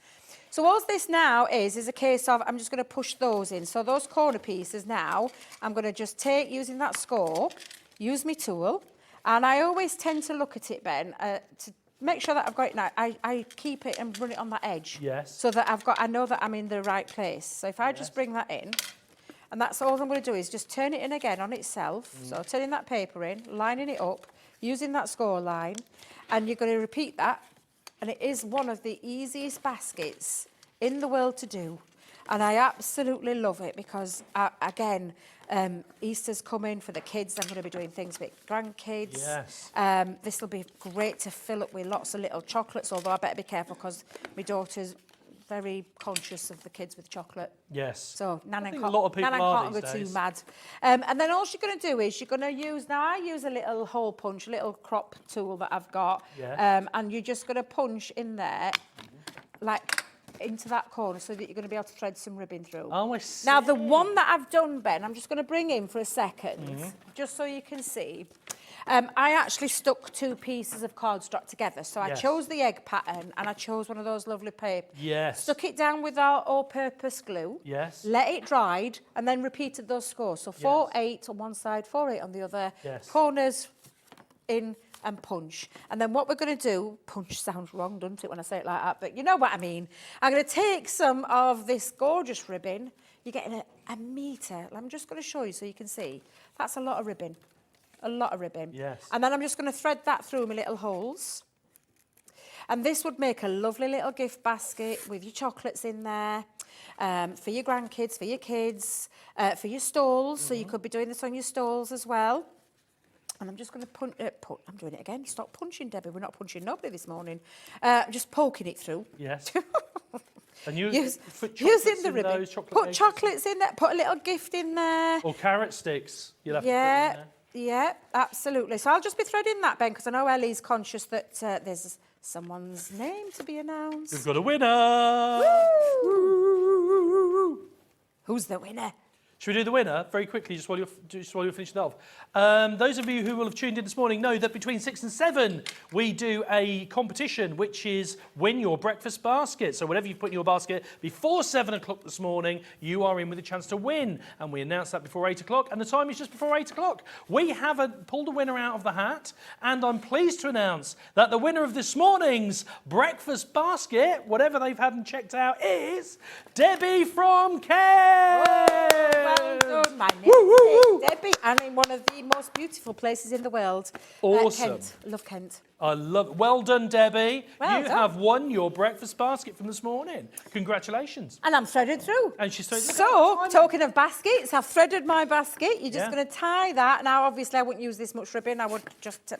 So all this now is a case of, I'm just going to push those in. So those corner pieces now, I'm going to just take, using that score, use my tool. And I always tend to look at it, Ben, to make sure that I've got it now. I keep it and run it on that edge. Yes. So that I know that I'm in the right place. So if I just bring that in, and that's all I'm going to do is just turn it in again on itself. So turning that paper in, lining it up, using that score line, and you're going to repeat that. And it is one of the easiest baskets in the world to do. And I absolutely love it because again, Easter's coming for the kids. I'm going to be doing things with grandkids. Yes. This will be great to fill up with lots of little chocolates, although I better be careful because my daughter's very conscious of the kids with chocolate. Yes. So Nana think can't, a lot of people Nana are can't these go too days. mad. And then all you're going to do is you're going to use, now I use a little hole punch, a little crop tool that I've got. Yeah. And you're just going to punch in there, like into that corner so that you're going to be able to thread some ribbon through. Oh, I see. Now, the one that I've done, Ben, I'm just going to bring in for a second, just so you can see. I actually stuck 2 pieces of cardstock together. So I Yes. chose the egg pattern and I chose one of those lovely papers. Yes. Stuck it down with our all-purpose glue. Yes. Let it dried and then repeated those scores. So 4, 8 on one side, 4, 8 on the other. Yes. Corners in and punch. And then what we're going to do, punch sounds wrong, doesn't it, when I say it like that? But you know what I mean. I'm going to take some of this gorgeous ribbon. You're getting a metre. I'm just going to show you so you can see. That's a lot of ribbon. A lot of ribbon. Yes. And then I'm just going to thread that through my little holes. And this would make a lovely little gift basket with your chocolates in there, for your grandkids, for your kids, for your stalls. So you could be doing this on your stalls as well. And I'm just going to I'm doing it again. Stop punching, Debbie. We're not punching nobody this morning. Just poking it through. Yes. And put Using chocolates the in ribbon. those chocolate Put bases? chocolates in there. Put a little gift in there. Or carrot sticks. You'll have to put in Yeah, there. yeah, absolutely. So I'll just be threading that, Ben, because I know Ellie's conscious that there's someone's name to be announced. We've got a winner. Who's the winner? Should we do the winner very quickly, just while you're finishing that off? Those of you who will have tuned in this morning know that between 6 and 7 we do a competition which is win your breakfast basket. So whatever you put in your basket before 7 o'clock this morning, you are in with a chance to win. And we announced that before 8 o'clock, and the time is just before 8 o'clock. We have pulled a winner out of the hat, and I'm pleased to announce that the winner of this morning's breakfast basket, whatever they've had and checked out, is Debbie from Kent. Well done, my name is Debbie, and in one of the most beautiful places in the world. Awesome. Kent. Love Kent. I love. Well done, Debbie. Well you done. have won your breakfast basket from this morning. Congratulations. And I'm threaded through. And she's threaded. So, talking of baskets, I've threaded my basket. You're just Yeah. going to tie that. Now, obviously, I wouldn't use this much ribbon. But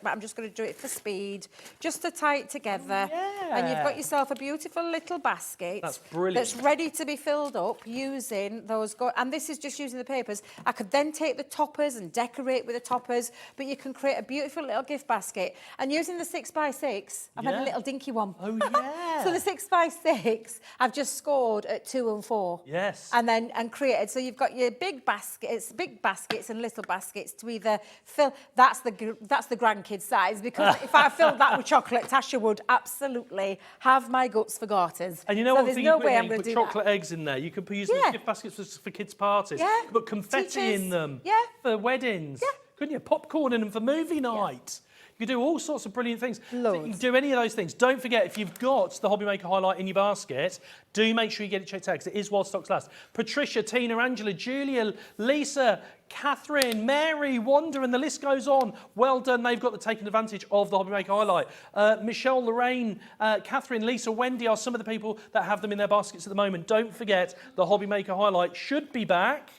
I'm just going to do it for speed, just to tie it together. Yeah. And you've got yourself a beautiful little basket. That's brilliant. That's ready to be filled up using those. And this is just using the papers. I could then take the toppers and decorate with the toppers, but you can create a beautiful little gift basket. And using the 6x6, I've had Yeah. a little dinky one. Oh, yeah. So the 6x6, I've just scored at 2 and 4. Yes. And created. So you've got your big baskets and little baskets to either fill. That's the grandkid size, because if I filled that with chocolate, Tasha would absolutely have my guts for garters. And you know so what there's thing no you put way in? I'm You going put to do chocolate that. eggs in there. You could use them Yeah. as gift baskets for kids' parties. Yeah. You could put confetti Teachers. in them. Yeah. For weddings. Yeah. Couldn't you? Popcorn in them for movie night. You could do all sorts of brilliant things. So you Loads. can do any of those things. Don't forget, if you've got the Hobby Maker highlight in your basket, do make sure you get it checked out, because it is while stocks last. Patricia, Tina, Angela, Julia, Lisa, Catherine, Mary, Wanda, and the list goes on. Well done. They've got the taken advantage of the Hobby Maker highlight. Michelle, Lorraine, Catherine, Lisa, Wendy are some of the people that have them in their baskets at the moment. Don't forget, the Hobby Maker highlight should be back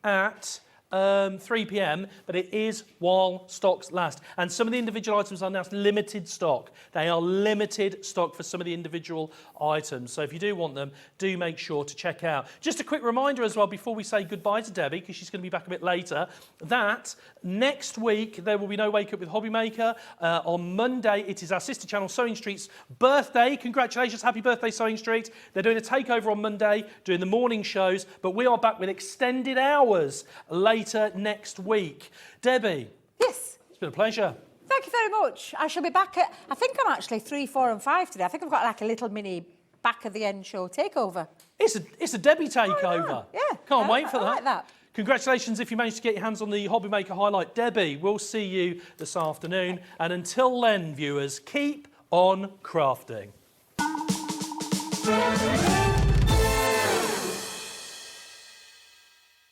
at 3 p.m, but it is while stocks last. And some of the individual items are now limited stock. They are limited stock for some of the individual items. So if you do want them, do make sure to check out. Just a quick reminder as well, before we say goodbye to Debbie, because she's going to be back a bit later, that next week there will be no Wake Up with Hobby Maker. On Monday, it is our sister channel, Sewing Street's birthday. Congratulations, happy birthday, Sewing Street. They're doing a takeover on Monday, doing the morning shows, but we are back with extended hours later next week. Debbie. Yes. It's been a pleasure. Thank you very much. I shall be back at, I think I'm actually 3, 4 and 5 today. I think I've got like a little mini back of the end show takeover. It's a Debbie takeover. Yeah. Can't wait for I that. like that. Congratulations if you managed to get your hands on the Hobby Maker highlight. Debbie, we'll see you this afternoon. And until then, viewers, keep on crafting.